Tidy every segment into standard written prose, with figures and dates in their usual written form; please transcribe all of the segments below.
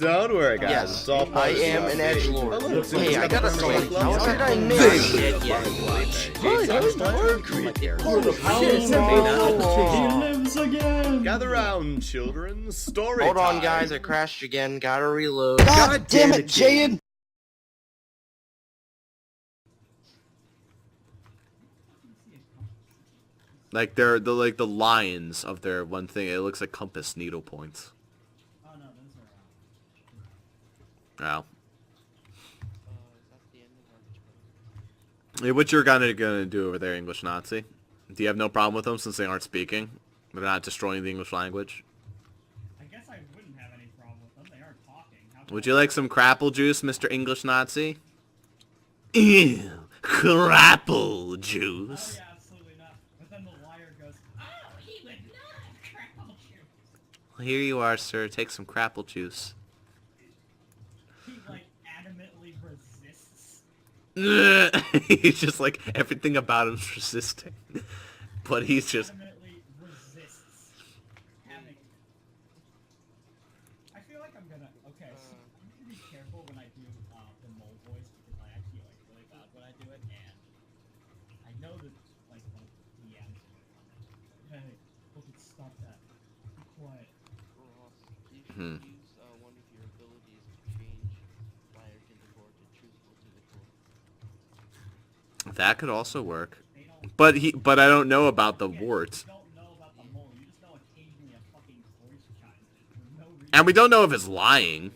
Don't worry, guys. Yes, It's all I am an edgelord. Oh, look, Hey, I gotta say, how did I miss shit yet? He lives again! Gather round, children. Story Hold on, time. guys, I crashed again. Gotta reload. God damn it, Jaden! Like they're like the lines of their one thing. It looks like compass needle points. Oh no, those are Wow. Hey, what you're gonna do over there, English Nazi? Do you have no problem with them since they aren't speaking? They're not destroying the English language. I guess I wouldn't have any problem with them. They aren't talking. Would you like some crapple juice, Mr. English Nazi? Ew, crapple juice. Oh yeah, absolutely not. But then the liar goes, oh, he would not have crapple juice. Well, here you are, sir. Take some crapple juice. He like adamantly resists. He's just like, everything about him's resisting. But he's just... Adamantly resists having. I feel like I'm gonna. Okay, so I'm gonna be careful when I do the mole voice because I actually like really bad when I do it, and I know that like one of the DMs are gonna comment. Hey, look, stop that. Be quiet. Ross, you should use one of your abilities to change liar to the court to truthful to the court. That could also work. But I don't know about the wart. You don't know about the mole. You just know occasionally a fucking voice chimes in for no reason. And we don't know if it's lying.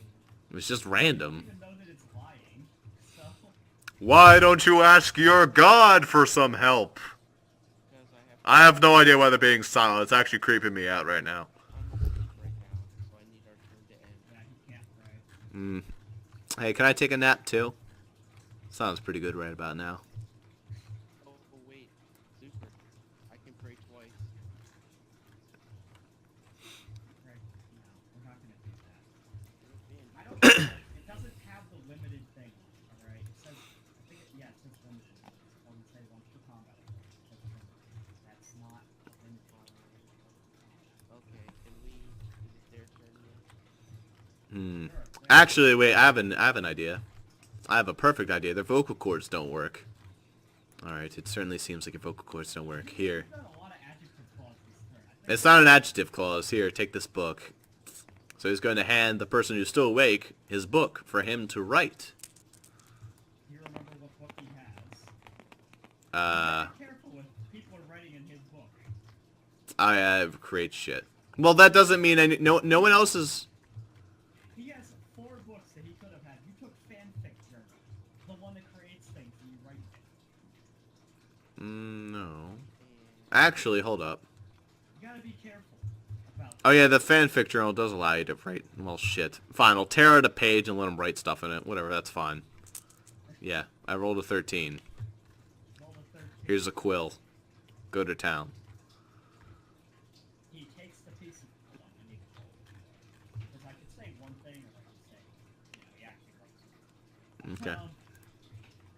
It's just random. Even know that it's lying. So Why don't you ask your god for some help? Because I have no idea why they're being silent. It's actually creeping me out right now. I'm asleep right now, so I need our turn to end. yeah, he can't pray. Hey, can I take a nap too? Sounds pretty good right about now. Oh, wait, Zuper. I can pray twice. Right. No, we're not gonna do that. I don't. It doesn't have the limited thing. All right. It says. I think it. Yeah, it says limited. It doesn't say once per combat. It says limited. That's not limited. Okay, can we... Is it their turn yet? Actually, wait, I have an idea. I have a perfect idea. Their vocal cords don't work. Alright, it certainly seems like your vocal cords don't work. Here. You've done a lot of adjective clauses this turn. I think It's not an adjective clause. Here, take this book. So he's going to hand the person who's still awake his book for him to write. you remember what book he has. Be careful with people are writing in his book. I create shit. Well, that doesn't mean no one else is... He has 4 books that he could have had. You took fanfic journal, the one that creates things and you write it. No. Actually, hold up. You gotta be careful about Oh yeah, the fanfic journal does allow you to write. Well, shit. Fine, I'll tear out a page and let him write stuff in it. Whatever, that's fine. Yeah, I rolled a 13. roll the 13. Here's a quill. Go to town. He takes the piece of hold on, I need to roll. Because I could say one thing or I could say, he actually writes it. Okay.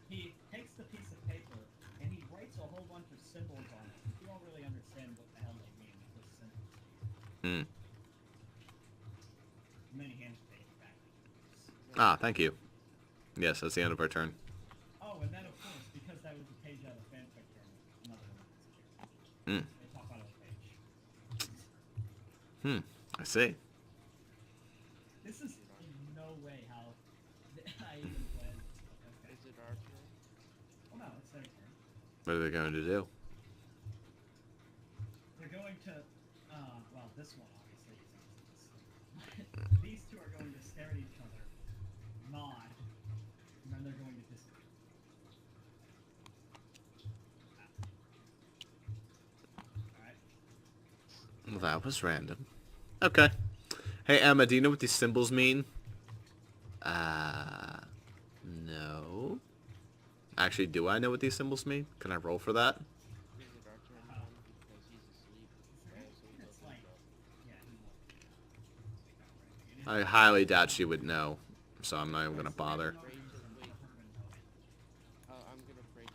He takes the piece of paper and he writes a whole bunch of symbols on it. You don't really understand what the hell they mean with those symbols. Hmm. And then he hands the page back. Ah, thank you. Yes, that's the end of our turn. Oh, and then of course, because that was a page out of fanfic journal, another one is here. Hmm. They talk out of the page. I see. This is in no way how I even planned. Okay. Is it our turn? Well, no, it's their turn. What are they going to do? They're going to, well, this one obviously is these two are going to stare at each other, nod, and then they're going to disappear. Alright. Well, that was random. Okay. Hey, Emma, do you know what these symbols mean? No. Actually, do I know what these symbols mean? Can I roll for that? Is it our turn now? Because he's asleep. It's like, yeah, he won't. I highly doubt she would know, so I'm not even gonna bother. Pray to the... Wait. I'm gonna pray to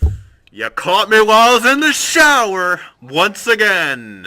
the guy. You caught me while I was in the shower, once again.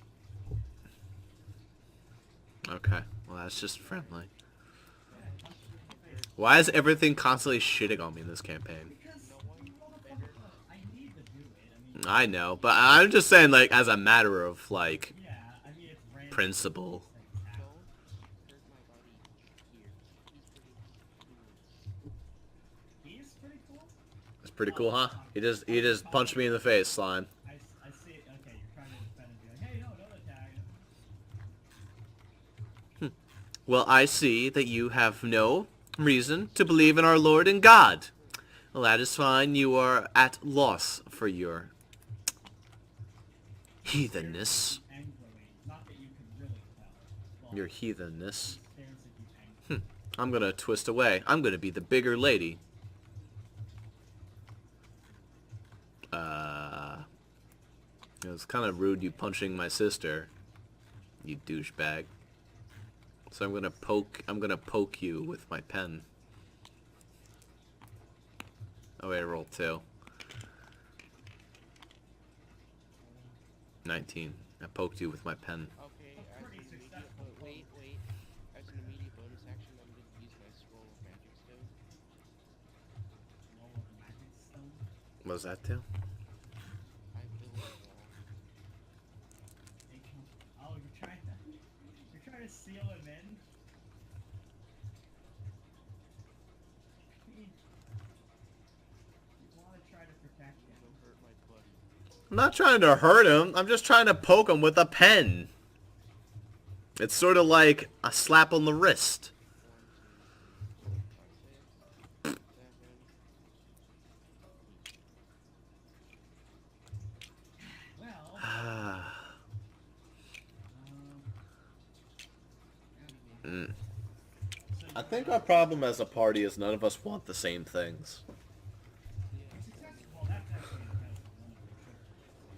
it's just friendly. Why is everything constantly shitting on me in this campaign? Because you motherfucker, I need to do it. I know, but I'm just saying, like, as a matter of, like, Yeah, I mean, it's random. principle. Things happen. Don't hurt my buddy here. He's pretty cool. He is pretty cool. It's pretty cool, huh? He just punched me in the face, slime. I see it. Okay, you're trying to defend and be like, hey, no, don't attack him. Well, I see that you have no reason to believe in our Lord and God. Well, that is fine. You are at loss for your heathenness. Angrily. Not that you can really tell. Well, Your heathenness. stares at you angrily. I'm gonna twist away. I'm gonna be the bigger lady. It was kind of rude you punching my sister, you douchebag. So I'm gonna poke you with my pen. Oh wait, I rolled 2. 19. I poked you with my pen. Okay, as an immediate, wait. As an immediate bonus action, I'm going to use my scroll of magic stone. Roll of magic stone. What was that too? I built a wall. Oh, you're trying to seal him in? You want to try to protect him. Don't hurt my buddy. I'm not trying to hurt him. I'm just trying to poke him with a pen. It's sort of like a slap on the wrist. 1, 2, 3, 4, 5, 6, 7. Well, I think our problem as a party is none of us want the same things. well, that's actually because of one of the choices.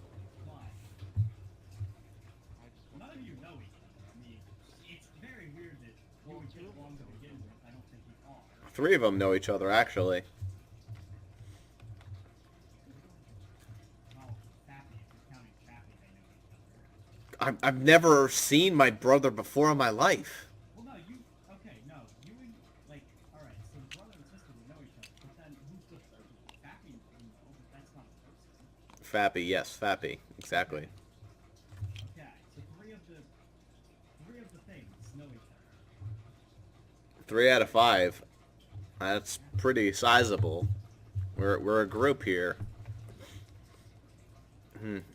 Why? I just want None of you know each other. I mean, it's very weird that you would get along to begin with. I don't think you are. 3 of them know each other, actually. Well, Fappy, if you're counting Chappy, they know each other. I've never seen my brother before in my life. Well, no, okay, no, you and, like, alright, so brother and sister would know each other, but then who's the third one? Fappy, you know, but that's not a person. Fappy, yes, Fappy, exactly. Okay, so three of the things know each other. 3 out of 5. That's pretty sizable. We're a group here.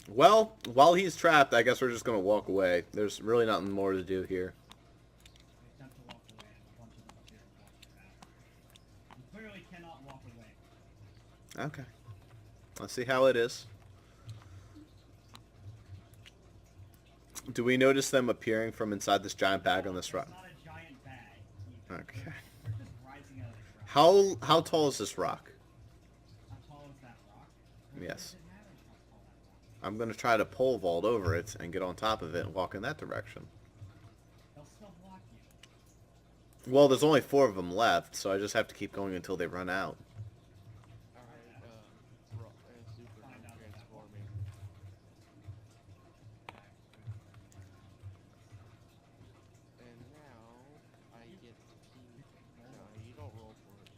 Well, while he's trapped, I guess we're just gonna walk away. There's really nothing more to do here. They attempt to walk away, and a bunch of them appear and walk back. You clearly cannot walk away. Okay. Let's see how it is. Do we notice them appearing from inside this giant bag on this rock? It's not a giant bag. Okay. They're just rising out of the ground. How tall is this rock? How tall is that rock? Well, Yes. does it matter how tall that rock is? I'm gonna try to pole vault over it and get on top of it and walk in that direction. They'll still block you. Well, there's only 4 of them left, so I just have to keep going until they run out. Alright, Zuper, Find I'm out what that transforming. And now, I get to keep... No, you don't roll for it.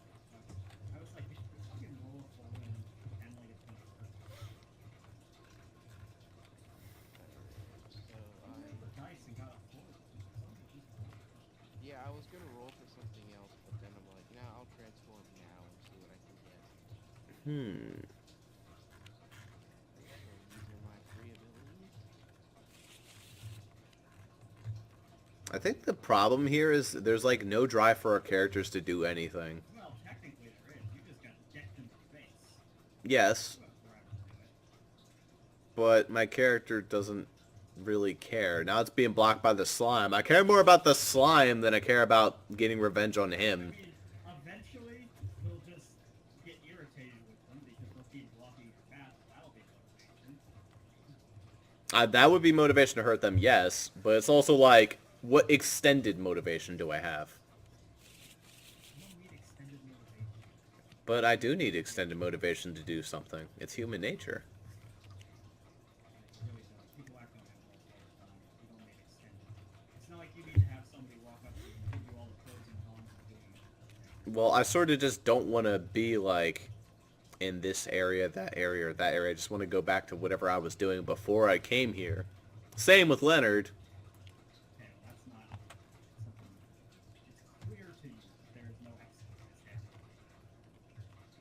I was like, you should fucking roll a full and pretend like it's gonna work. So, Roll the dice and got a 4. yeah, I was gonna roll for something else, but then I'm like, nah, I'll transform now and see what I can get. So, these are my 3 abilities. I think the problem here is there's like no drive for our characters to do anything. Well, technically there is. You just got decked in the face. Yes, You have forever to do it. but my character doesn't really care. Now it's being blocked by the slime. I care more about the slime than I care about getting revenge on I him. mean, eventually, we'll just get irritated with them because they'll keep blocking your path. That'll be motivation. That would be motivation to hurt them, yes, but it's also like, what extended motivation do I have? You don't need extended motivation. But I do need extended motivation to do something. It's human nature. You really don't. People act on impulse all the time. You don't need extended. It's not like you need to have somebody walk up to you Well, I sort of just don't want to be like in this area, that area, or that area. I just want to go back to whatever I was doing before I came here. Same with Leonard. Okay, well, that's not something. It's clear to you that there is no exit there.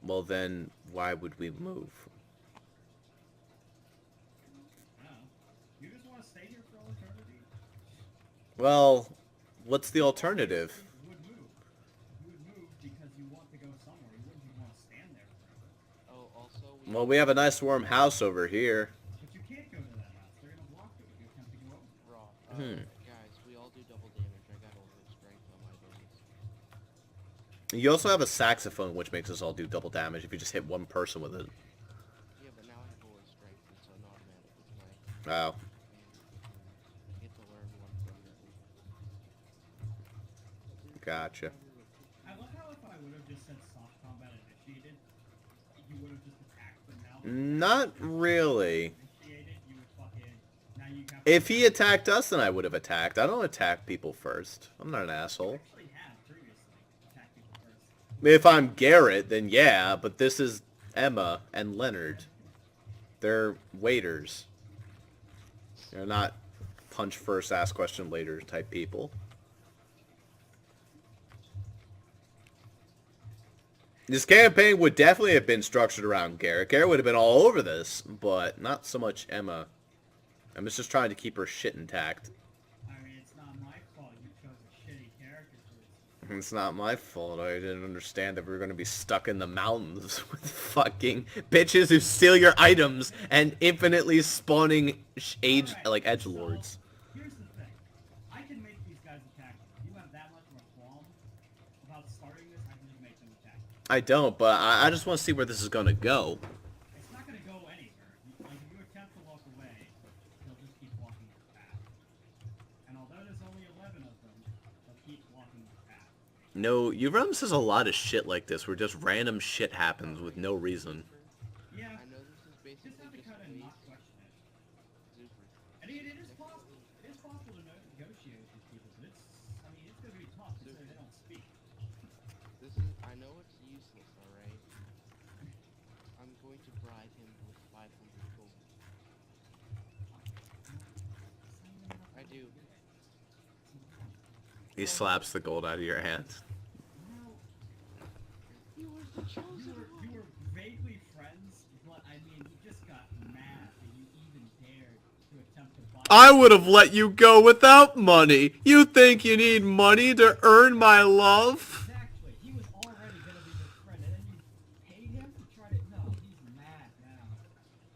Well, then why would we move? No. You just want to stay here for all eternity? Well, what's the alternative? You would move. You would move because you want to go somewhere. You wouldn't just want to stand there forever. Oh, also, Well, we have a nice warm house over here. But you can't go to that house. They're gonna block you if you attempt to go over. Raw. Guys, we all do double damage. I got a low strength on my abilities. You also have a saxophone, which makes us all do double damage if you just hit one person with it. Yeah, but now I have a low strength, and so an automatic is my... Wow. I get to learn one permanently. Gotcha. I love how if I would have just said soft combat initiated, you would have just attacked, but now Not really. initiated, you would fucking... Now you have If he attacked us, then I would have attacked. I don't attack people first. I'm not an asshole. actually have previously attacked people first. If I'm Garrett, then yeah, but this is Emma and Leonard. They're waiters. They're not punch first, ask question later type people. This campaign would definitely have been structured around Garrett. Garrett would have been all over this, but not so much Emma. Emma's just trying to keep her shit intact. I mean, it's not my fault you chose a shitty character for this. It's not my fault. I didn't understand that we were going to be stuck in the mountains with fucking bitches who steal your items and infinitely spawning Alright, edgelords. So, here's the thing. I can make these guys attack you. If you have that much of a qualm about starting this, I can just make them attack you. I don't, but I just want to see where this is going to go. It's not gonna go anywhere. Like, if you attempt to walk away, they'll just keep walking your path. And although there's only 11 of them, they'll keep walking your path. No, Urealms has a lot of shit like this where just random shit happens with no reason. Yeah, I know this is just have basically to just kind of waste not question it. Zuper. And it is possible. It is possible to negotiate with these people, but it's, I mean, it's gonna be tough because they don't speak. This is, I know it's useless, alright? I'm going to bribe him with 500 gold. I do. He slaps the gold out of your hand. Well, You were the chosen one. you were vaguely friends, but I mean, you just got mad that you even dared to attempt to buy. I would have let you go without money. You think you need money to earn my love? Exactly. He was already gonna be your friend, and then you paid him to try to. No, he's mad now.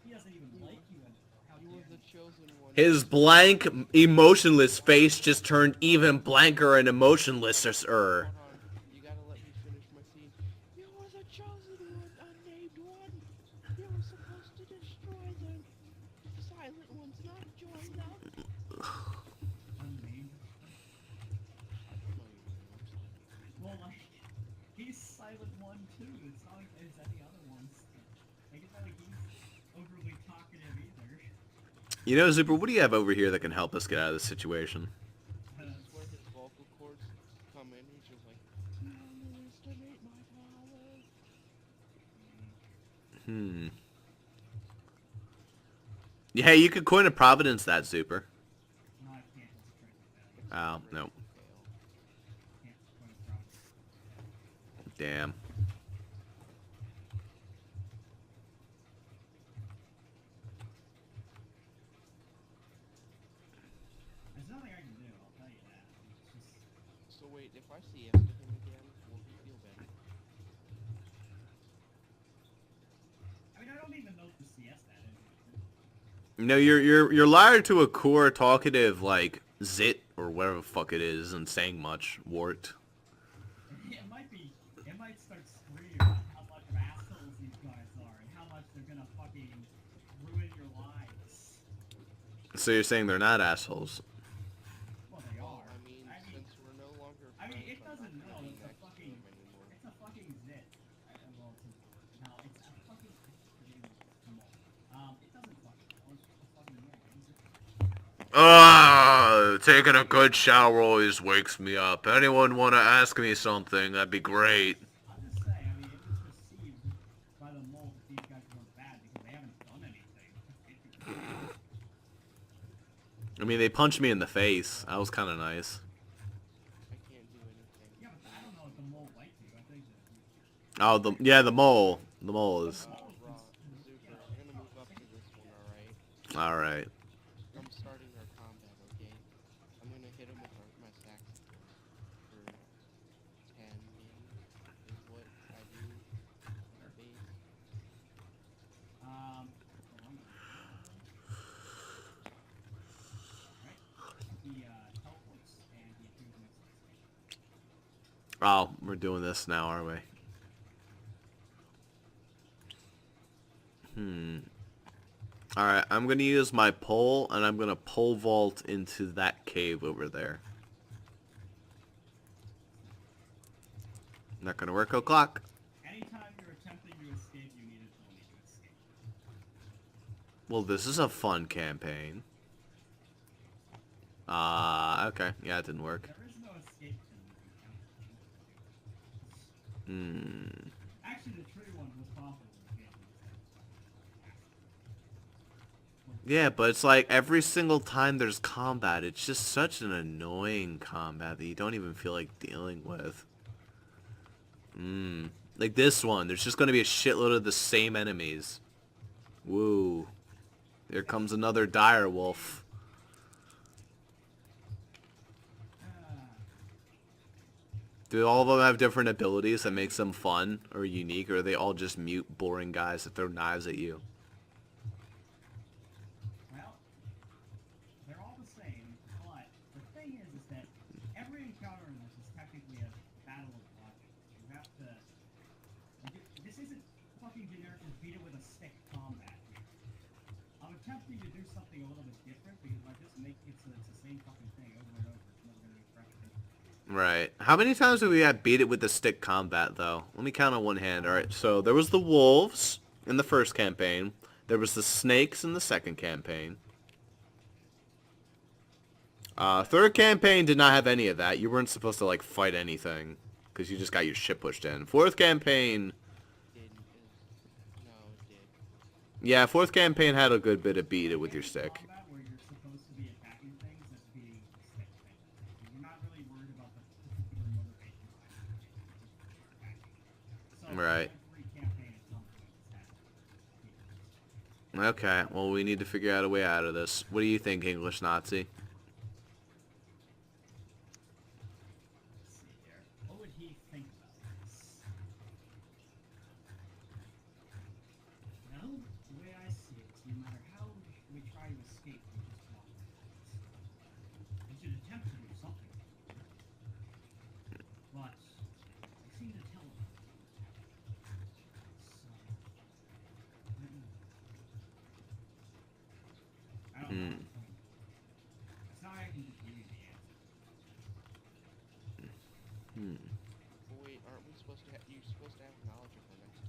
He doesn't even like you anymore. How You dare were the you? chosen one. His blank, emotionless face just turned even blanker and emotionless. Hold on. You gotta let me finish my scene. You were the chosen one, unnamed one. You were supposed to destroy the silent ones, not join them. Unnamed. Well, like, he's silent one too. It's not like there's any other ones. Like, it's not like he's overly talkative either. You know, Zuper, what do you have over here that can help us get out of this situation? This is where his vocal cords come in. He's just like, underestimate my powers. Yeah, you could coin a providence that, Zuper. No, I can't just drink with that. Oh, no. Can't put a problem. Damn. There's nothing I can do, I'll tell you that. It's just... So wait, if I see him again, will he feel better? I mean, I don't even know if the CS that is. No, you're liar to a core talkative like zit or whatever the fuck it is and saying much wart. It might start screaming about how much of assholes these guys are and how much they're gonna fucking ruin your lives. So you're saying they're not assholes? Well, they Well, are. I mean, since we're no longer I mean, friends, it I'm doesn't not know. gonna be It's a next to fucking, him anymore. it's a fucking zit. Well, no, it's a fucking, it doesn't fucking know. It's fucking annoying. Ah, taking a good shower always wakes me up. Anyone want to ask me something? That'd be great. I'll just say, I mean, it was perceived by the mole that these guys weren't bad because they haven't done anything. I mean, they punched me in the face. That was kind of nice. I can't do anything. Yeah, but I don't know if the mole liked you. I think that... Oh, the mole. The mole is... Raw, Zuper, I'm gonna move up to this one, alright? Alright. I'm starting our combat, okay? I'm gonna hit him with my saxophone for 10 maybe, is what I do at the base. Hold on. Alright. He teleports and he appears next to the station. Oh, we're doing this now, aren't we? Alright, I'm gonna use my pole, and I'm gonna pole vault into that cave over there. Not gonna work o'clock. Anytime you're attempting to escape, you need a Tony to escape. Well, this is a fun campaign. Okay. Yeah, it didn't work. There is no escape in Actually, the tree one was possible. Yeah, but it's like every single time there's combat, it's just such an annoying combat that you don't even feel like dealing with. Like this one, there's just gonna be a shitload of the same enemies. Woo. Here comes another dire wolf. Do all of them have different abilities that makes them fun or unique, or are they all just mute, boring guys that throw knives at you? Well, they're all the same, but the thing is that every encounter in this is technically a battle of logic. You have to... This isn't fucking generic and beat it with a stick combat. I'm attempting to do something a little bit different because if I just make it so it's the same fucking thing over and over, it's never going to be fresh. Right. How many times have we had beat it with the stick combat, though? Let me count on one hand. Alright, so there was the wolves in the first campaign. There was the snakes in the second campaign. Third campaign did not have any of that. You weren't supposed to, like, fight anything. Because you just got your shit pushed in. Fourth campaign... Yeah, fourth campaign had a good bit of beat it with your stick. Combat where you're supposed to be attacking things that's being stick things. You're not really worried about the particular motivation behind it. So, Right. every campaign is something that's happening. Okay, well, we need to figure out a way out of this. What do you think, English Nazi? Let's see here. What would he think about this? Well, the way I see it, no matter how we try to escape, we just walk away. We should attempt to do something. But I seem to tell him. So, I don't know. It's not I can just give you the answer. Wait, aren't we supposed to have... You're supposed to have knowledge of the next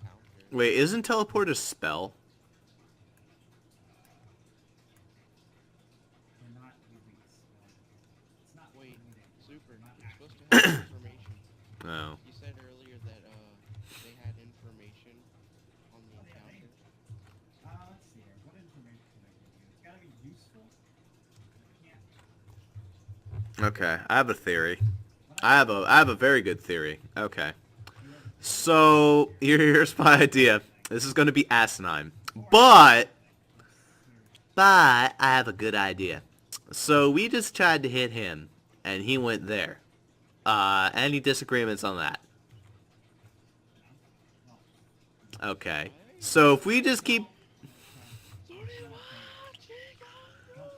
encounter. Wait, isn't teleport a spell? We're not using a spell. It's not Wait, limiting. Zuper, Not you're actually. supposed to have information. No. You said earlier that, they had information on the Oh, yeah, they- encounter. Let's see here. What information can I give you? It's gotta be useful. I can't. Okay, I have a theory. I have a very good theory. Okay. So, here's my idea. This is going to be asinine. But I have a good idea. So, we just tried to hit him, and he went there. Any disagreements on that? Okay. So, if we just keep... Don't try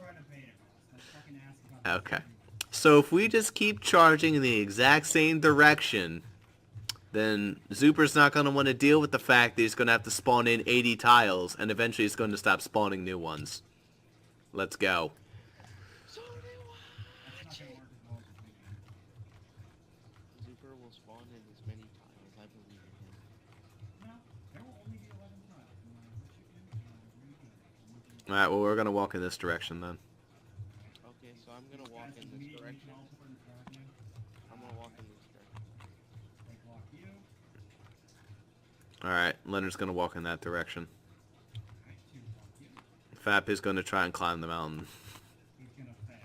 to bait it, Ross. Don't fucking ask about Okay. So, if we just keep charging in the exact same direction, then Zuper's not going to want to deal with the fact that he's going to have to spawn in 80 tiles, and eventually he's going to stop spawning new ones. Let's go. That's not gonna work as well as we think. Zuper will spawn in as many tiles, I believe in him. No, there will only be 11 tiles. No matter what you do, no matter where you go. Alright, well, we're going to walk in this direction then. Okay, so I'm gonna Alright, Leonard's gonna walk in that direction. Alright, 2 walk you. Fap is gonna try and climb the mountain. He's gonna fail.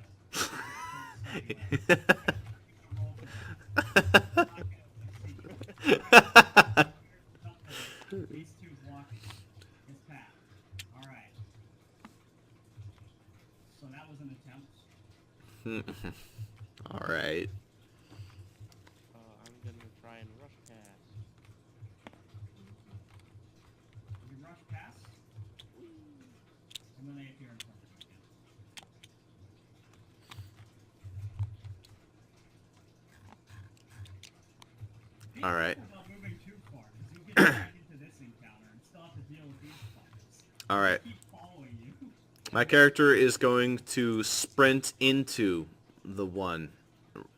These 2 blocking his path. Alright. So that was an attempt. Alright. I'm gonna try and rush past. You rush past, and then they appear in front of you again. Be Alright. careful about moving too far, 'cause you get back into this encounter and still have to deal with these fuckers. Alright. They keep following you. My character is going to sprint into the one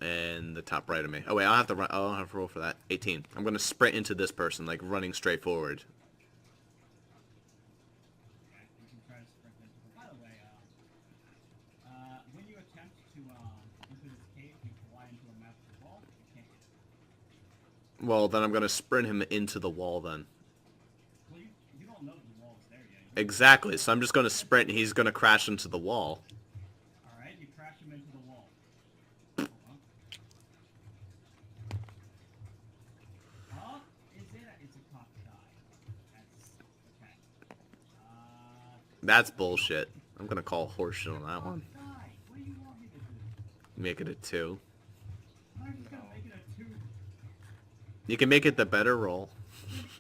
in the top right of me. Oh wait, I'll have to run. I'll have to roll for that. 18. I'm gonna sprint into this person, like running straight forward. Okay, you can try to sprint into them. By the way, when you attempt to into this cave, you fly into a magical wall. You can't get it. Well, then I'm gonna sprint him into the wall then. Well, you don't know the wall is there yet. Exactly. So I'm just gonna sprint. And he's gonna crash into the wall. All right, you crash him into the wall. Hold on. Oh, is it? It's a cocked die. That's okay. That's bullshit. I'm gonna call horseshit on that one. Die. What do you want me to do? Make it a 2. I'm just gonna make it a 2. You can make it the better roll.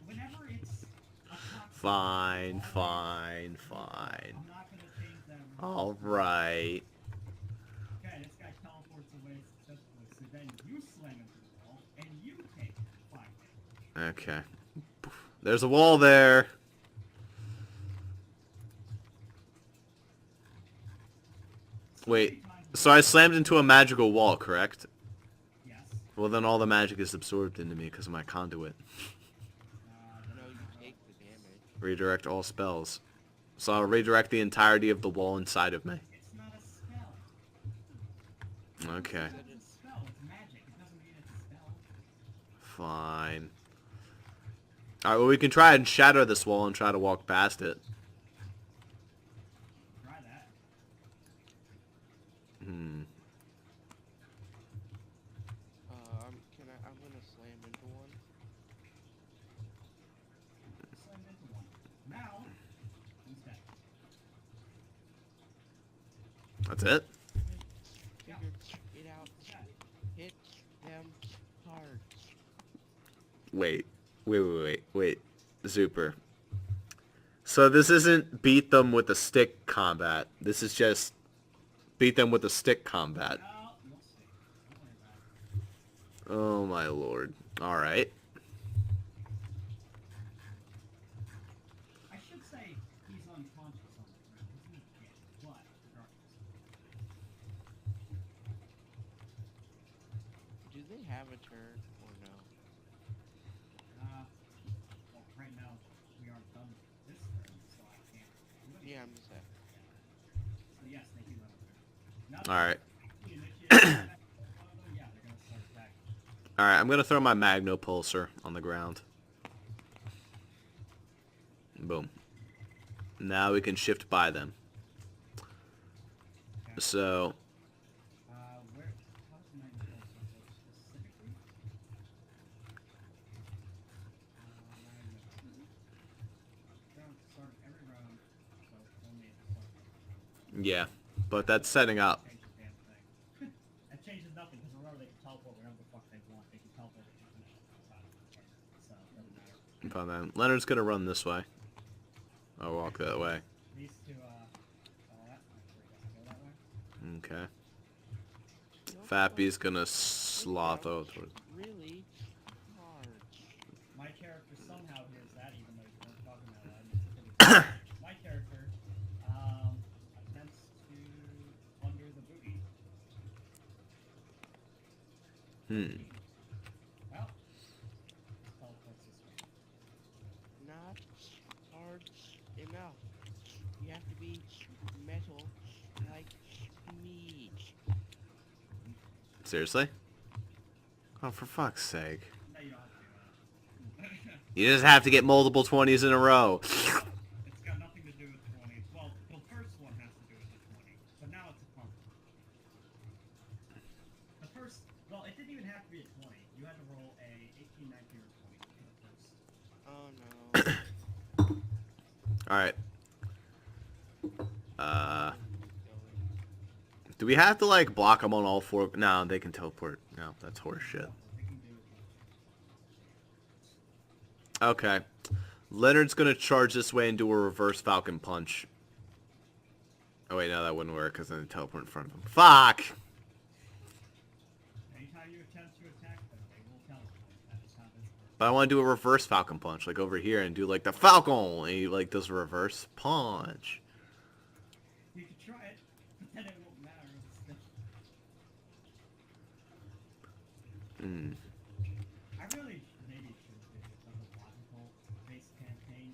Whenever it's a cocked Fine, die, fine, fine. I'm not gonna change that rule. Alright. Okay, this guy teleports away successfully, so then you slam into the wall, and you take 5 damage. Okay. There's a wall there. Wait. So I slammed into a magical wall, correct? Yes. Well, then all the magic is absorbed into me because of my conduit. No, you take the damage. Redirect all spells. So I'll redirect the entirety of the wall inside of me. It's not a spell. Okay. It's a spell. It's magic. It doesn't mean it's a spell. Fine. Alright, well we can try and shatter this wall and try to walk past it. Try that. Hmm. I'm gonna slam into one. Slam into one. Now, he's dead. That's it? Figured it out. Hit them hard. Wait. Wait. Zuper. So this isn't beat them with a stick combat. This is just beat them with a stick combat. Well, you'll see. Don't worry about it. Oh my lord. Alright. I should say he's unconscious on the ground. He's not dead, but regardless. Do they have a turn or no? Well, right now we aren't done with this turn, so I can't. Yeah, I'm just saying. So yes, they do have a turn. Now that Alright. we initiate that, yeah, they're gonna start attacking. Alright, I'm gonna throw my magnopulsar on the ground. Boom. Now we can shift by them. Okay. So, Where? How does my control specifically? Start every round, so only at the start of the round. yeah. But that's setting up. Change the damn thing. That changes nothing, because remember they can teleport wherever the fuck they want. They can teleport to the outside of the turn, so it doesn't matter. Fine then. Leonard's gonna run this way. I'll walk that way. These two, follow that. Make sure he doesn't go that way. Okay. Fappy's gonna sloth towards. Really hard. My character somehow hears that, even though he's not talking that loud. and it's pretty- My character, attempts to plunder the booty. Well, teleports this way. Not hard enough. You have to be metal like me. Seriously? Oh, for fuck's sake. No, you don't have to do that. You just have to get multiple 20s in a row. It's got nothing to do with 20s. Well, the first one has to do with the 20, but now it's a pump. The first, well, it didn't even have to be a 20. You had to roll a 18, 19, or 20 for the first. Oh no. Alright. Do we have to, like, block them on all four? No, they can teleport. No, that's horse shit. They can do it. Okay. Leonard's gonna charge this way and do a reverse Falcon Punch. Oh, wait, no, that wouldn't work because then they teleport in front of him. Fuck! Anytime you attempt to attack them, they will teleport. That is how this works. But I want to do a reverse Falcon Punch, like over here, and do, like, the Falcon! And he, like, does a reverse punch. You could try it, but then it won't matter. It's still... Hmm. I really maybe should do a logical based campaign.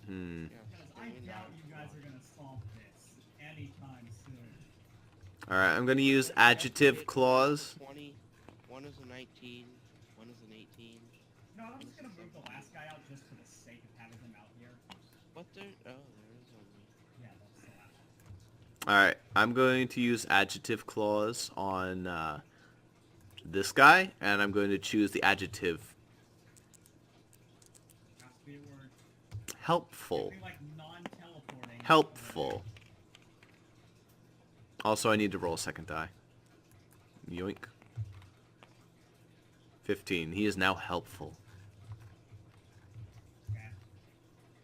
Hmm. Because I doubt you guys are gonna solve this anytime soon. Alright, I'm gonna use Adjective Clause. 20. One is a 19. One is an 18. No, I'm just gonna move the last guy out just for the sake of having him out here. What there? Oh, there is only. Yeah, that's the last one. Alright, I'm going to use Adjective Clause on this guy, and I'm going to choose the adjective Has to be a word. helpful. Be like non-teleporting. Helpful. Also, I need to roll a second die. Yoink. 15. He is now helpful. Okay.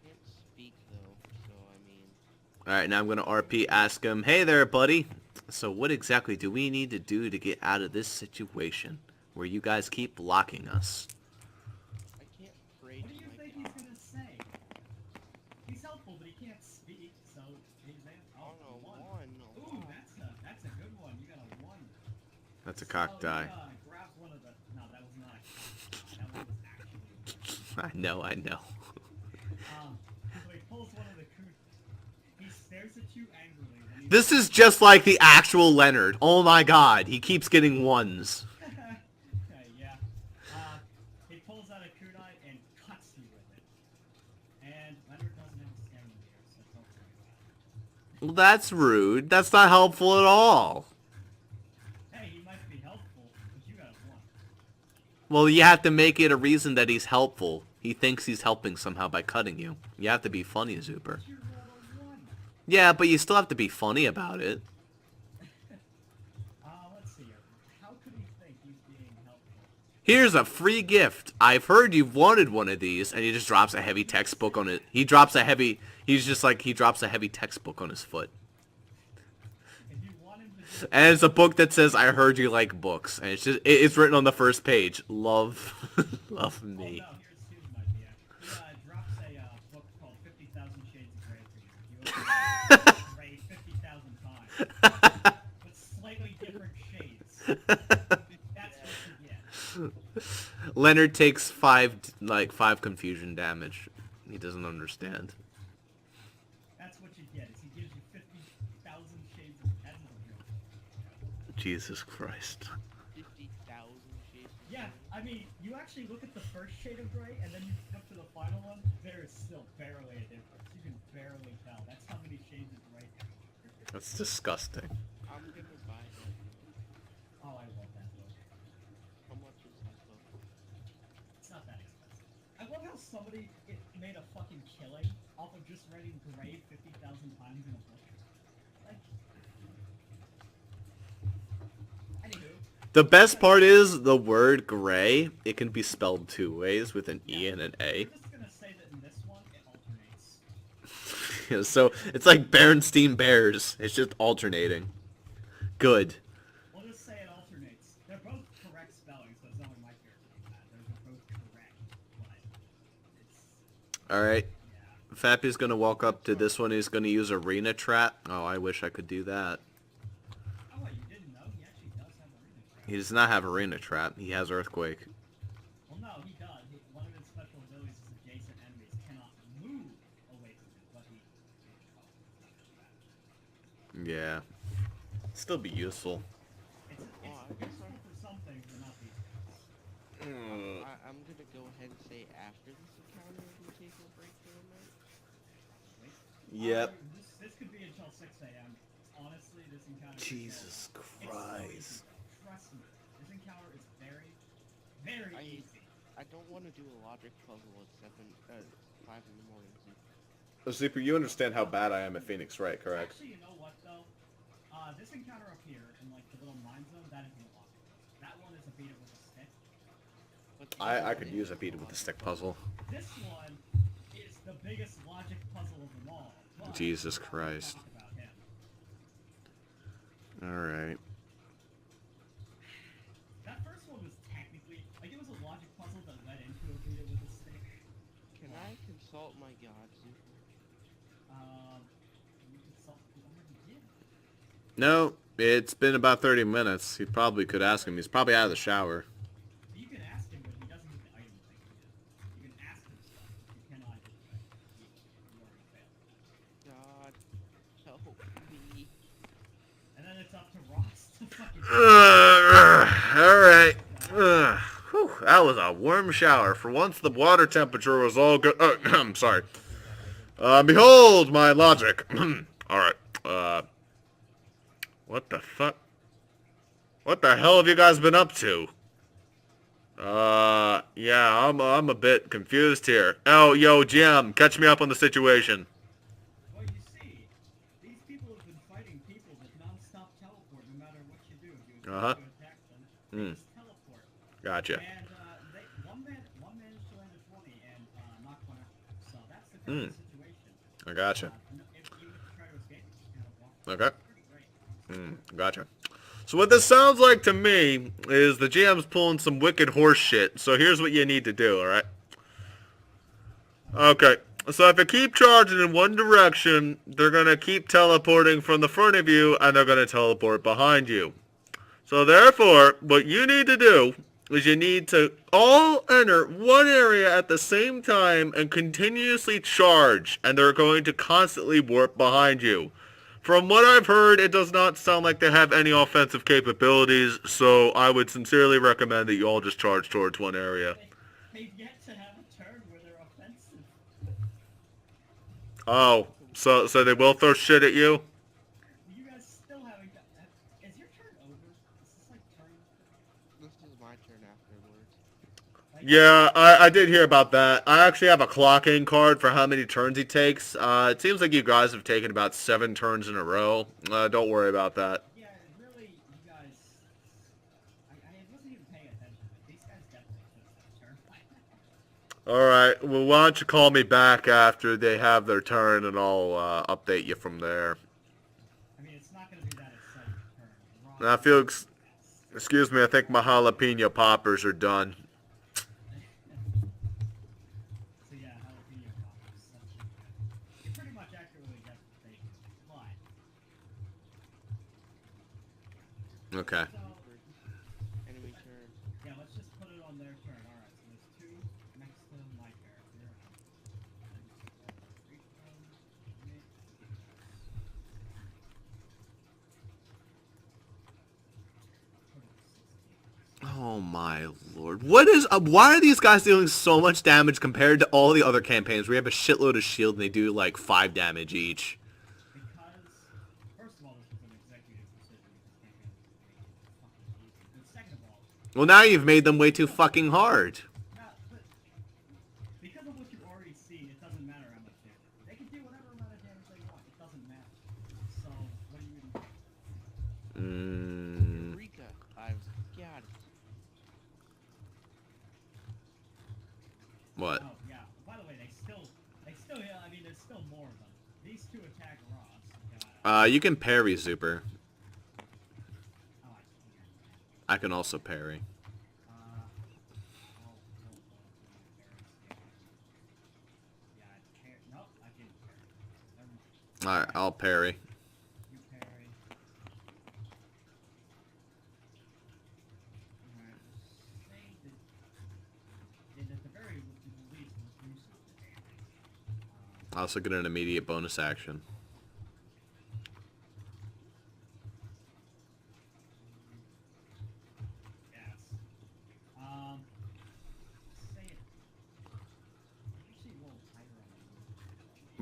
Can't speak though, so I mean. Alright, now I'm going to RP ask him, hey there, buddy. So what exactly do we need to do to get out of this situation where you guys keep blocking us? I can't pray What to do you my think God. he's gonna say? He's helpful, but he can't speak, so he's Oh no, one. one. Ooh, that's a good one. You got a one. That's a cock die. Grab one of the. No, that was not. That one was actually. I know. So he pulls one of the coot. He stares at you angrily. When he This is just like the actual Leonard. Oh my god, he keeps getting ones. yeah. He pulls out a kunai and cuts you with it. And Leonard doesn't have a stamina here, so don't worry about it. Well, that's rude. That's not helpful at all. Hey, he might be helpful, but you got a one. Well, you have to make it a reason that he's helpful. He thinks he's helping somehow by cutting you. You have to be funny, Zuper. You rolled a one. Yeah, but you still have to be funny about it. Let's see here. How could he think he's being helpful? Here's a free gift. I've heard you've wanted one of these, and he just drops a heavy textbook on it. He drops a heavy textbook on his foot. If you want him to do And it's a book that says, I heard you like books. And it's written on the first page. Love, love Oh, me. no, here's my idea. He drops a book called 50,000 Shades of Grey for you. You open it, Grey 50,000 times. With slightly different shades. That's what you get. Leonard takes five confusion damage. He doesn't understand. That's what you get, is he gives you 50,000 shades of Edinburgh. Jesus Christ. 50,000 shades. of Yeah, grey. I mean, you actually look at the first shade of gray, and then you flip to the final one, there is still barely a difference. You can barely tell. That's how many shades of gray. That's disgusting. I'm gonna buy that. Oh, I love that book. How much is that book? It's not that expensive. I love how somebody made a fucking killing off of just writing gray 50,000 times in a book. Like... Anywho. The best part is the word gray. It can be spelled two ways with an E and an A. I'm just gonna say that in this one, it alternates. So it's like Berenstein Bears. It's just alternating. Good. We'll just say it alternates. They're both correct spelling, so it's not like my character doing that. They're both correct, but it's... Alright. Yeah. Fappy's gonna walk up to this one. He's gonna use Arena Trap. Oh, I wish I could do that. Oh, what, you didn't know? He actually does have Arena Trap. He does not have Arena Trap. He has Earthquake. Well, no, he does. One of his special abilities is adjacent enemies cannot move away from him, but he... Yeah. Still be useful. It's Oh, I guess useful for some things, but not these things. I'm gonna go ahead and say after this encounter, we take a break for the night. Yep. This could be until 6 a.m. Honestly, this encounter. Jesus It's so Christ. easy. Trust me, this encounter is very, very easy. I don't want to do a logic puzzle at 5 in the morning. Zuper, you understand how bad I am at Phoenix, right? Correct? Actually, you know what though? This encounter up here in like the little mine zone, that isn't a logic. That one is a beat it with a stick. I could use a beat it with a stick puzzle. This one is the biggest logic puzzle of them all. But Jesus we'll Christ. talk about him. Alright. That first one was technically, like, it was a logic puzzle that led into a beat it with a stick. Can I consult my god, Zuper? You already did. No, it's been about 30 minutes. He probably could ask him. He's probably out of the shower. You can ask him, but he doesn't have the item thing to do. You can ask him stuff, but you cannot do it. You already failed. God, help me. And then it's up to Ross to fucking... Alright. That was a warm shower. For once, the water temperature was all good. I'm sorry. Behold my logic. Alright. What the fuck? What the hell have you guys been up to? Yeah, I'm a bit confused here. Oh, yo, Jim, catch me up on the situation. Well, you see, these people have been fighting people that non-stop teleport no matter what you do. If you attempt to attack them, they just teleport. Gotcha. And one managed to land a 20 and knock one out. So that's the current situation. I gotcha. If you try to escape, you kind of walk. Okay. It's pretty great. Gotcha. So what this sounds like to me is the GM's pulling some wicked horse shit. So here's what you need to do, alright? Okay. So if you keep charging in one direction, they're going to keep teleporting from the front of you, and they're going to teleport behind you. So therefore, what you need to do is you need to all enter one area at the same time and continuously charge, and they're going to constantly warp behind you. From what I've heard, it does not sound like they have any offensive capabilities, so I would sincerely recommend that you all just charge towards one area. They've yet to have a turn where they're offensive. Oh, so they will throw shit at you? You guys still haven't got... Is your turn over? Is this like turn... This is my turn afterwards. Yeah, I did hear about that. I actually have a clocking card for how many turns he takes. It seems like you guys have taken about 7 turns in a row. Don't worry about that. Yeah, really, you guys... I wasn't even paying attention. These guys definitely should have a turn. Alright, well why don't you call me back after they have their turn and I'll update you from there. I mean, it's not going to be that exciting turn. Now, Felix, excuse me, I think my jalapeno poppers are done. So yeah, jalapeno poppers. You pretty much accurately guessed what they do. But... Okay. So, Enemy turn. yeah, let's just put it on their turn. Alright, so there's 2 next to my character. Oh my lord. What is why are these guys dealing so much damage compared to all the other campaigns where you have a shitload of shield and they do like 5 damage each? Because, first of all, this was an executive decision. This campaign was fucking easy. And second of all, Well, now you've made them way too fucking hard. but because of what you've already seen, it doesn't matter how much damage. They can do whatever amount of damage they want. It doesn't matter. So, what do you do? Eureka! I've got it. What? Oh, yeah. By the way, yeah, I mean, there's still more of them. These 2 attack Ross. You can parry Zuper. Oh, I can't. I can also parry. Nope, I didn't parry. Never mind. Alright, I'll parry. You parry. Alright, say that at the very least reduces the damage. I also get an immediate bonus action. Yes.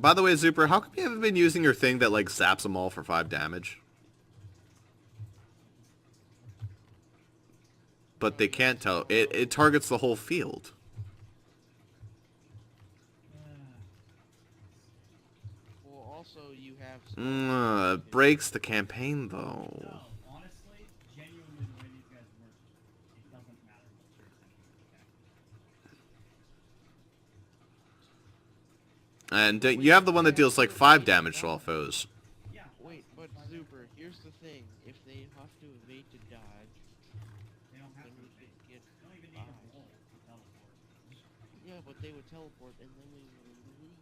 By the way, Zuper, how come you haven't been using your thing that, like, zaps them all for 5 damage? But they can't tell. It targets the whole field. Well, also you have. It breaks the campaign, though. No, honestly, genuinely, the way these guys work, it doesn't matter what you're saying. And you have the one that deals, like, 5 damage to all foes. Yeah. Wait, but Zuper, here's the thing. If they have to evade to dodge, They don't have then to. we could get They don't even need to by. roll to teleport. Yeah, but they would teleport and then we would leave.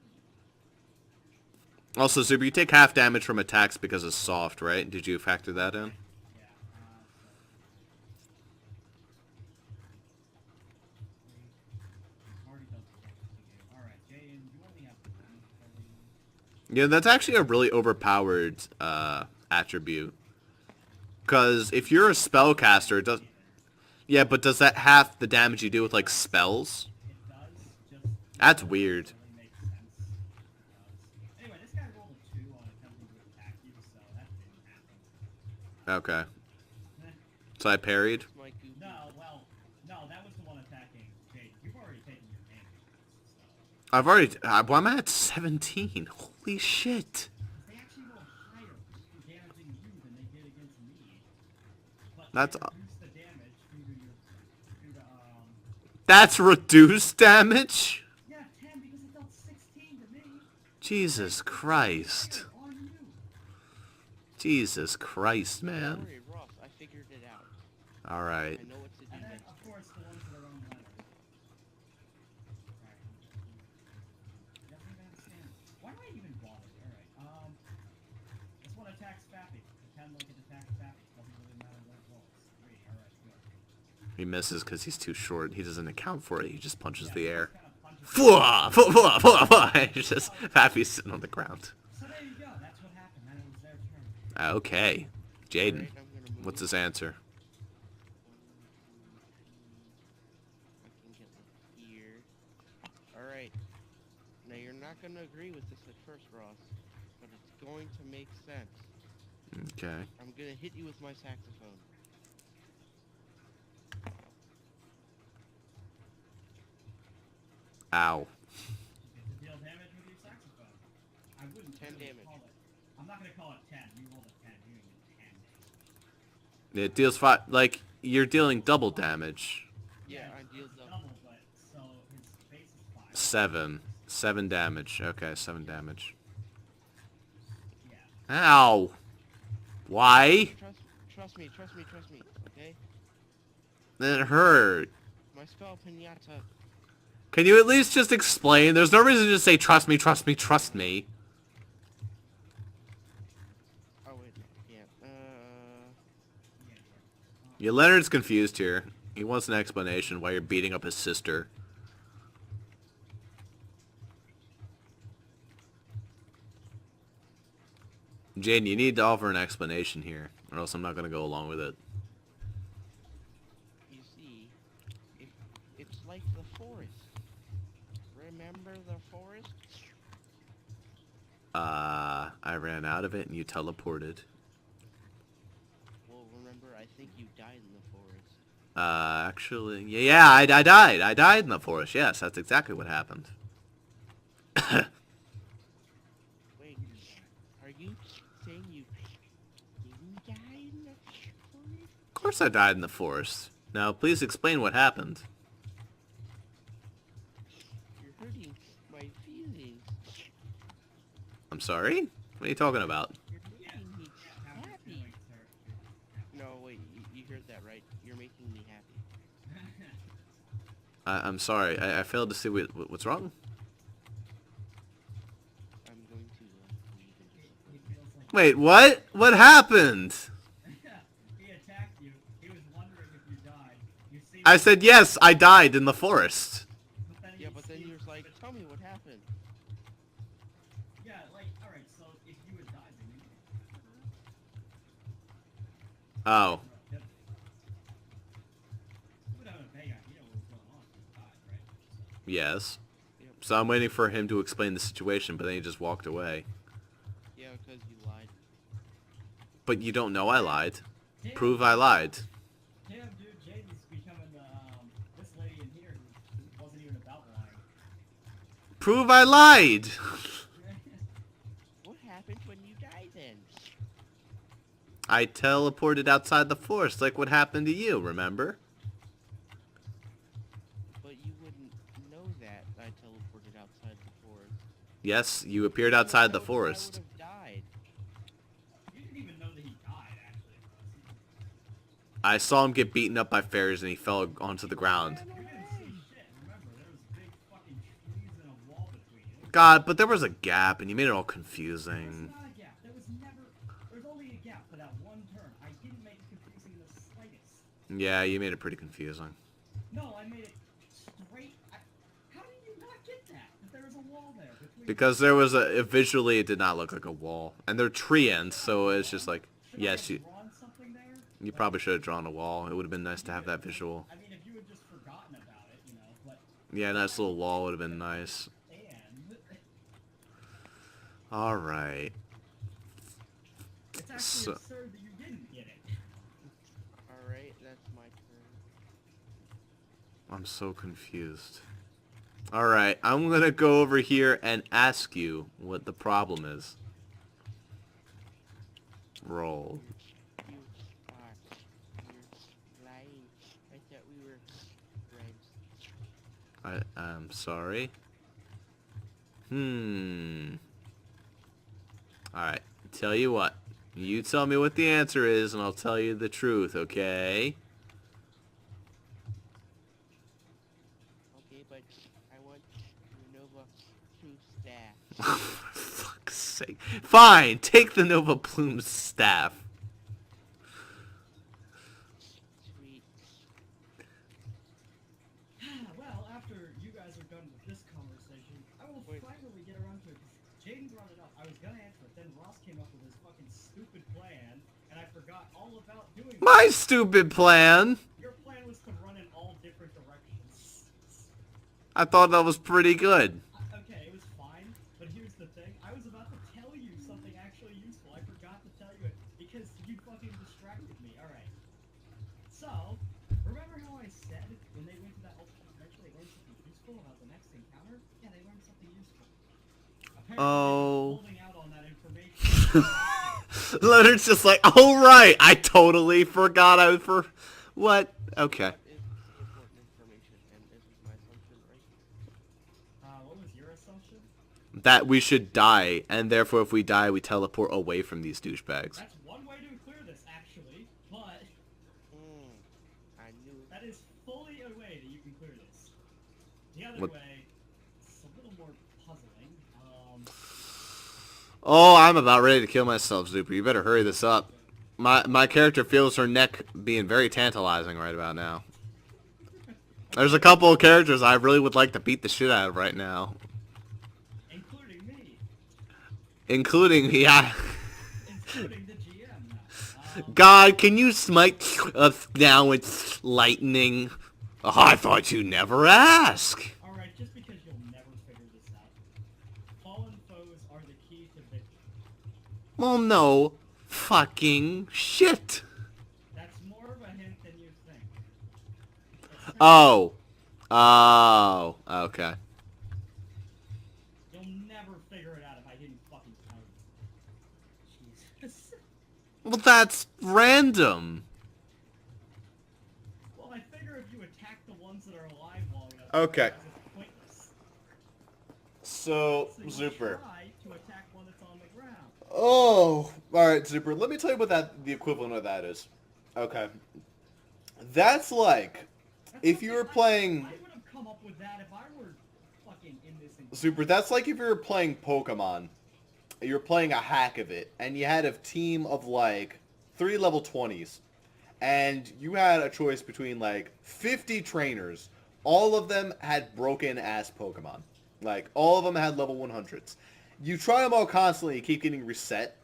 Also, Zuper, you take half damage from attacks because it's soft, right? Did you factor that in? Yeah. Already does the work to you. All right, Jaden, you only have one. Yeah, that's actually a really overpowered attribute. Because if you're a spellcaster, it does... Yeah, but does that half the damage you do with, like, spells? It does. Just. That's weird. Really makes sense. Anyway, this guy rolled a 2 on attempting to attack you, so that didn't happen. Okay. So I parried? It's my goofy. No, well, no, that was the one attacking Jade. You've already taken your damage. So. I've already... why am I at 17? Holy shit. They actually roll higher for damaging you than they did against me. But That's... they reduce the damage due to your... That's reduced damage? Yeah, 10 because it dealt 16 to me. Jesus Christ. On you. Jesus Christ, Don't man. worry, Ross, I figured it out. Alright. I know what to do And then, next. of course, the ones that are on letters. Right. You don't even understand. Why do I even bother? Alright, this one attacks Fappy. Pretend like it attacks Fappy. Doesn't really matter what it rolls. 3, alright, good. He misses because he's too short. He doesn't account for it. He just punches the air. Kind of punches. Fwah! Fwah! Fwah! Fwah! It's just Happy's sitting on the ground. So there you go. That's what happened. Then it was their turn. Okay. Jaden, Alright, I'm gonna move. what's his answer? I can get like here. Alright. Now you're not gonna agree with this at first, Ross, but it's going to make sense. Okay. I'm gonna hit you with my saxophone. Ow. You get to deal damage with your saxophone. I wouldn't 10 really damage. call it. I'm not gonna call it 10. You rolled a 10. You didn't get 10 damage. It deals 5... Like, you're dealing double damage. Yeah, I it's deal double. double, but so his base is 5. 7. 7 damage. Okay, 7 damage. Yeah. Ow. Why? Trust me, okay? That hurt. My spell pinata. Can you at least just explain? There's no reason to just say, trust me, trust me, trust me. Oh wait, no, I can't. Yeah, Leonard's confused here. He wants an explanation why you're beating up his sister. Jaden, you need to offer an explanation here, or else I'm not going to go along with it. You see, it's like the forest. Remember the forest? I ran out of it and you teleported. Well, remember, I think you died in the forest. Actually, yeah, I died. I died in the forest. Yes, that's exactly what happened. Wait, are you saying you didn't die in the forest? Of course I died in the forest. Now, please explain what happened. You're hurting my feelings. I'm sorry? What are you talking about? You're making me happy. No, wait, you heard that right. You're making me happy. I'm sorry. I failed to see what's wrong. I'm going to leave in just a He feels like Wait, what? What happened? he attacked you. He was wondering if you died. You see, I said, yes, I died in the forest. Yeah, but then you're like, tell me what happened. Yeah, like, alright, so if you had died, then you Oh. Yep. You would have a vague idea what was going on if you died, right? So, Yes. Yep. So I'm waiting for him to explain the situation, but then he just walked away. Yeah, because you lied. But you don't know I lied. Damn, Prove I lied. damn, dude, Jaden's becoming this lady in here who wasn't even about lying. Prove I lied! What happened when you died then? I teleported outside the forest like what happened to you, remember? But you wouldn't know that I teleported outside the forest. Yes, you appeared outside the I forest. would have died. You didn't even know that he died, actually. I saw him get beaten up by fairies and he fell onto the ground. You didn't see shit. Remember, there was big fucking trees and a wall between you. God, but there was a gap and you made it all There was confusing. not a gap. There was only a gap for that one turn. I didn't make it confusing in the slightest. Yeah, you made it pretty confusing. No, I made it straight. How did you not get that? That there was a wall there between. Because there was visually it did not look like a wall. And they're tree ends, so it's just like, Should yes, I you, have drawn something there? you probably should have drawn a wall. It would have been nice to have that visual. I mean, if you had just forgotten about it, you know, but Yeah, a nice little wall would have been nice. and Alright. it's actually So- absurd that you didn't get it. Alright, that's my turn. I'm so confused. Alright, I'm gonna go over here and ask you what the problem is. Roll. You are. You're lying. I thought we were friends. I'm sorry. Alright, tell you what. You tell me what the answer is and I'll tell you the truth, okay? Okay, but I want your Nova True Staff. For fuck's sake. Fine, take the Nova Plume staff. Sweet. Well, after you guys are done with this conversation, I will Wait. finally get around to it. 'Cause Jaden brought it up. I was gonna answer it, then Ross came up with his fucking stupid plan, and I forgot all about doing it. My stupid plan! Your plan was to run in all different directions. I thought that was pretty good. Okay, it was fine, but here's the thing. I was about to tell you something actually useful. I forgot to tell you it because you fucking distracted me. Alright. So, remember how I said when they went to that alternate dimension they learned something useful about the next encounter? Yeah, they learned something useful. Apparently, Oh. holding out on that information. Leonard's just like, oh right, I totally forgot I for what? Okay. What is important information, and this is my assumption, right? What was your assumption? That we should die, and therefore if we die, we teleport away from these douchebags. That's one way to clear this, actually, but I knew. that is fully a way that you can clear this. The other What- way, it's a little more puzzling. Oh, I'm about ready to kill myself, Zuper. You better hurry this up. My character feels her neck being very tantalizing right about now. There's a couple of characters I really would like to beat the shit out of right now. Including me. Including, yeah. Including the GM now. God, can you smite us now with lightning? Oh, I thought you'd never ask. Alright, just because you'll never figure this out. Fallen foes are the key to victory. Well, no fucking shit. That's more of a hint than you think. It's Oh. Oh. Okay. You'll never figure it out if I didn't fucking tell you. Jesus. Well, that's random. Well, I figure if you attack the ones that are alive long enough, Okay. it's pointless. So, So you Zuper. try to attack one that's on the ground. Oh, alright, Zuper. Let me tell you what the equivalent of that is. Okay. That's like, That's if you were something playing... I would have come up with that if I were fucking in this. Zuper, that's like if you were playing Pokemon. You're playing a hack of it, and you had a team of like 3 level 20s. And you had a choice between like 50 trainers. All of them had broken ass Pokemon. Like, all of them had level 100s. You try them all constantly, you keep getting reset.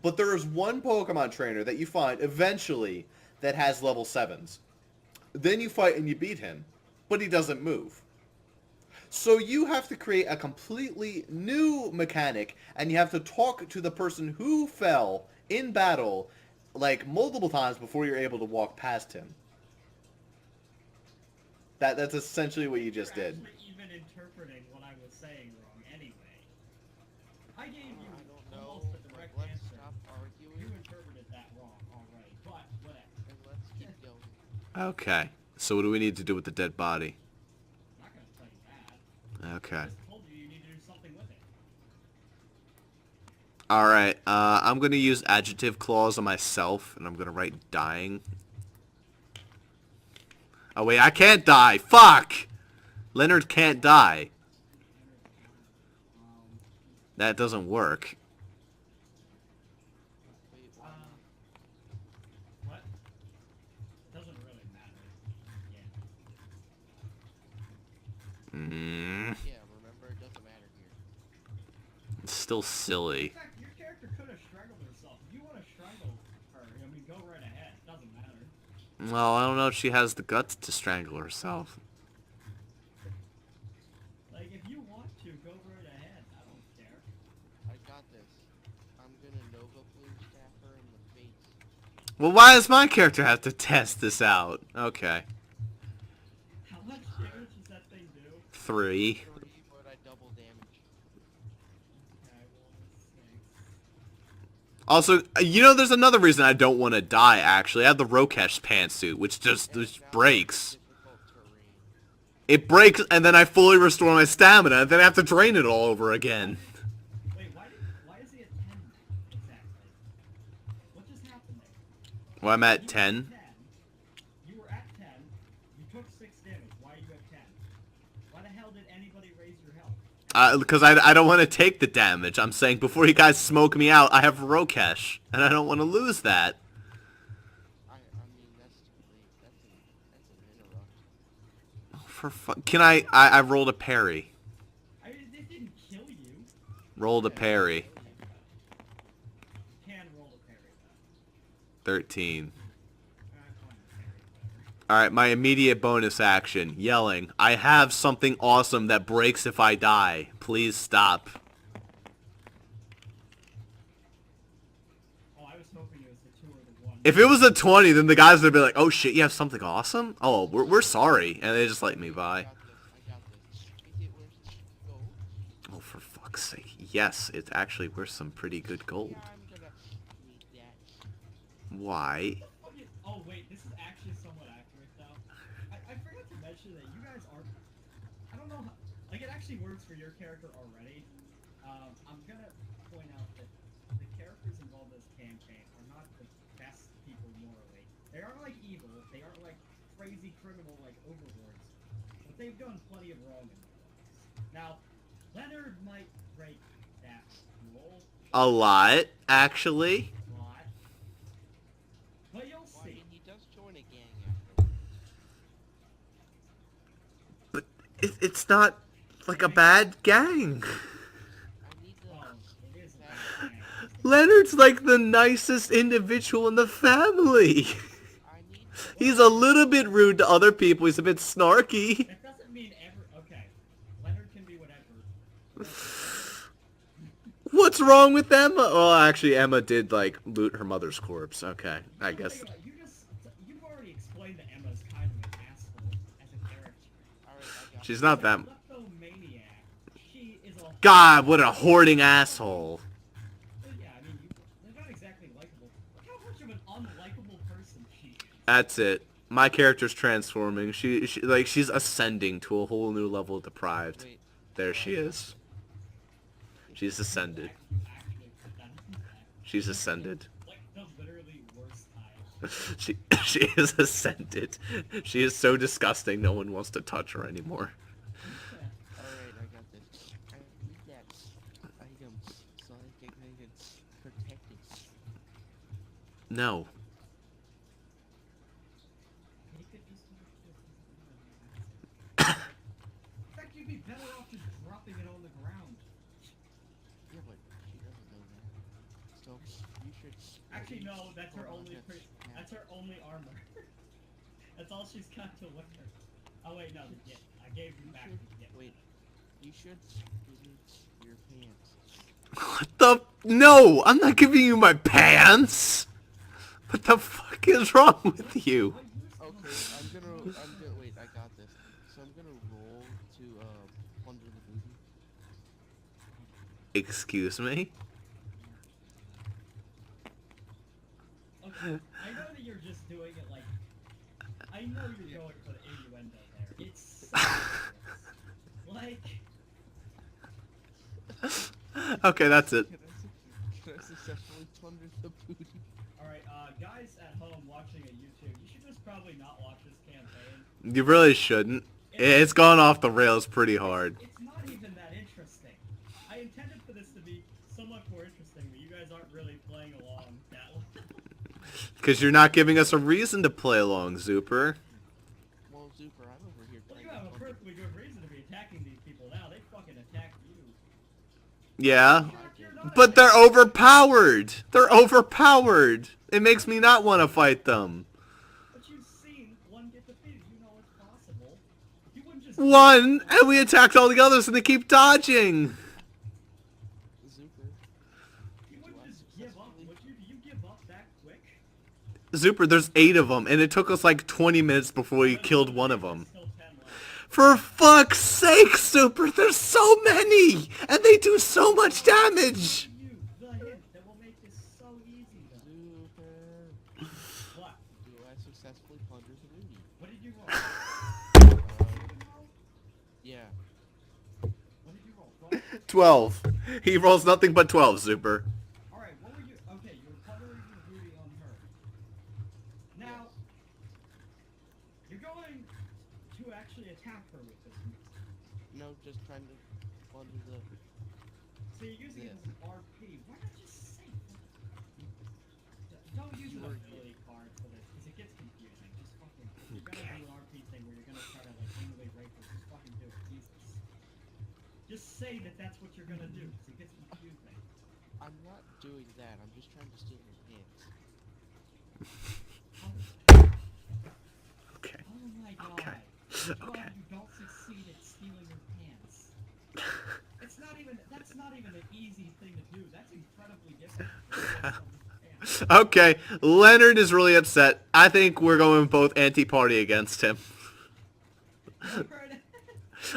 But there is one Pokemon trainer that you find eventually that has level 7s. Then you fight and you beat him, but he doesn't move. So you have to create a completely new mechanic, and you have to talk to the person who fell in battle, like, multiple times before you're able to walk past him. That's essentially what you just did. You're even interpreting what I was saying wrong anyway. I gave you I don't know. almost the direct Let's answer. stop arguing You interpreted that wrong already, but whatever. and let's keep going. Okay. So what do we need to do with the dead body? I'm not gonna tell you that. Okay. I just told you need to do something with it. Alright, I'm gonna use adjective clause on myself, and I'm gonna write dying. Oh wait, I can't die! Fuck! Leonard can't die. That doesn't work. Wait, What? It doesn't really matter. Yeah. Mm, yeah, remember, it doesn't matter here. it's still silly. In fact, your character could have strangled herself. If you want to strangle her, I mean, go right ahead. It doesn't matter. Well, I don't know if she has the guts to strangle herself. Like, if you want to, go right ahead. I don't care. I got this. I'm gonna Nova Blue stab her in the face. Well, why does my character have to test this out? Okay. How much damage does that thing do? 3. 3, but I double damage. Okay, well, let's see. Also, you know, there's another reason I don't want to die, actually. I have the Rokesh pantsuit, which just breaks. Difficult terrain. It breaks, and then I fully restore my stamina, and then I have to drain it all over again. Wait, why is he at 10 exactly? What just happened there? Well, I'm at You were 10. You were at 10. You took 6 damage. Why are you at 10? Why the hell did anybody raise your health? Because I don't want to take the damage. I'm saying before you guys smoke me out, I have Rokesh, and I don't want to lose that. I mean, that's too late. That's an interrupt. Oh, for fun. Can I rolled a parry. It didn't kill you. Rolled a parry. You can roll a parry, though. 13. Fine, parry, whatever. Alright, my immediate bonus action. Yelling. I have something awesome that breaks if I die. Please stop. Oh, I was hoping it was the 2 or the 1. If it was a 20, then the guys would be like, oh shit, you have something awesome? Oh, we're sorry. And they just let me by. I got this. Is it worth the gold? Oh, for fuck's sake. Yes, it's actually worth some pretty good gold. Yeah, I'm gonna need that. Why? Oh wait, this is actually somewhat accurate though. I forgot to mention that you guys aren't. I don't know how. Like it actually works for your character already. I'm gonna point out that the characters involved in this campaign are not the best people morally. They aren't like evil. They aren't like crazy criminal like overlords. But they've done plenty of wrong in their lives. Now, Leonard might break that rule A lot, actually. a lot. But you'll Well, I see. mean, he does join a gang afterwards. But it's not like a bad gang. I need the... Well, it is a bad thing. Leonard's like the nicest individual in the family. I need He's a little bit rude to other people. He's a bit snarky. That doesn't mean ever. Okay, Leonard can be whatever. What's wrong with Emma? Well, actually, Emma did, like, loot her mother's corpse. Okay, I guess. You've already explained that Emma's kind of an asshole as a character. Alright, I got She's not that... Kleptomaniac. She is a. God, what a hoarding asshole. Yeah, I mean, they're not exactly likable. Look how much of an unlikable person she is. That's it. My character's transforming. She's ascending to a whole new level of deprived. Wait, There she is. She's ascended. You actually put that in there. She's ascended. Like the literally worst style. She is ascended. She is so disgusting. No one wants to touch her anymore. alright, I got this. I need that item so I can protect it. No. He could just in fact, you'd be better off just dropping it on the ground. Yeah, but she doesn't know that. So, you should... Actually, no, that's her Hold on, only. That's her only armor. That's all she's got to wear. Oh wait, no, the gift. I gave you back the gift. Wait, You should give me your pants. What the? No, I'm not giving you my pants. What the fuck is wrong with you? Okay, wait, I got this. So I'm gonna roll to, plunder the booty. Excuse me? Okay, I know that you're just doing it like... I know you're going for the innuendo there. It's so obvious. Like... Okay, that's it. Can I successfully plunder the booty? Alright, guys at home watching at YouTube, you should just probably not watch this campaign. You really shouldn't. It's gone off the rails pretty hard. It's not even that interesting. I intended for this to be so much more interesting, but you guys aren't really playing along that well. Because you're not giving us a reason to play along, Zuper. Well, Zuper, I'm over here Well, trying you to have a plunder- perfectly good reason to be attacking these people now. They fucking attacked you. Yeah. You're not But they're attacking- overpowered. They're overpowered. It makes me not want to fight them. But you've seen one get defeated. You know it's possible. You wouldn't just... One, and we attacked all the others and they keep dodging. Zuper. You wouldn't just give up, would you? Do you give up that quick? Zuper, there's 8 of them, and it took us like 20 minutes before we killed one of them. Still 10 left. For fuck's sake, Zuper, there's so many, and they do so much damage. You, the hint that will make this so easy though. Zuper. What? Do I successfully plunder the booty? What did you roll? Yeah. What did you roll? 12. He rolls nothing but 12, Zuper. Alright, what were you... Okay, you were covering the booty on her. Now, you're going to actually attack her with this move. No, just trying to plunder the... So you're using it as an RP. Why not just say... Don't use an ability card for this, because it gets confusing. Just fucking... You're gonna do an RP thing where you're gonna try to, like, anyway rape her. Just fucking do it. Jesus. Just say that that's what you're gonna do, because it gets confusing. I'm not doing that, I'm just trying to steal your pants. Okay. Oh my god. Okay. I'm glad Okay. you don't succeed at stealing your pants. It's not even, that's not even an easy thing to do. That's incredibly difficult. to steal someone's pants. Okay, Leonard is really upset. I think we're going both anti-party against him.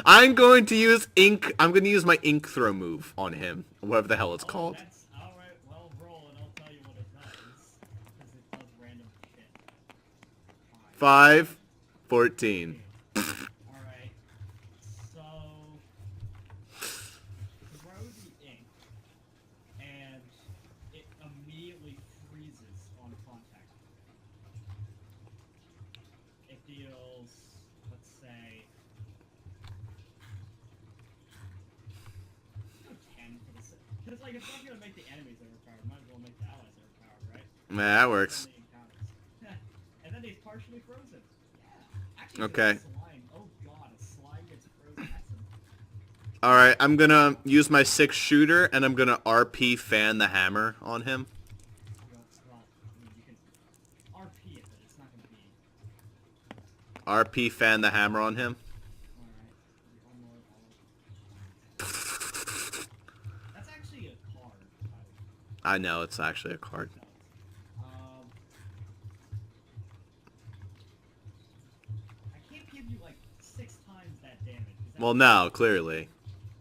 I'm going to use ink. I'm going to use my ink throw move on him, whatever the hell it's called. That's alright, well, roll and I'll tell you what it does. Because it does random shit. 5, 14. Alright. So... Throw the ink. And it immediately freezes on contact. It deals, let's say... 10 for the... Because, like, if I'm gonna make the enemies overpowered, might as well make the allies overpowered, right? Yeah, that works. And then he's partially frozen. Yeah. Actually, Okay. it's a slime. Oh god, a slime gets frozen. That's some... Alright, I'm going to use my 6 shooter, and I'm going to RP fan the hammer on him. Well, I mean, you can RP it, but it's not gonna be... RP fan the hammer on him. Alright. That's actually a card. I know, it's actually a card. I can't give you like 6 times that damage. Is that Well, no, clearly.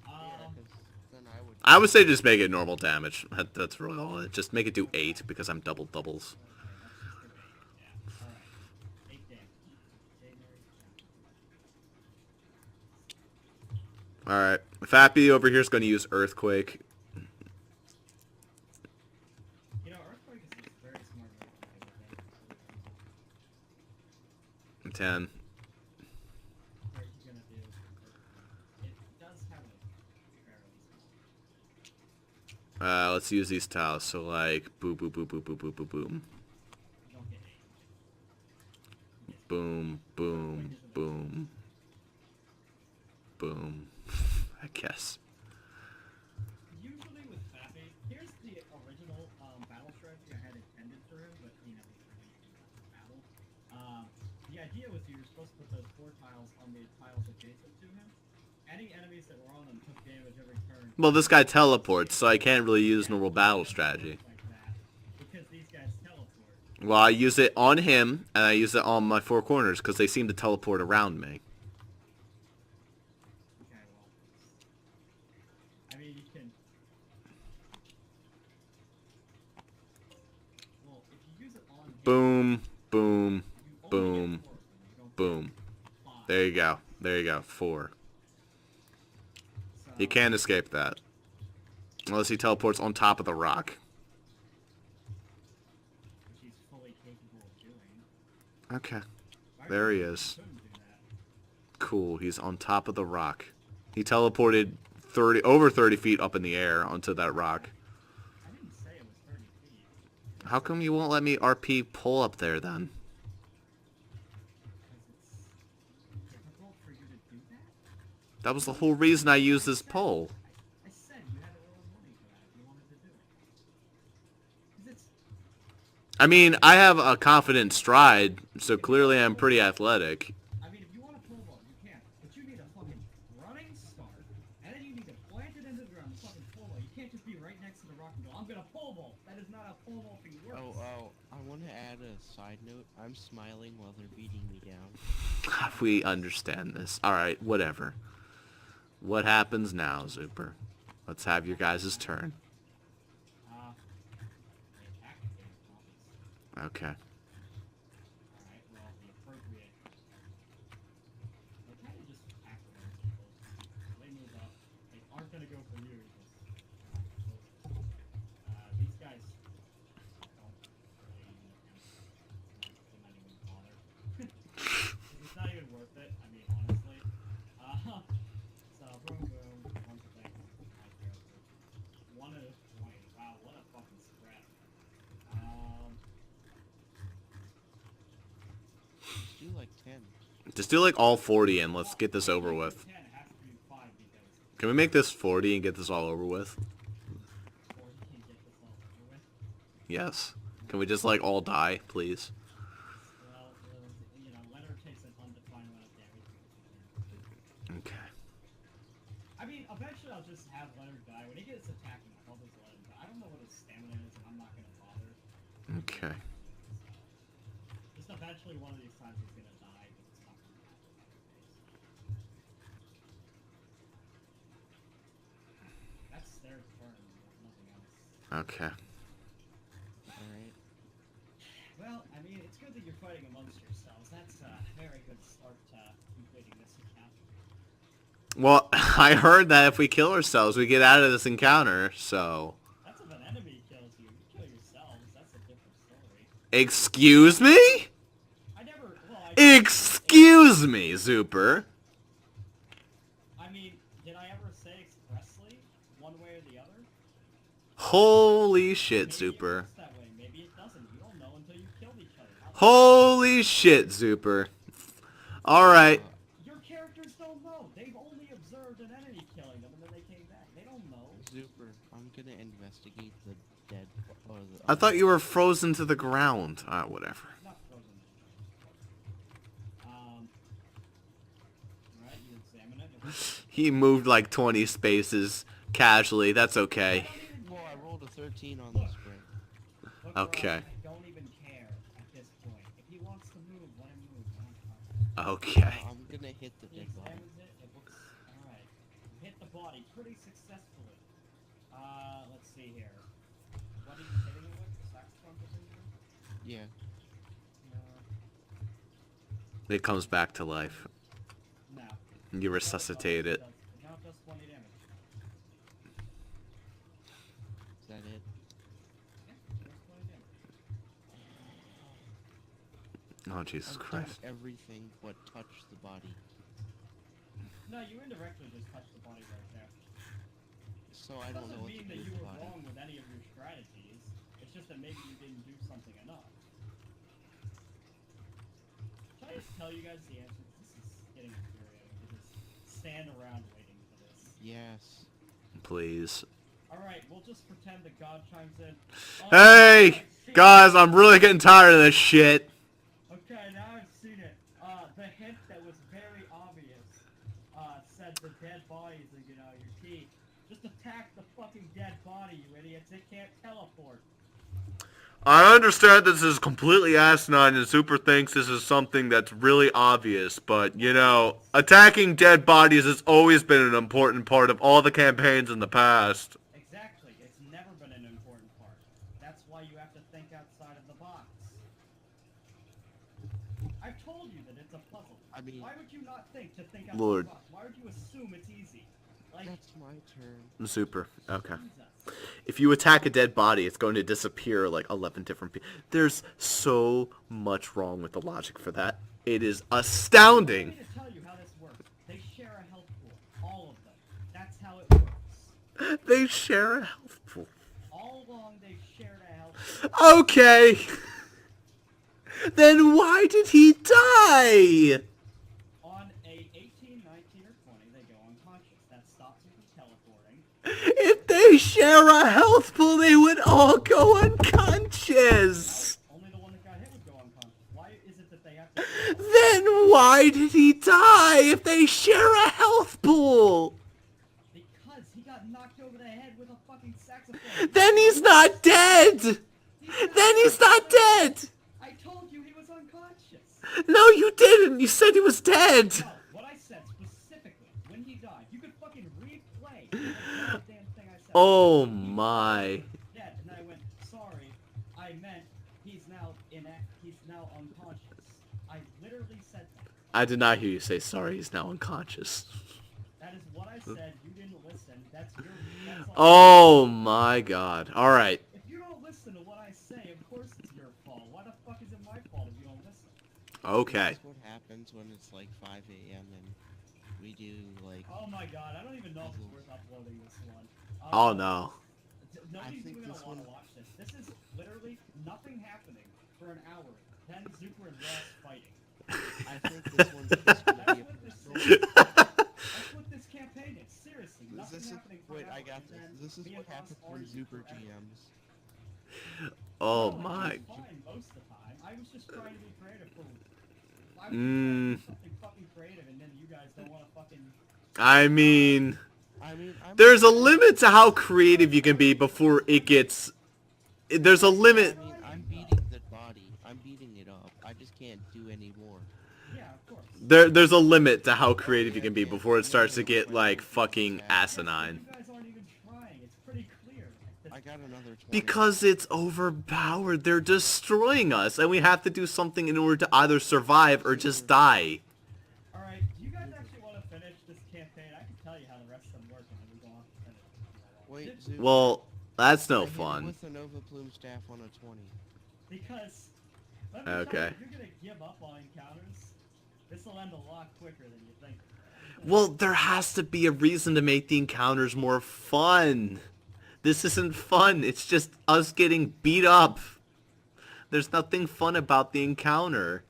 Yeah, 'cause then I would say just make it normal damage. That's really all. Just make it do 8 because I'm double doubles. Okay, let's just do 8. Yeah. Alright. 8 damage. Alright. Fappy over here is going to use Earthquake. You know, Earthquake is a very smart weapon. 10. What are you gonna do? It does have a fairly small. Let's use these tiles. So like, boom, boom, boom, boom, boom, boom, boom, boom. You don't get 8. Boom, boom, boom. Boom. I guess. Usually with Fappy, here's the original battle strategy I had intended for him, but he never really battle. The idea was you were supposed to put those 4 tiles on the tiles adjacent to him, any enemies that were on them took damage every turn. Well, this guy teleports, so I can't really use normal battle strategy. Like that, because these guys teleport. Well, I use it on him, and I use it on my four corners, because they seem to teleport around me. Okay, well, I mean, you can. Well, if you use it on him, Boom, boom, you only boom, get 4 of them. You don't boom. get 5. There you go. There you go. 4. So, He can't escape that. Unless he teleports on top of the rock. which he's fully capable of doing. Okay. Why There he couldn't is. do that? Cool. He's on top of the rock. He teleported over 30 feet up in the air onto that rock. I didn't say it was 30 feet. How come you won't let me RP pull up there then? Because it's difficult for you to do that? That was the whole reason I used this pole. I said you had to roll money for that if you wanted to do it. Because it's... I mean, I have a confident stride, so clearly I'm pretty athletic. I mean, if you want to pole vault, you can. But you need a fucking running start, and then you need to plant it into the ground and fucking pole vault. You can't just be right next to the rock and go, I'm gonna pole vault. That is not how pole vaulting works. Oh, I want to add a side note. I'm smiling while they're beating me down. We understand this. Alright, whatever. What happens now, Zuper? Let's have your guys' turn. They attack the game, obviously. Okay. Alright, well, the appropriate... They kind of just attack the ones that are close. So they move up. They aren't gonna go for you, because they're not close. These guys don't really even attempt. They might even bother. It's not even worth it, I mean, honestly. So, boom, boom, bunch of things. Right there. 1 out of 20. Wow, what a fucking spread. Just do like 10. Just do like all 40 and let's get this over with. 10, it has to be 5 because Can we make this 40 and get this all over with? 4 can get this all over with. Yes. Can we just like all die, please? Well, you know, Leonard takes an undefined amount of damage. Okay. I mean, eventually I'll just have Leonard die. When he gets attacking, I'll just let him die. I don't know what his stamina is, and I'm not gonna bother. Okay. Just eventually one of these times he's gonna die, but it's not gonna happen. That's their turn, nothing else. Okay. Alright. Well, I mean, it's good that you're fighting amongst yourselves. That's a very good start to completing this account. Well, I heard that if we kill ourselves, we get out of this encounter, so... That's if an enemy kills you. You kill yourselves, that's a different story. Excuse me? I never... Well, Excuse me, Zuper. I mean, did I ever say expressly, one way or the other? Holy shit, Maybe it Zuper. works that way, maybe it doesn't. You don't know until you killed each other. Holy shit, Zuper. Alright. Your characters don't know. They've only observed an enemy killing them and then they came back. They don't know. Zuper, I'm gonna investigate the dead... Or the I thought you were frozen to the ground. Ah, whatever. Not frozen. Alright, you examine it. He moved like 20 spaces casually. That's okay. Well, I rolled a 13 on this spring. Look, Okay. I don't even care at this point. If he wants to move, let him move. Okay. I'm gonna hit the He dead body. examines it. It looks alright. You hit the body pretty successfully. Let's see here. What are you hitting it with? The sax trumpet injury? Yeah. It comes back to life. No. You resuscitate it. Now it does 20 damage. Is that it? Yeah, it does 20 damage. Oh, Jesus I've Christ. done everything but touch the body. No, you indirectly just touched the body right there. So I don't know Doesn't what to mean do that with you the were body. wrong with any of your strategies. It's just that maybe you didn't do something enough. Should I just tell you guys the answer? This is getting infuriating to just stand around waiting for this. Yes. Please. Alright, we'll just pretend that God chimes in. Oh, Hey! I've seen Guys, it. I'm really getting tired of this shit. Okay, now I've seen it. The hint that was very obvious, said the dead bodies and, you know, your teeth. Just attack the fucking dead body, you idiots. It can't teleport. I understand this is completely asinine and Zuper thinks this is something that's really obvious, but, you know, attacking dead bodies has always been an important part of all the campaigns in the past. Exactly. It's never been an important part. That's why you have to think outside of the box. I've told you that it's a puzzle. I mean, Why would you not think to think outside Lord. the box? Why would you assume it's easy? Like, that's my turn. Zuper. Okay. Jesus. If you attack a dead body, it's going to disappear like 11 different people. There's so much wrong with the logic for that. It is astounding. Let me to tell you how this works. They share a health pool. All of them. That's how it works. They share a health pool. All along, they've shared a health pool. Okay. Then why did he die? On a 18, 19, or 20, they go unconscious. That stops you from teleporting. If they share a health pool, they would all go unconscious. Only the one that got hit would go unconscious. Why is it that they have to... Then why did he die if they share a health pool? Because he got knocked over the head with a fucking saxophone. Then he's not dead. Then he's not dead. I told you he was unconscious. No, you didn't. You said he was dead. No, what I said specifically, when he died, you could fucking replay the goddamn thing I said. Oh He was my. dead, and I went, sorry, I meant he's now unconscious. I literally said that. I did not hear you say sorry. He's now unconscious. That is what I said. You didn't listen. That's all. Oh my God. All right. If you don't listen to what I say, of course it's your fault. Why the fuck is it my fault if you don't listen? Okay. That's what happens when it's like 5 a.m. and we do like. Oh my god, I don't even know if it's worth uploading this one. Oh no. Nobody's think even this gonna want to one- watch this. This is literally nothing happening for an hour. Then Zuper and Ross fighting. I think this one's just gonna be a That's what this campaign is. Seriously, nothing This is, happening for wait, an hour. I got and this. then This is me what and Ross happens when argue Zuper forever. GMs. Oh No, it my. was fine most of the time. I was just trying to be creative for... I was Mm. trying to do something fucking creative and then you guys don't want to fucking... I mean, I mean, there's a limit to how creative you can be before it gets. There's a limit. I mean, I'm beating the body. I'm beating it up. I just can't do any more. Yeah, of course. There's a limit to how creative you can be before it starts to get like fucking asinine. You guys aren't even trying. It's pretty clear. I got another 20. Because it's overpowered. They're destroying us, and we have to do something in order to either survive or just die. Alright, do you guys actually want to finish this campaign? I can tell you how the rest of them work and then we go on to finish it. Wait, Zuper. Well, that's I no hit him fun. with the Nova Plume staff on a 20. Because, let me tell Okay. you, if you're going to give up on encounters, this will end a lot quicker than you think. Well, there has to be a reason to make the encounters more fun. This isn't fun. It's just us getting beat up. There's nothing fun about the encounter.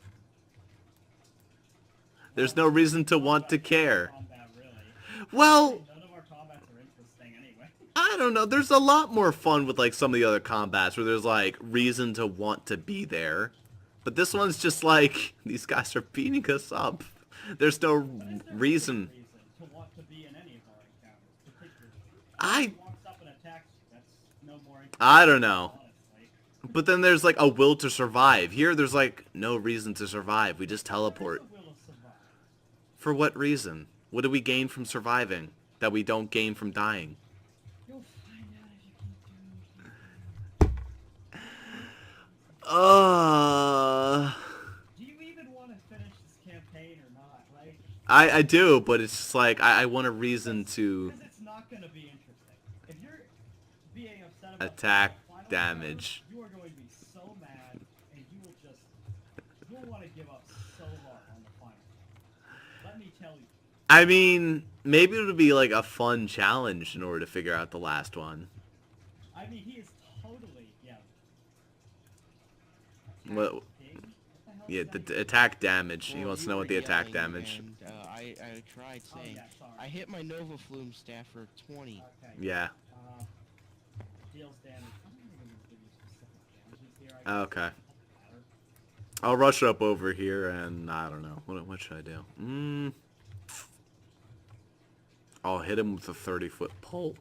There's no reason to want to care. Combat, really. Well, None of our combats are interesting anyway. I don't know. There's a lot more fun with like some of the other combats where there's like reason to want to be there. But this one's just like, these guys are beating us up. There's no But is there reason. to want to be in any of our encounters, particularly? I If he walks up and attacks you, that's no more interesting, I don't know. honestly. But then there's like a will to survive. Here there's like no reason to survive. We just teleport. There is a will to survive. For what reason? What do we gain from surviving that we don't gain from dying? You'll find out if you keep doing Do you even want to finish this campaign or not? Like, I do, but it's just like I want a reason to because it's not going to be interesting. If you're being upset about attack the final damage. encounter, you are going to be so mad, and you'll want to give up so hard on the final. Let me tell you. I mean, maybe it'll be like a fun challenge in order to figure out the last one. I mean, he is totally, yeah. What? Pig? What the hell Yeah, is the that? attack damage. He Well, wants to you know were what the attack yelling, damage. And, I tried Oh, saying, yeah, sorry. I hit my Nova Flume staff for 20. Okay. Yeah. Deals damage. I'm not even going to give you specific damages here. I Okay. guess. I'll rush up over here and I don't know. What should I do? I'll hit him with a 30-foot pole.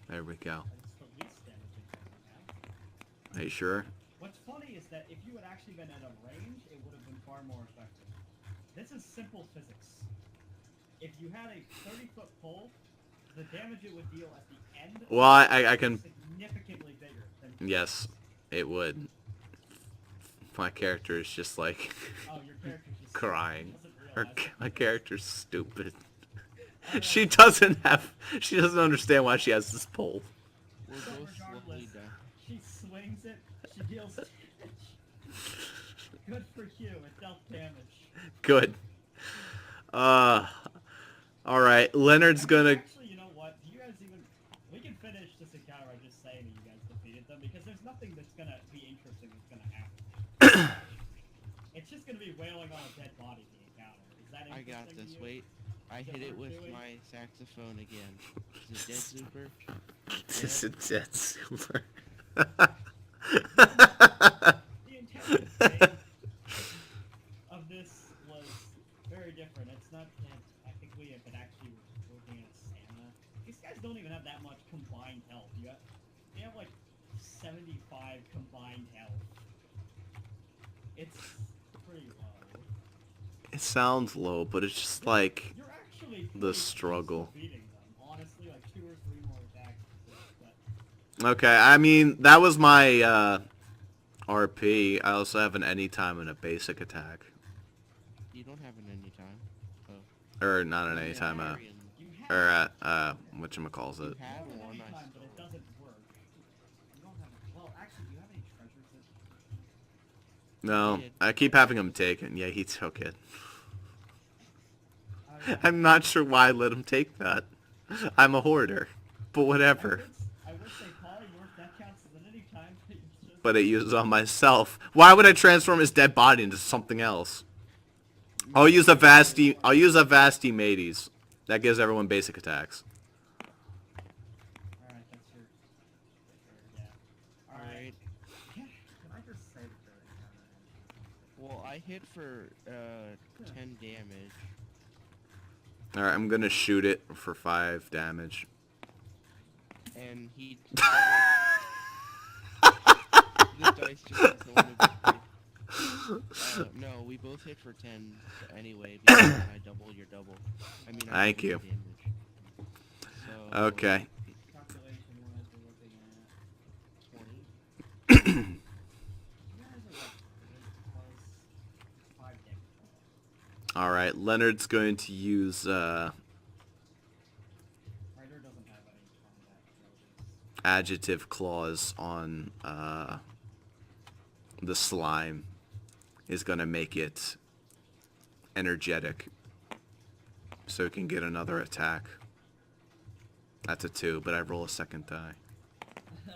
There we go. It's the least damaging thing we have. Are you sure? What's funny is that if you had actually been at a range, it would have been far more effective. This is simple physics. If you had a 30-foot pole, the damage it would deal at the end Well, I can... significantly bigger than... Yes, it would. My character is just like... Oh, your character's just... crying. doesn't Her, realize it. my character's stupid. She doesn't understand why she has this pole. We're But both slowly regardless, dying. she swings it, she deals damage. Good for you, it dealt damage. Good. Alright, Leonard's gonna... Actually, you know what? Do you guys even... We can finish this encounter by just saying that you guys defeated them, because there's nothing that's gonna be interesting that's gonna happen. It's just gonna be wailing on a dead body, the encounter. Is that I interesting got this. to you? Wait. I hit it with Zuper, my saxophone again. Is it dead, Zuper? This is dead super. The intelligence phase of this was very different. It's not that I think we have been actually working at stamina. These guys don't even have that much combined health. They have like 75 combined health. It's pretty low. It sounds low, but it's just like... You're actually the pretty close to struggle. beating them. Honestly, like 2 or 3 more attacks. But Okay, I mean, that was my, RP. I also have an anytime and a basic attack. You don't have an anytime. Or, not an anytime, you or, have whatchamacalls You it. have an one, I anytime, but it stole. doesn't work. You don't have... Well, actually, do you have any treasures that... No, I keep having him taken. Yeah, he took it. Yeah. I'm not sure why I let him take that. I'm a hoarder. But whatever. I would say polywork, that counts as an anytime. But it uses on myself. Why would I transform his dead body into something else? I'll use a Vasty Mateys. That gives everyone basic attacks. Alright, that's your... Yeah. Alright. Alright. Can I just say that they're encounter? Well, I hit for 10 damage. Alright, I'm gonna shoot it for 5 damage. And he... This dice just doesn't want to be... no, we both hit for 10 anyway, because I double your double. I mean, I Thank double you. your damage. So, Okay. Calculation-wise, we're looking at... 20. You guys are like... Plus 5 damage. Alright, Leonard's going to use, Ryder doesn't have any combat abilities. adjective clause on, the slime. Is gonna make it energetic. So it can get another attack. That's a 2, but I roll a second die. I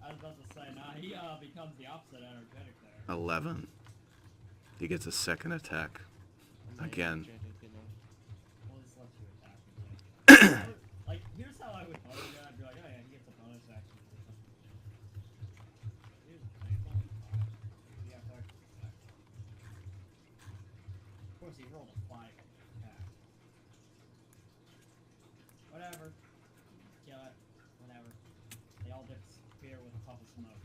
was about to say, nah, he becomes the opposite energetic there. 11. He gets a second attack. I'm not Again. energetic enough. Well, this lets you attack again. Like, here's how I would pose it. I'd be like, oh yeah, he gets a bonus action. Here's the thing, it's only 5. You have to actually attack. Of course, he rolled a 5 on the attack. Whatever. Kill it. Whatever. They all disappear with a puff of smoke.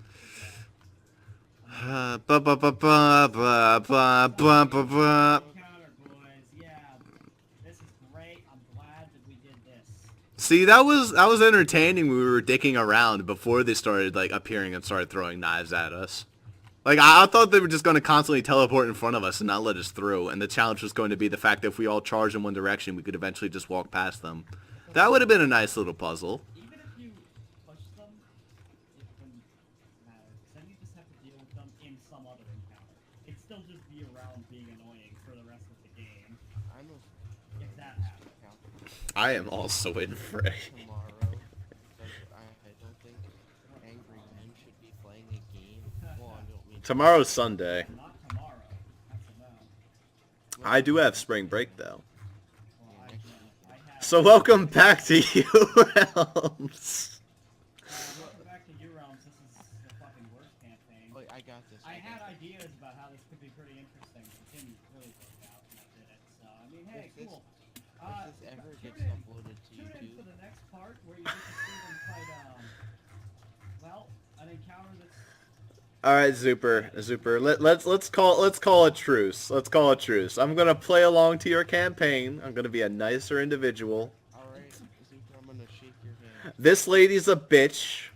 Ba ba ba ba ba ba ba ba ba. Counter, boys. Yeah. This is great. I'm glad that we did this. See, that was entertaining when we were dicking around before they started like appearing and started throwing knives at us. Like I thought they were just going to constantly teleport in front of us and not let us through, and the challenge was going to be the fact that if we all charged in one direction, we could eventually just walk past them. That would have been a nice little puzzle. Even if you push them, it wouldn't matter. 'Cause then you just have to deal with them in some other encounter. It'd still just be around being annoying for the rest of the game. I'm a... If that happens. I am also in fray. Tomorrow, because I don't think angry men should be playing a game. Well, I don't mean... Tomorrow's Sunday. Not tomorrow. That's a no. I do have spring break though. Well, Yeah, I, next I have... So welcome back to Urealms. welcome back to Urealms. This is the fucking worst campaign. Wait, I got this. I had got this. ideas about how this could be pretty interesting, but it didn't really work out, and I did it. So, I mean, hey, This- cool. If this ever tune gets in. uploaded to Tune in for YouTube, the next part where you get to see them fight, well, an encounter that's... All right, Zuper. Let's call a truce. Let's call a truce. I'm gonna play along to your campaign. I'm gonna be a nicer individual. alright, Zuper, I'm gonna shake your hand. This lady's a bitch.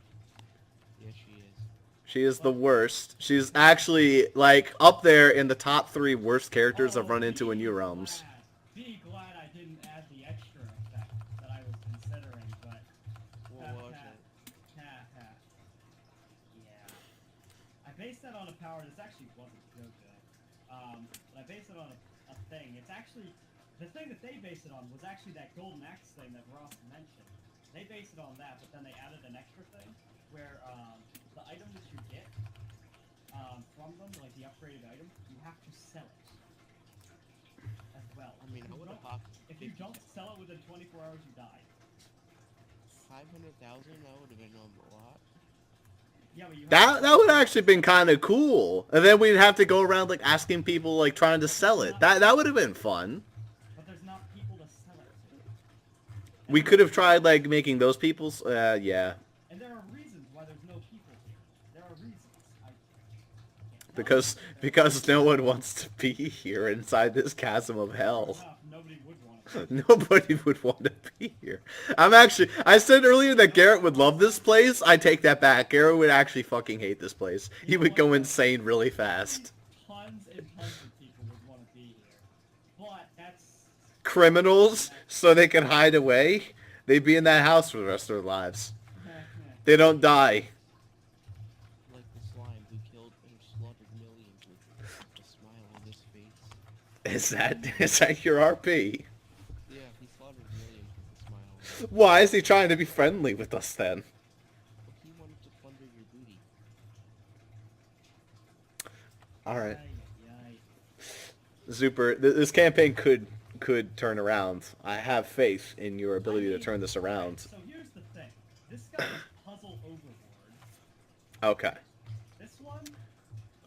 Yes, she is. She is the worst. She's actually like up there in the top 3 worst characters I've run into in Urealms. Be glad I didn't add the extra effect that I was considering, but... What was it? Yeah. I based that on a power. This actually wasn't so good. But I based it on a thing. It's actually... The thing that they based it on was actually that golden axe thing that Ross mentioned. They based it on that, but then they added an extra thing where the item that you get from them, like the upgraded item, you have to sell it as well. I mean, I would have popped If you don't sell it within 24 hours, you die. 500,000, that would have been a lot. Yeah, but you That would actually been kind of cool. And then we'd have to go around like asking people like trying to sell it. That would have been fun. But there's not people to sell it to. We could have tried like making those people's yeah. And there are reasons why there's no people here. There are reasons. Because no one wants to be here inside this chasm of hell. Nobody would want to. Nobody would want to be here. I said earlier that Garrett would love this place. I take that back. Garrett would actually fucking hate this place. He would go insane really fast. Tons and tons of people would want to be here. But that's... Criminals, so they can hide away. They'd be in that house for the rest of their lives. They don't die. Like the slime who killed and slaughtered millions with a smile on his face. Is that your RP? Yeah, he slaughtered millions with a smile on his face. Why is he trying to be friendly with us then? He wanted to plunder your booty. Alright. Yay. Zuper, this campaign could turn around. I have faith in your ability to turn this around. So here's the thing. This guy is puzzle overboard. Okay. This one...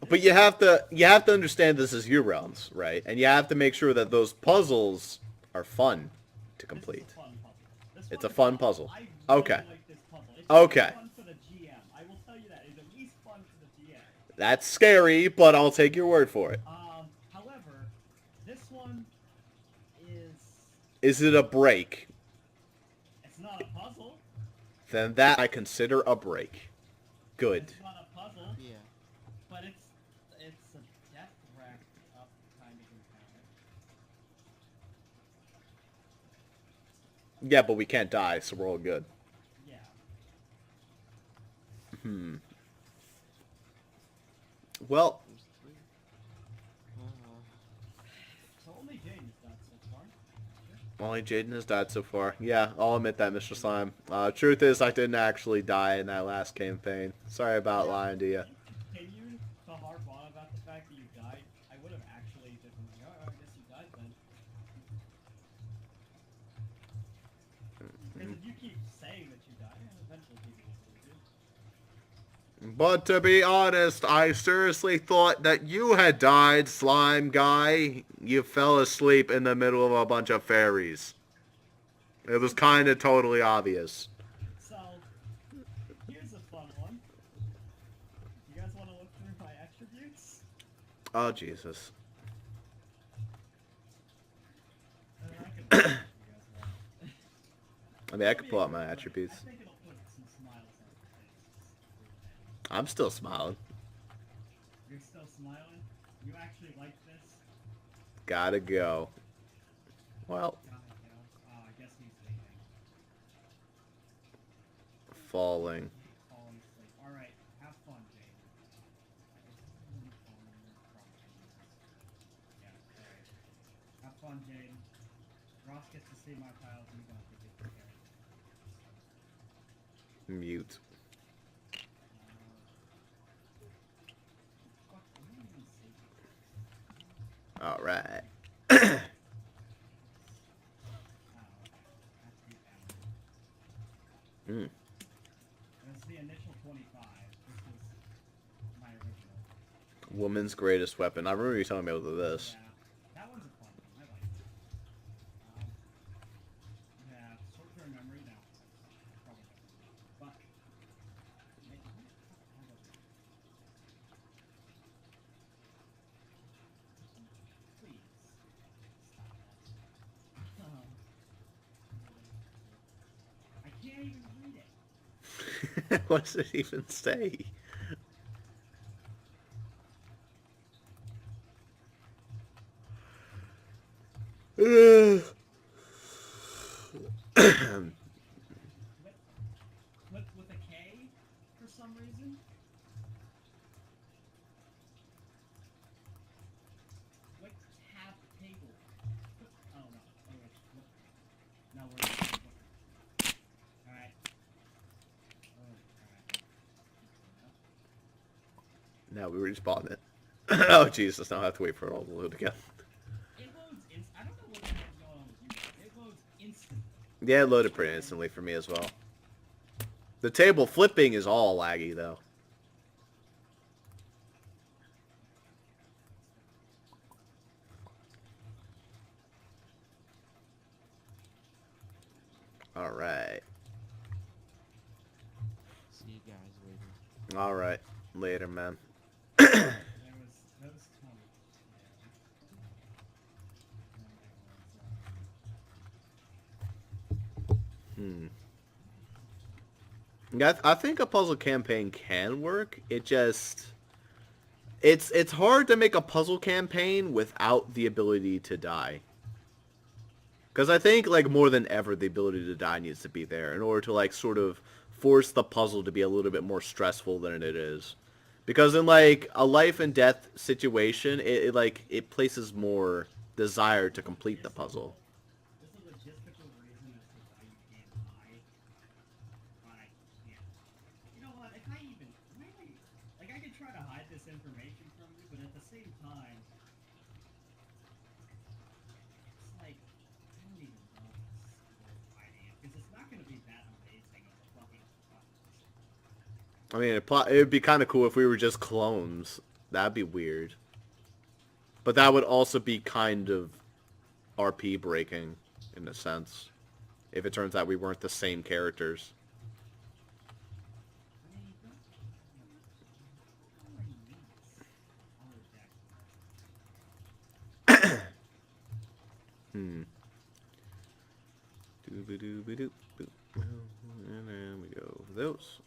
But you have to understand this is your realms, right? And you have to make sure that those puzzles are fun to complete. It's a fun puzzle. I really Okay. like this puzzle. It's Okay. fun for the GM. I will tell you that. It's at least fun for the GM. That's scary, but I'll take your word for it. However, this one is... Is it a break? It's not a puzzle. Then that I consider a break. Good. It's not a puzzle, Yeah. but it's a death rack up kind of encounter. Yeah, but we can't die, so we're all good. Yeah. Well, There's 3. So only Jaden's done so far. only Jaden has died so far. Yeah, I'll admit that, Mr. Slime. Truth is, I didn't actually die in that last campaign. Sorry about lying to you. If you continued to harp on about the fact that you died, I would have actually just been like, oh, I guess you died then. Because if you keep saying that you died, eventually people will believe you. But to be honest, I seriously thought that you had died, slime guy. You fell asleep in the middle of a bunch of fairies. It was kind of totally obvious. So, here's a fun one. You guys want to look through my attributes? Oh, Jesus. I can if you guys want. I mean, I could pull out my attributes. I think it'll put some smiles on your face. I'm still smiling. You're still smiling? You actually like this? Gotta go. Well, God, I guess he's leaving. falling. Falling asleep. Alright, have fun, Jaden. Yeah, alright. Have fun, Jaden. Ross gets to see my piles and you don't have to take care of it. Mute. Fuck, I didn't even see. Alright. Oh, okay. That's the Mm. This is the initial 25. This was my original. Woman's greatest weapon. I remember you telling me about this. Yeah, that one's a fun one. I like it. What does it even say? Flip with a K for some reason. What tab table? Oh no. Oh wait. Flip. No, we're not flipping. Alright. Oh, alright. Now we respawn it. Oh Jesus! Now I have to wait for it all to load again. It loads I don't know what the heck's going on with you guys. It loads instantly. Yeah, it loaded pretty instantly for me as well. The table flipping is all laggy though. All right. See you guys later. All right. Later, man. That was 20. Yeah, I think a puzzle campaign can work. It just... It's hard to make a puzzle campaign without the ability to die. Because I think, like, more than ever, the ability to die needs to be there in order to, like, sort of force the puzzle to be a little bit more stressful than it is. Because in, like, a life and death situation, it places more desire to complete the puzzle. There's a logistical reason as to why you can't hide. But I can't. You know what? If I even really, like, I could try to hide this information from you, but at the same time, it's like I don't even know if it's worth hiding it because it's not going to be that amazing of a fucking puzzle. I mean, it would be kind of cool if we were just clones. That'd be weird. But that would also be kind of RP breaking, in a sense. If it turns out we weren't the same characters. I mean, you don't need Doo-ba-doo-ba-doo. And then we go over those.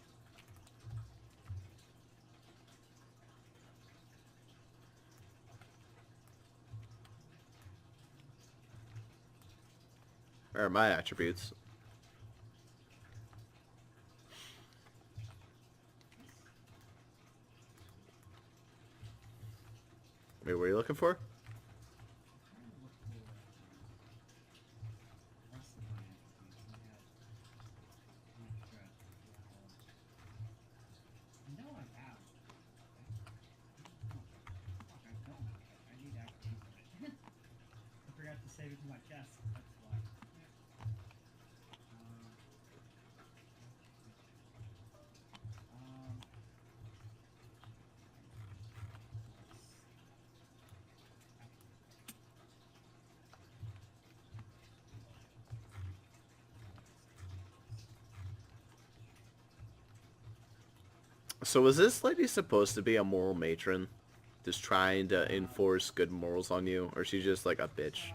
Where are my attributes? Wait, what are you looking for? Save it to my chest. That's why. So is this lady supposed to be a moral matron? Just trying to enforce good morals on you? Or is she just like a bitch?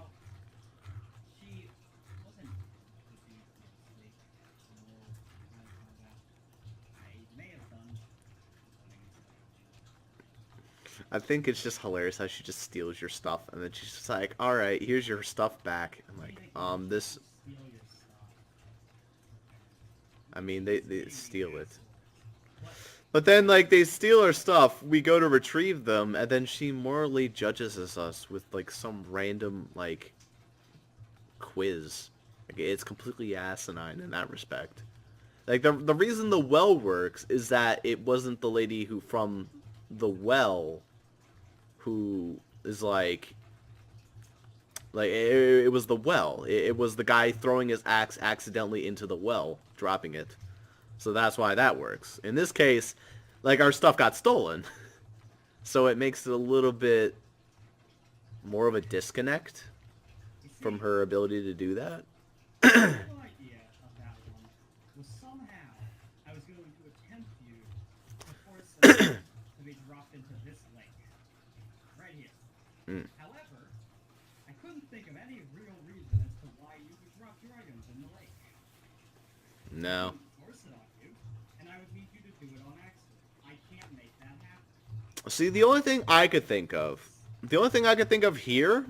She wasn't ridiculously moral. I may have done. I think it's just hilarious how she just steals your stuff and then she's just like, alright, here's your stuff back. I'm like, this... Steal your stuff. I mean, they steal it. But then, like, they steal our stuff, we go to retrieve them, and then she morally judges us with, like, some random, like, quiz. Like, it's completely asinine in that respect. Like, the reason the well works is that it wasn't the lady who from the well who is, like it was the well. It was the guy throwing his axe accidentally into the well, dropping it. So that's why that works. In this case, like, our stuff got stolen. So it makes it a little bit more of a disconnect from her ability to do that. The whole idea of that one was somehow I was going to attempt you to force them to be dropped into this lake. Right here. However, I couldn't think of any real reason as to why you would drop your items in the lake. No. Force it on you, and I would be do it on accident. I can't make that happen. See, the only thing I could think of here,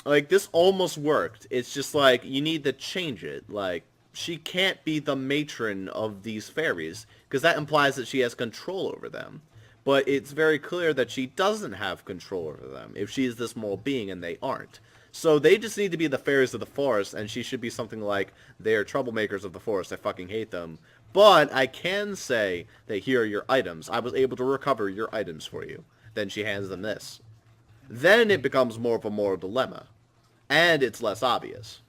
like, this almost worked. It's just like, you need to change it. Like, she can't be the matron of these fairies, because that implies that she has control over them. But it's very clear that she doesn't have control over them, if she is this moral being and they aren't. So they just need to be the fairies of the forest, and she should be something like, they are troublemakers of the forest, I fucking hate them. But I can say that here are your items. I was able to recover your items for you. Then she hands them this. Then it becomes more of a moral dilemma. And it's less obvious.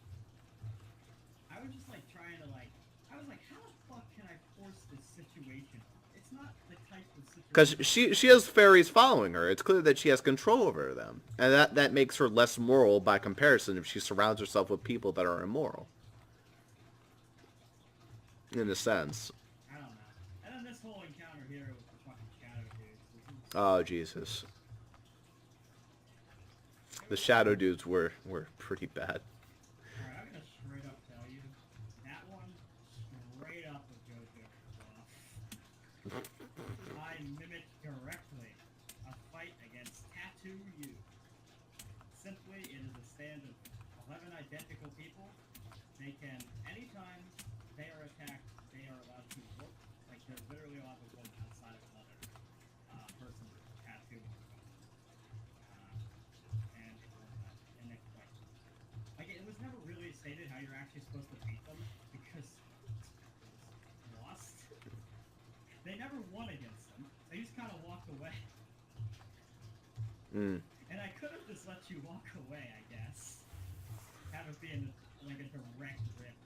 I was just like trying to like, I was like, how the fuck can I force this situation? It's not the type of situation. Because she has fairies following her. It's clear that she has control over them. And that makes her less moral by comparison if she surrounds herself with people that are immoral. In a sense. I don't know. And then this whole encounter here with the fucking shadow dudes. Oh, Jesus. The shadow dudes were pretty bad. Alright, I'm gonna straight up tell you, that one straight up with JoJo buff. I mimicked directly a fight against Tattoo You. Simply, it is a stand of 11 identical people. They can, anytime they are attacked, they are allowed to look like they're literally allowed to look outside of another person's tattoo. And it's like it was never really stated how you're actually supposed to beat them because it's lost. They never won against them. They just kind of walked away. Mm. And I could have just let you walk away, I guess. Have it being like a direct rip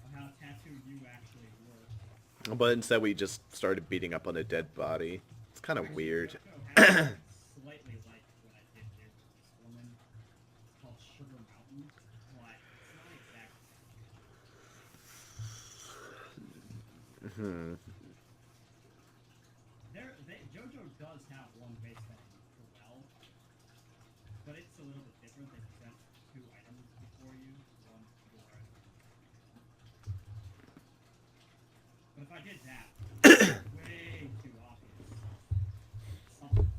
of how Tattoo You actually works. But instead we just started beating up on a dead body. It's kind of weird. Slightly like what I did here with this woman. It's called Sugar Mountain, but it's not exactly. JoJo does have one base that is well, but it's a little bit different. They present two items before you, one your item. But if I did that, way too obvious. Something.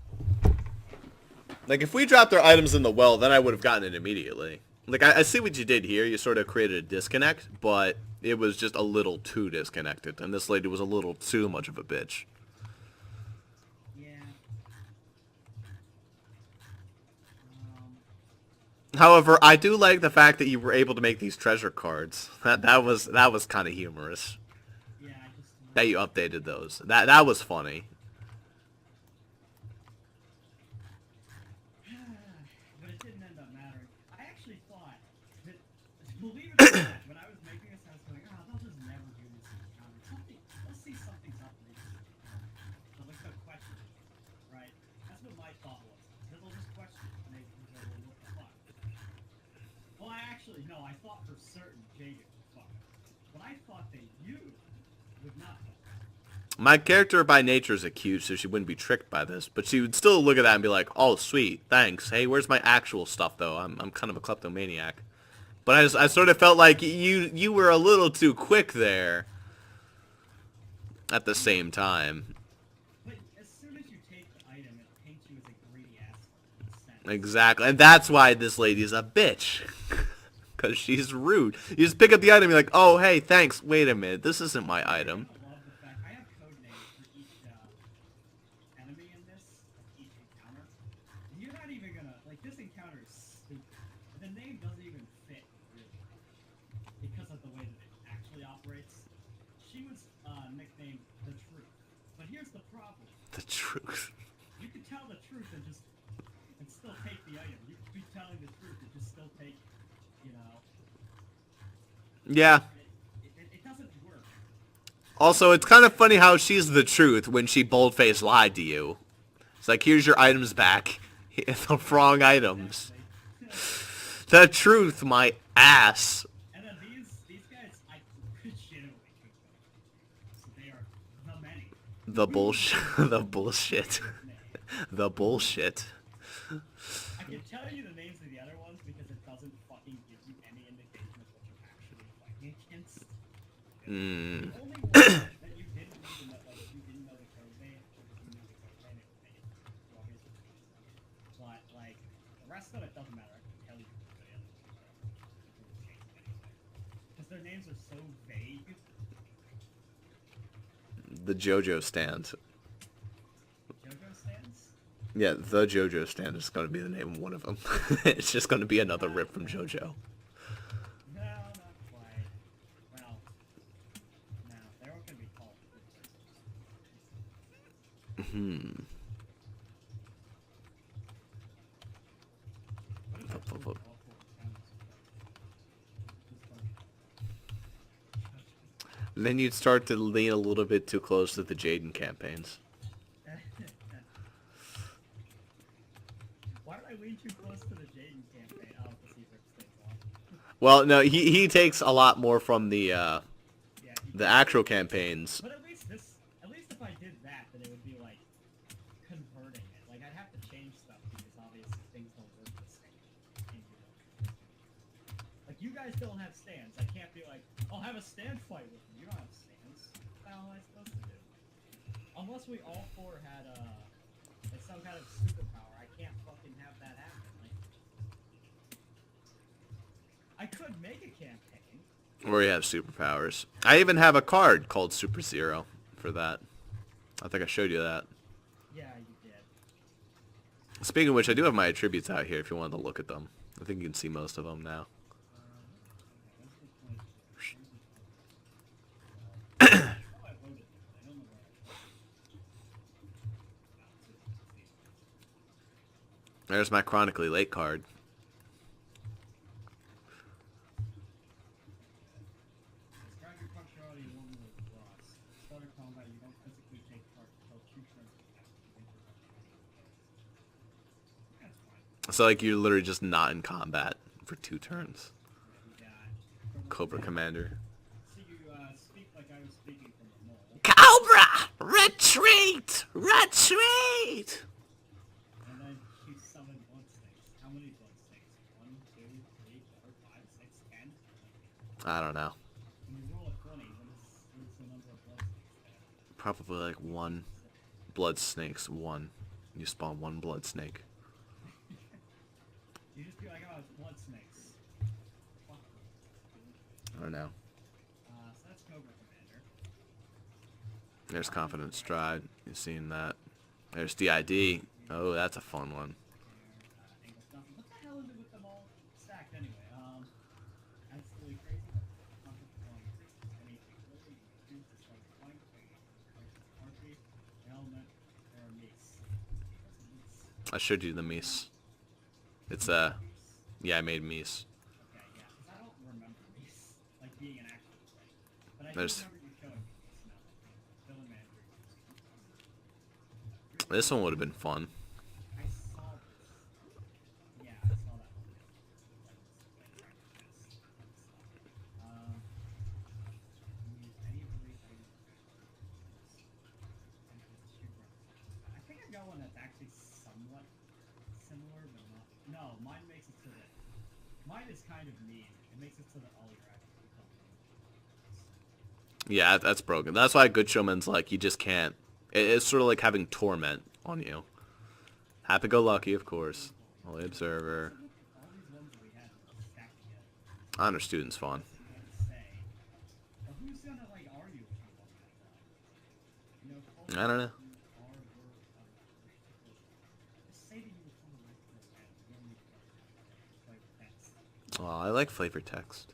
Like, if we dropped our items in the well, then I would have gotten it immediately. Like, I see what you did here. You sort of created a disconnect, but it was just a little too disconnected. And this lady was a little too much of a bitch. Yeah. However, I do like the fact that you were able to make these treasure cards. That was kind of humorous. Yeah, I just... That you updated those. That was funny. But it didn't end up mattering. I actually thought that, believe it or not, when I was making this, I was going, they'll just never do this encounter. They'll see something's up with this encounter. They'll just question it, right? That's what my thought was. That they'll just question it, and they go, well, what the fuck? Well, no, I thought for certain Jaden would fuck it. But I thought that you would not fuck it. My character by nature is acute, so she wouldn't be tricked by this, but she would still look at that and be like, "Oh, sweet, thanks. Hey, where's my actual stuff, though? I'm kind of a kleptomaniac." But I sort of felt like you were a little too quick there. At the same time. But as soon as you take the item, it paints you as a greedy asshole. Exactly, and that's why this lady's a bitch. Because she's rude. You just pick up the item and you're like, "Oh, hey, thanks. Wait a minute, this isn't my item." I love the fact I have code names for each enemy in this, each encounter. And you're not even gonna like this encounter is stupid. The name doesn't even fit really because of the way that it actually operates. She was nicknamed The Truth, but here's the problem: The truth. you can tell the truth and still take the item. You can be telling the truth and just still take, you know. Yeah. It doesn't work. Also, it's kind of funny how she's the truth when she bold-faced lied to you. It's like, here's your items back. The wrong items. The truth, my ass. And then these guys, I legitimately could them. So they are the many. The bullshit. The bullshit. The bullshit. I can tell you the names of the other ones because it doesn't fucking give you any indication of what you're actually fighting against. The only one that you didn't even like vague. The JoJo stand. JoJo stands? Yeah, the JoJo stand is going to be the name of one of them. It's just going to be another rip from JoJo. No, not quite. Well, no, they're all gonna be called. What if I told you all 4 towns? Then you'd start to lean a little bit too close to the Jaden campaigns. Why did I lean too close to the Jaden campaign? Oh, because he rips things off. Well, no, he takes a lot more from the Yeah, the actual campaigns. but at least if I did that, then it would be like converting it. Like I'd have to change stuff because obviously things don't work the same. in Europe. Like you guys don't have stands. I can't be like, I'll have a stand fight with you. You don't have stands. What the hell am I supposed to do? Unless we all 4 had like some kind of superpower, I can't fucking have that happen. Like, I could make a campaign. Where you have superpowers. I even have a card called Super Zero for that. I think I showed you that. Yeah, you did. Speaking of which, I do have my attributes out here if you wanted to look at them. I think you can see most of them now. There's my chronically late card. Describe your functionality along with Ross. Starter combat, you don't physically take part until 2 turns of action. That's fine. So like you're literally just not in combat for 2 turns. We got Cobra Commander. See, you speak like I was speaking from the mole. Cobra! Retreat! Retreat! And then you summon blood snakes. How many blood snakes? 1, 2, 3, 4, 5, 6, 10? I don't know. When you roll a 20, what's the number of blood snakes there? Probably like 1. Blood snakes, 1. You spawn 1 blood snake. You just be like, oh, it's blood snakes. Fuck. I don't know. So that's Cobra Commander. There's Confident Stride. You've seen that. There's DID. Oh, that's a fun one. Angle stuff. What the hell is it with them all stacked anyway? Absolutely crazy. Anything really do to start flying. Archery, element, or mace. I showed you the Mies. It's yeah, I made Mies. Okay, yeah, because I don't remember mace like being an actual thing. But I do There's- remember you showing me mace now. Villain manager. This one would have been fun. I saw this. Yeah, I saw that one. Like practice stuff. Use any of the items. I think I got one that's actually somewhat similar, but not. No, mine makes it so that mine is kind of mean. It makes it so that all your actions become mean. Yeah, that's broken. That's why Good Showman's like, you just can't. It's sort of like having Torment on you. Happy-go-lucky, of course. Holy Observer. All these ones that we had were stacked together. Honor Student's fun. Say, but who's gonna like argue with you on that? You know, I don't know. Just say that you were from the right place, man. You don't need to like text. Oh, I like flavor text.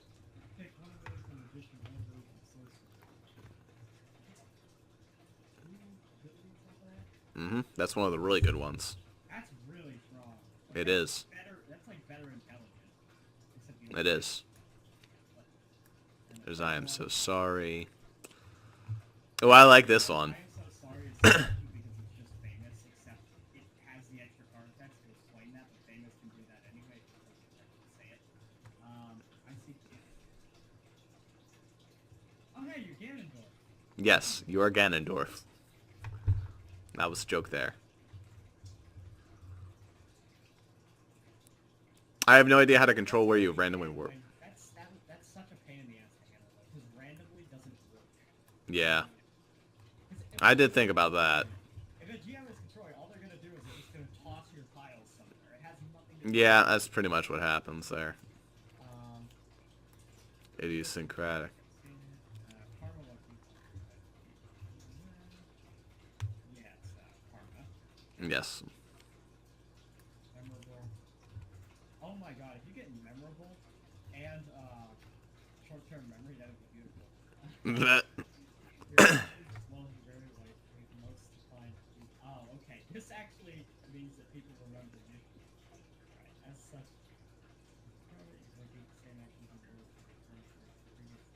Pick one of those from addition, one of those from source. That's one of the really good ones. That's really strong. It is. Better. That's like better intelligent. Except you It is. There's I Am So Sorry. Oh, I like this one. I am so sorry. It's not because it's just famous, except it has the extra card text to explain that, but famous can do that anyway. It doesn't actually say it. I see. Oh, hey, you're Ganondorf. Yes, you are Ganondorf. That was a joke there. I have no idea how to control where you randomly work. That's such a pain in the ass to handle, because randomly doesn't work. Yeah, 'Cause I did think about that. If a GM is controlling, all they're gonna do is they're just gonna toss your tiles somewhere. It has nothing to do. Yeah, that's pretty much what happens there. Um, Idiosyncratic. Yes. Memorable. Oh my god, if you get memorable and short-term memory, that would be beautiful. Slowly, very lightly, most defined. Oh, okay. This actually means that people remember you. Right. As such, probably execute the same actions and rules for previous.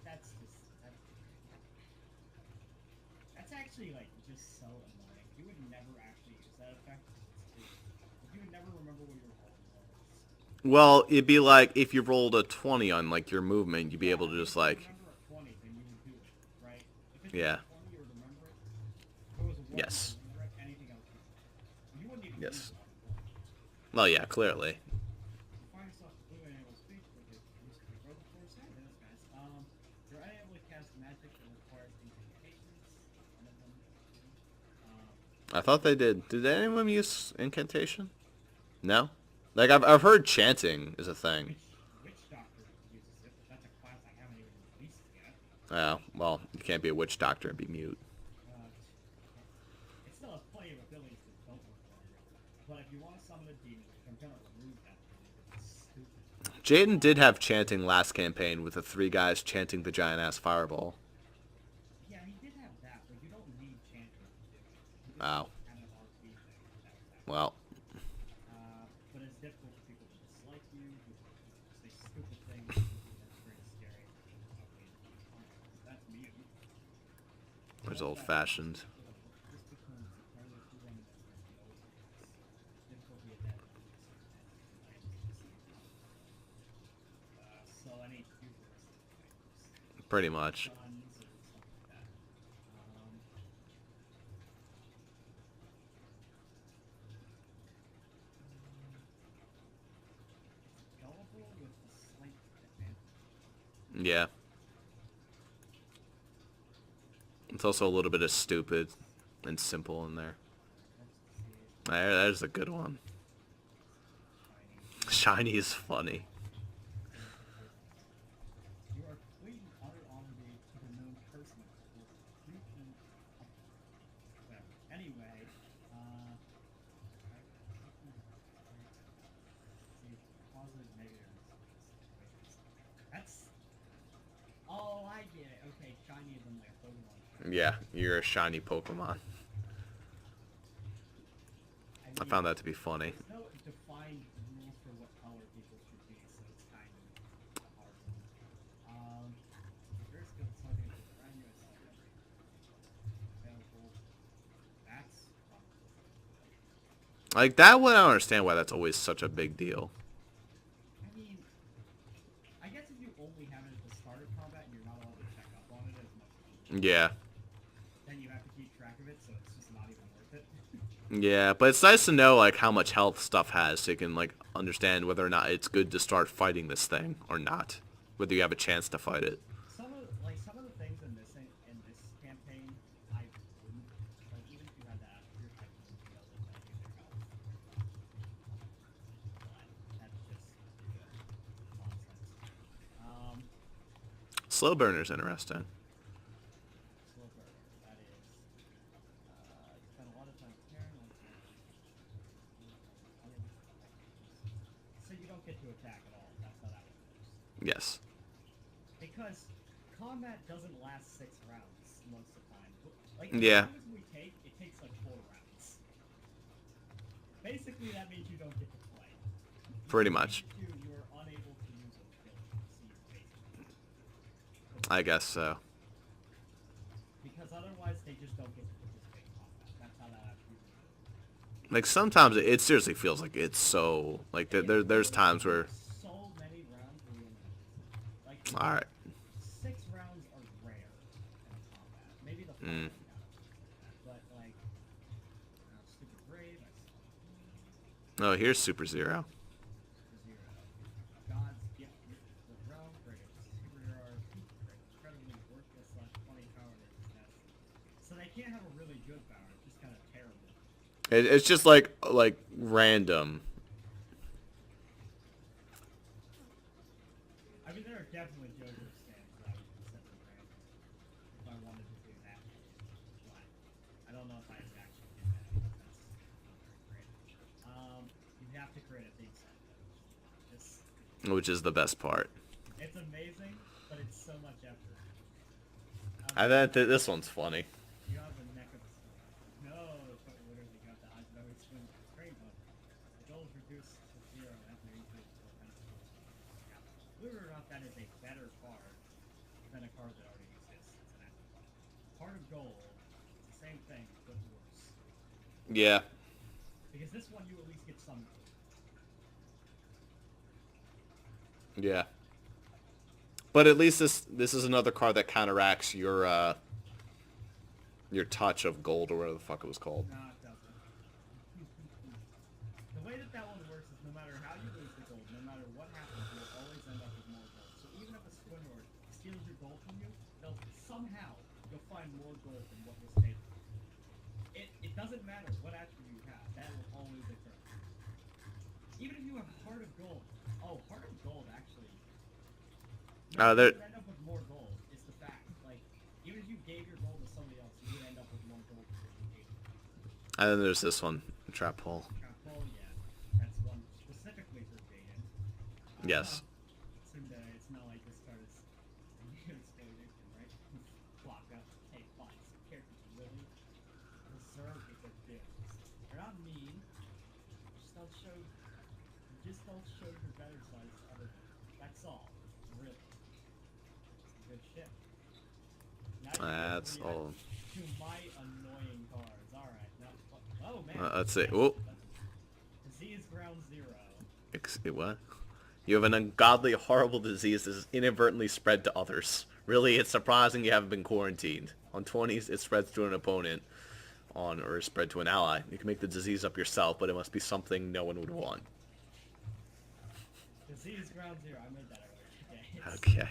That's just that's actually like just so annoying. You would never actually use that effect. You would never remember what your role was. Well, it'd be like if you rolled a 20 on like your movement, you'd be able to just like. If you remember a 20, then you would do it, right? If it's Yeah. a 20, you would remember it. If it was a 1, Yes. you would remember it. Anything else, you wouldn't even Yes. use it on the board. Well, yeah, clearly. You find yourself completely unable to speak because you used to be broken before it's that's nice. You're unable to cast magic that requires incantations. One of them. I thought they did. Did anyone use incantation? No? Like, I've heard chanting is a thing. Witch Doctor uses it, but that's a class I haven't even released yet. Oh, well, you can't be a witch doctor and be mute. It still has plenty of abilities that don't require it. But if you want to summon a demon, which I'm gonna remove that because it's stupid. Jaden did have chanting last campaign with the 3 guys chanting the giant-ass fireball. Yeah, he did have that, but you don't need chanting to do it. Oh. Kind of RP thing. Well, But it's difficult for people to dislike you, who say stupid things, that's very scary. Okay, that's me. there's old-fashioned. This becomes entirely too reminiscent of the old days. Difficulty of that. So any futuristic items. Pretty much. Guns or something like that. Gullible with a slight advantage. Yeah. It's also a little bit of stupid and simple in there. There's a good one. Shiny is funny. You are completing utter honesty to the known person for creeping up. Whatever. Anyway, positive, negative. That's. Oh, I get it. Okay, shiny is in like a Pokemon. Yeah, you're a shiny Pokemon. I mean, found that to be funny. there's no defined rules for what color people should be, so it's kind of a hard one. There's good something that's brand new available. That's Like, that one, I don't understand why that's always such a big deal. I mean, I guess if you only have it at the start of combat and you're not allowed to check up on it as much as Yeah. then you have to keep track of it, so it's just not even worth it. Yeah, but it's nice to know, like, how much health stuff has, so you can, like, understand whether or not it's good to start fighting this thing or not. Whether you have a chance to fight it. Some of the things in this campaign, I wouldn't like even if you had that your type of skill that you their health. But that's just nonsense. Slow burner's interesting. Slow burner, that is. You spend a lot of time preparing. So you don't get to attack at all. That's how that works. Yes. Because combat doesn't last 6 rounds most of the time. Like, Yeah. as long as we take, it takes like 4 rounds. Basically, that means you don't get to play. Pretty much. You are unable to use those skills to see basically. I guess so. Because otherwise, they just don't get to participate in combat. That's how that actually works. Like, sometimes it seriously feels like it's so... Like, there's times where... So many rounds where you like, Alright. 6 rounds are rare in a combat. Maybe the 5 round, but like, stupid brave. Oh, here's Super Zero. God's gift to the realm, brave. Superhero are incredibly worthless / funny power they possess. So they can't have a really good power. It's just kind of terrible. It's just like random. I mean, there are definitely JoJo stands that I would consider random if I wanted to do that. But don't know if I actually did that. That's not very great. You have to create a theme set, though. Which is the best part. It's amazing, but it's so much effort. I bet this one's funny. You have the neck of a sword. No, but literally got the eyes of every swim rainbow. The goal is reduced to 0 after each of the pencils. Believe it or not, that is a better card than a card that already exists. It's an active card. Part of gold is the same thing, but worse. Yeah. Because this one, you at least get some gold. Yeah. But at least this is another card that counteracts your touch of gold or whatever the fuck it was called. No, it doesn't. The way that one works is no matter how you lose the gold, no matter what happens, you'll always end up with more gold. So even if a Squidward steals your gold from you, you'll find more gold than what was taken. It doesn't matter what attribute you have, that will always occur. Even if you have Heart of Gold. Oh, Heart of Gold actually. There. You end up with more gold. It's the fact. Like, even if you gave your gold to somebody else, you would end up with more gold than you gave it. And then there's this one, Trap Hole. Crumble, yeah. That's one specifically for Jaden. Yes. It's not like this card is exploding, right? Block up, take flies. Characters really deserve what they're doing. They're not mean. Just don't show your better sides to other people. That's all. Really. It's good shit. Now you That's can all. to my annoying cards. Alright, now oh man. Let's see. Oh. Disease ground 0. What? You have an ungodly, horrible disease that is inadvertently spread to others. Really, it's surprising you haven't been quarantined. On 20s, it spreads to an opponent. Or spread to an ally. You can make the disease up yourself, but it must be something no one would want. Disease ground 0. I made that earlier today. Okay.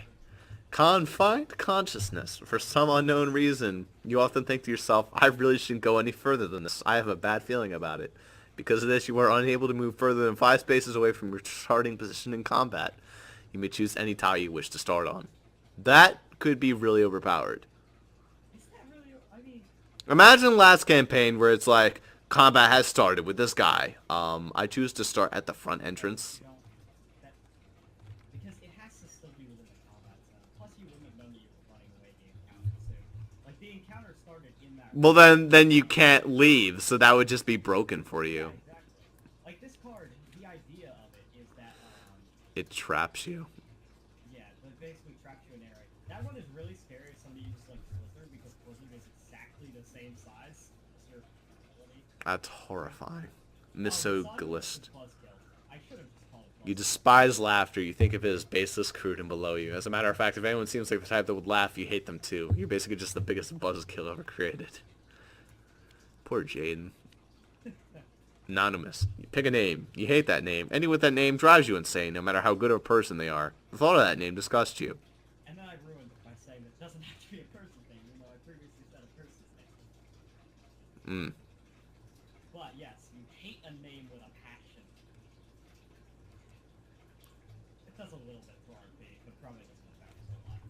Confined consciousness. For some unknown reason, you often think to yourself, I really shouldn't go any further than this. I have a bad feeling about it. Because of this, you are unable to move further than 5 spaces away from your starting position in combat. You may choose any tile you wish to start on. That could be really overpowered. Is that really? I mean, Imagine last campaign where it's like, combat has started with this guy. I choose to start at the front entrance. you don't. Because it has to still be within the combat zone. Plus, you wouldn't have known that you were running away the encounter too. Like the encounter started in that. Well, then you can't leave, so that would just be broken for you. Yeah, exactly. Like this card, the idea of it is that It traps you. yeah, it basically traps you in an area. That one is really scary if somebody uses like Blizzard because Blizzard is exactly the same size as your ability. That's horrifying. Oh, Misoglist. I should have just called it You despise laughter. You think of it as baseless, crude, and below you. As a matter of fact, if anyone seems like the type that would laugh, you hate them too. You're basically just the biggest buzzkill ever created. Poor Jaden. Anonymous. You pick a name. You hate that name. Anyone with that name drives you insane, no matter how good of a person they are. The thought of that name disgusts you. And then I ruined it by saying that it doesn't have to be a person thing, even though I previously said a person's name. But yes, you hate a name with a passion. It does a little bit for RP, but probably doesn't affect us a lot in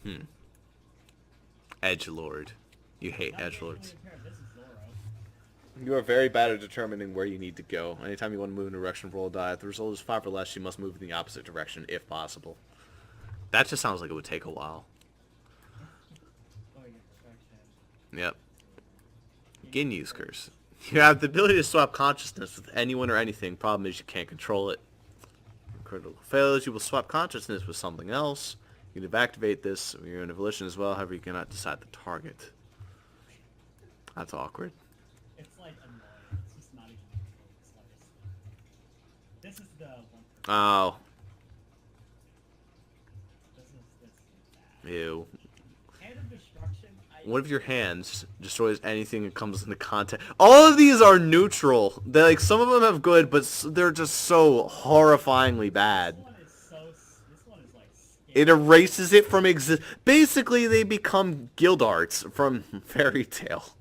campaign. Edgelord. You hate Not edgelords. visually impaired, this is Zoro. You are very bad at determining where you need to go. Anytime you want to move in a direction, roll a die. If the result is 5 or less, you must move in the opposite direction, if possible. That just sounds like it would take a while. Oh, you get perfection. Yep. Ginyu's curse. You have the ability to swap consciousness with anyone or anything. Problem is you can't control it. When critical fails, you will swap consciousness with something else. You can activate this when you're in a volition as well, however you cannot decide the target. That's awkward. It's like annoying. It's just not even the slightest. This is the one. Oh. This is bad. Ew. Hand of Destruction. One of your hands destroys anything that comes into contact. All of these are neutral. They're like, some of them have good, but they're just so horrifyingly bad. This one is like scary. It erases it from exist. Basically, they become guild arts from Fairy Tale.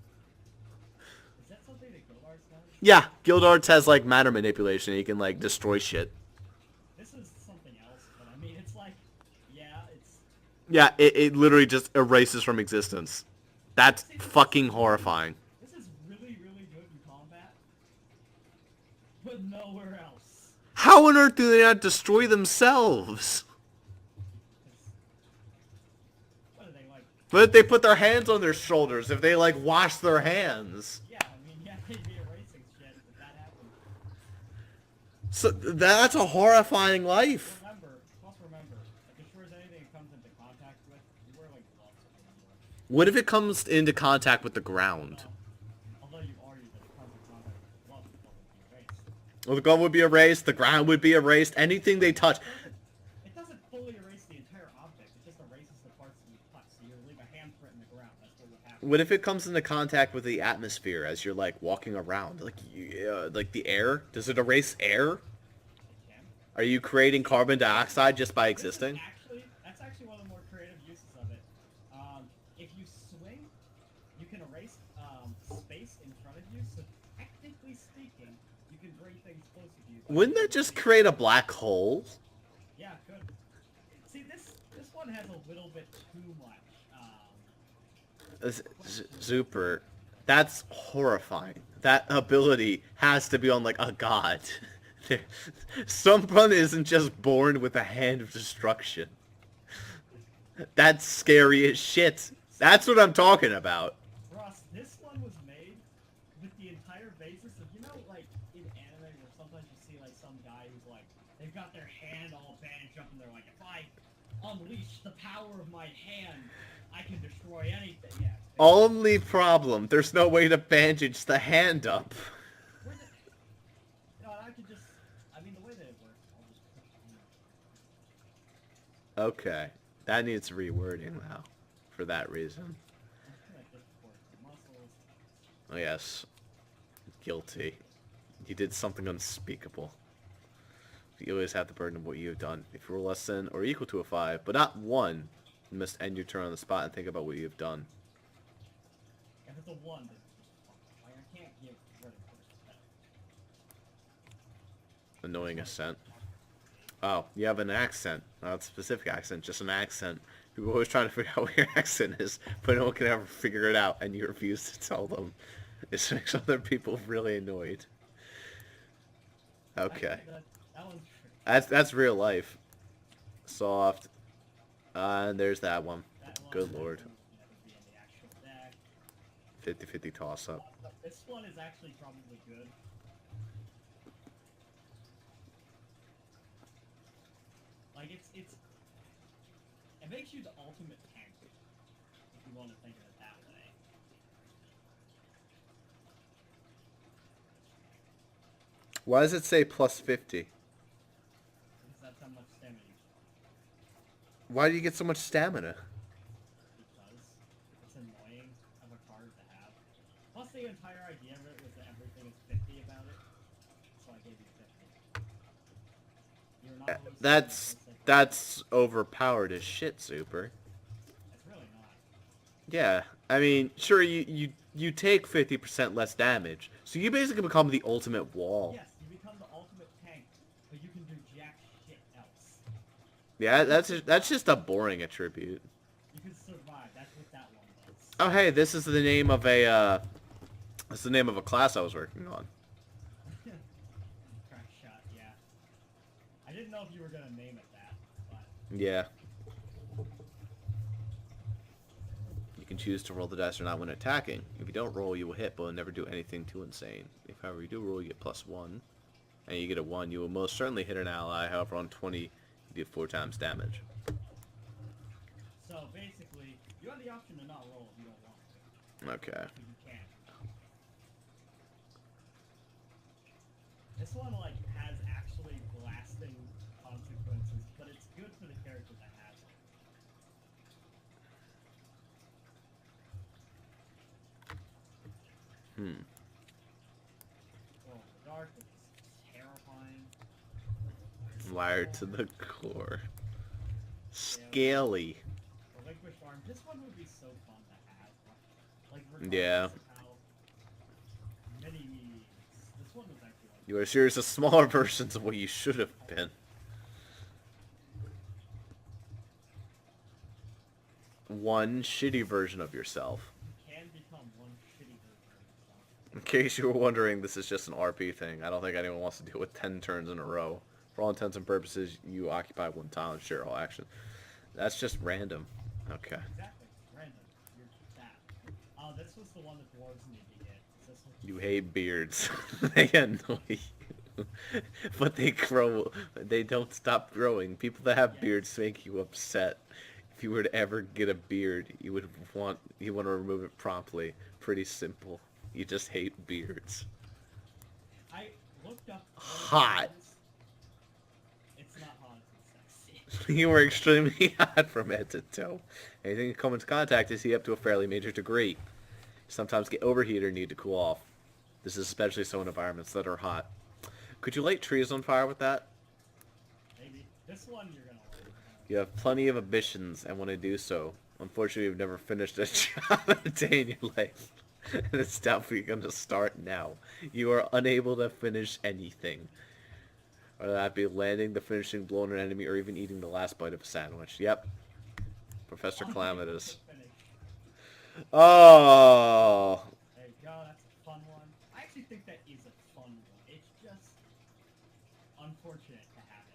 Is that something that Guild Arts does? Yeah, guild arts has like matter manipulation. You can like destroy shit. This is something else, but I mean, it's like, yeah, it's. Yeah, it literally just erases from existence. That's fucking horrifying. This is really, really good in combat, but nowhere else. How on earth do they not destroy themselves? What are they like? But if they put their hands on their shoulders, if they like wash their hands. Yeah, I mean, yeah, they'd be erasing shit if that happened. So that's a horrifying life. Remember, it destroys anything it comes into contact with. You wear like gloves, remember. What if it comes into contact with the ground? Although you argued that it comes in contact with the glove, the glove would be erased. Well, the glove would be erased, the ground would be erased, anything they touch. It doesn't fully erase the entire object. It just erases the parts that you touch. So you leave a handprint in the ground. That's what would happen. What if it comes into contact with the atmosphere as you're like walking around, like like the air? Does it erase air? It can. Are you creating carbon dioxide just by existing? That's actually one of the more creative uses of it. If you swing, you can erase space in front of you. So technically speaking, you can bring things closer to you. Wouldn't that just create a black hole? Yeah, it could. See, this one has a little bit too much. Zuper, that's horrifying. That ability has to be on like a god. Someone isn't just born with a hand of destruction. That's scary as shit. That's what I'm talking about. Ross, this one was made with the entire basis of, you know, like in anime where sometimes you see like some guy who's like, they've got their hand all bandaged up and they're like, if I unleash the power of my hand, I can destroy anything. Yeah. Only problem, there's no way to bandage the hand up. No, I could just, I mean, the way that it works, I'll just push it. Okay, that needs rewording now, for that reason. Oh yes, guilty. You did something unspeakable. You always have the burden of what you have done. If you roll less than or equal to a 5, but not 1, you must end your turn on the spot and think about what you have done. If it's a 1, then it's just fucked. Like, I can't give rid of first. Annoying accent. Oh, you have an accent. Not a specific accent, just an accent. People are always trying to figure out what your accent is, but no one can ever figure it out, and you refuse to tell them. It makes other people really annoyed. Okay. That one's tricky. That's real life. Soft. And there's that one. That one Good would lord. never be in the actual deck. 50-50 toss-up. This one is actually probably good. Like, it makes you the ultimate tank, if you want to think of it that way. Why does it say plus 50? Because that's how much stamina you have. Why do you get so much stamina? Because it's annoying of a card to have. Plus, the entire idea of it was that everything is 50 about it, so I gave you 50. You're not always That's overpowered as shit, Zuper. It's really not. Yeah, I mean, sure, you take 50% less damage, so you basically become the ultimate wall. Yes, you become the ultimate tank, but you can do jack shit else. Yeah, that's just a boring attribute. You can survive. That's what that one does. Oh hey, this is the name of a class I was working on. Crack shot, yeah. I didn't know if you were gonna name it that, but Yeah. You can choose to roll the dice or not when attacking. If you don't roll, you will hit, but will never do anything too insane. If, however, you do roll, you get +1. And you get a 1, you will most certainly hit an ally. However, on 20, you do 4 times damage. so basically, you have the option to not roll if you don't want to. Okay. But you can. This one like has actually lasting consequences, but it's good for the character that has it. Well, the dark is terrifying. Wired to the core. Scaly. Relinquished arm. This one would be so fun to have. Like, Yeah. regardless of how many memes. This one was actually like, You are a series of smaller versions of what you should have been. One shitty version of yourself. you case you were wondering, this is just an RP thing. I don't think anyone wants to deal with 10 turns in a row. For all intents and purposes, you occupy one tile and share all action. That's just random. Okay. Exactly. Random. You're that. This was the one that dwarves need to get. Is this what You hate beards. They annoy you. But they grow. They don't stop growing. People that have beards make you upset. If you were to ever get a beard, you want to remove it promptly. Pretty simple. You just hate beards. I looked up. Hot. It's not hot. It's sexy. You were extremely hot from head to toe. Anything you come into contact is heat up to a fairly major degree. You sometimes get overheated or need to cool off. This is especially so in environments that are hot. Could you light trees on fire with that? Maybe this one you're gonna like. You have plenty of ambitions and want to do so. Unfortunately, you've never finished a job a day in your life. And it's definitely going to start now. You are unable to finish anything. Whether that be landing the finishing blow on an enemy or even eating the last bite of a sandwich. Yep. Professor Calamitous. Oh! There you go, that's a fun one. I actually think that is a fun one. It's just unfortunate to have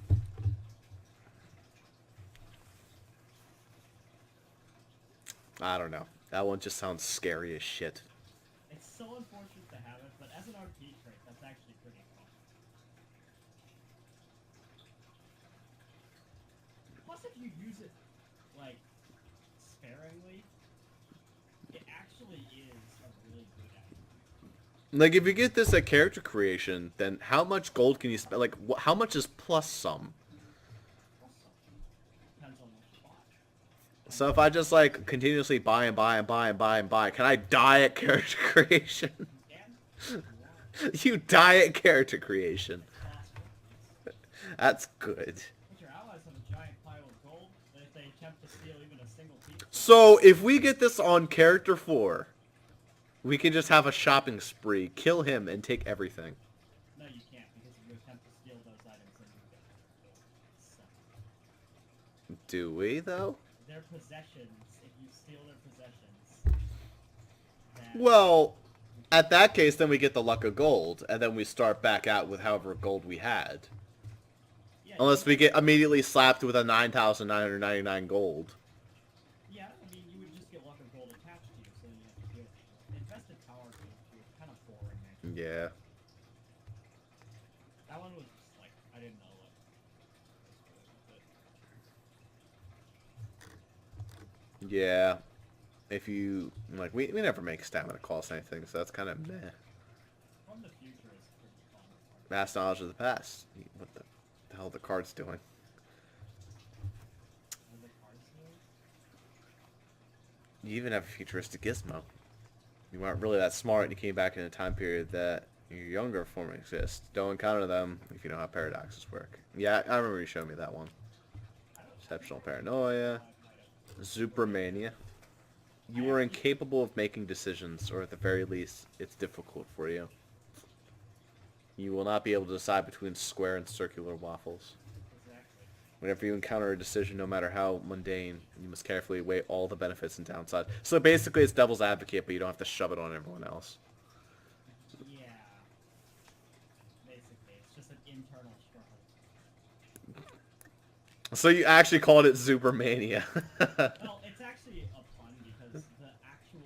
it. I don't know. That one just sounds scary as shit. It's so unfortunate to have it, but as an RP trait, that's actually pretty fun. Plus, if you use it, like, sparingly, it actually is a really good idea. Like, if you get this at character creation, then how much gold can you spend? Like, how much is plus some? Depends on what you buy. So if I just, like, continuously buy and buy and buy and buy and buy, can I die at character creation? And You die at character creation. it's possible. That's good. But your allies have a giant pile of gold, and if they attempt to steal even a single piece... So if we get this on character 4, we can just have a shopping spree, kill him, and take everything. No, you can't, because if you attempt to steal those items, then you get gold. So, Do we, though? their possessions, if you steal their possessions... then- Well, at that case, then we get the luck of gold, and then we start back out with however gold we had. Yeah, Unless we get immediately slapped with a 9,999 gold. Yeah, I mean, you would just get luck of gold attached to you, so you have to do it. Invested power is kind of boring, actually. Yeah. That one was just like, I didn't know what. Yeah. If you, like, we never make stamina cost anything, so that's kind of meh. From the future is pretty fun. Mass knowledge of the past. What the hell are the cards doing? What are the cards doing? You even have a futuristic gizmo. You weren't really that smart and you came back in a time period that your younger form exists. Don't encounter them if you know how paradoxes work. Yeah, I remember you showing me that one. Exceptional paranoia. Zuper mania. You are incapable of making decisions, or at the very least, it's difficult for you. You will not be able to decide between square and circular waffles. Exactly. Whenever you encounter a decision, no matter how mundane, you must carefully weigh all the benefits and downsides. So basically, it's devil's advocate, but you don't have to shove it on everyone else. Yeah. Basically, it's just an internal struggle. So you actually called it Zupermania. Well, it's actually a pun because the actual,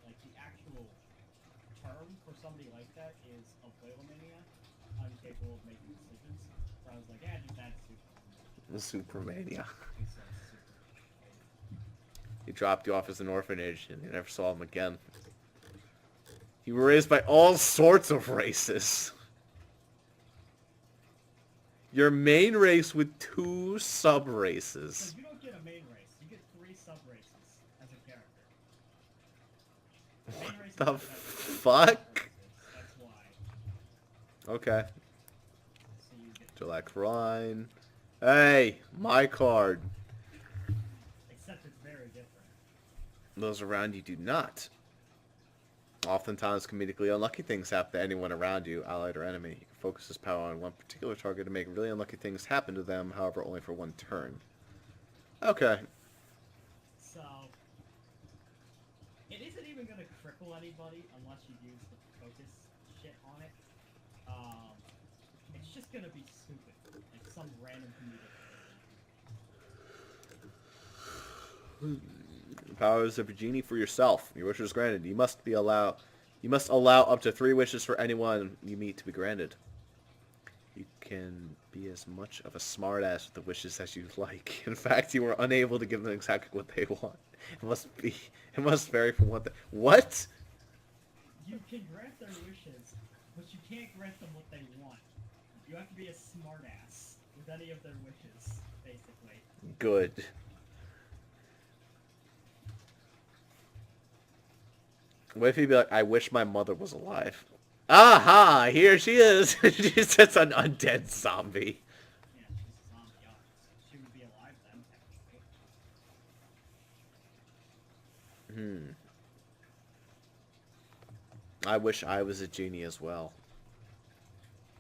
like the actual term for somebody like that is a whalemania, incapable of making decisions. So I was like, yeah, just add super. Zupermania. He says super. He dropped you off as an orphanage, and you never saw him again. You were raised by all sorts of races. Your main race with 2 sub-races. So you don't get a main race. You get 3 sub-races as a character. Main race The is fuck? That's why. Okay. So you get, Gillette Rhine. Hey, my card. except it's very different. Those around you do not. Oftentimes, comedically unlucky things happen to anyone around you, allied or enemy. You can focus this power on one particular target to make really unlucky things happen to them, however, only for 1 turn. Okay. So it isn't even gonna cripple anybody unless you use the focus shit on it. It's just gonna be stupid. Like some random comedic. Powers of a genie for yourself. Your wish is granted. You must allow up to 3 wishes for anyone you meet to be granted. You can be as much of a smartass with the wishes as you like. In fact, you are unable to give them exactly what they want. It must vary from what? You can grant their wishes, but you can't grant them what they want. You have to be a smartass with any of their wishes, basically. Good. What if he'd be like, I wish my mother was alive? Aha! Here she is! She's just an undead zombie. Yeah, she's a zombie. Yeah. She would be alive then, technically. I wish I was a genie as well.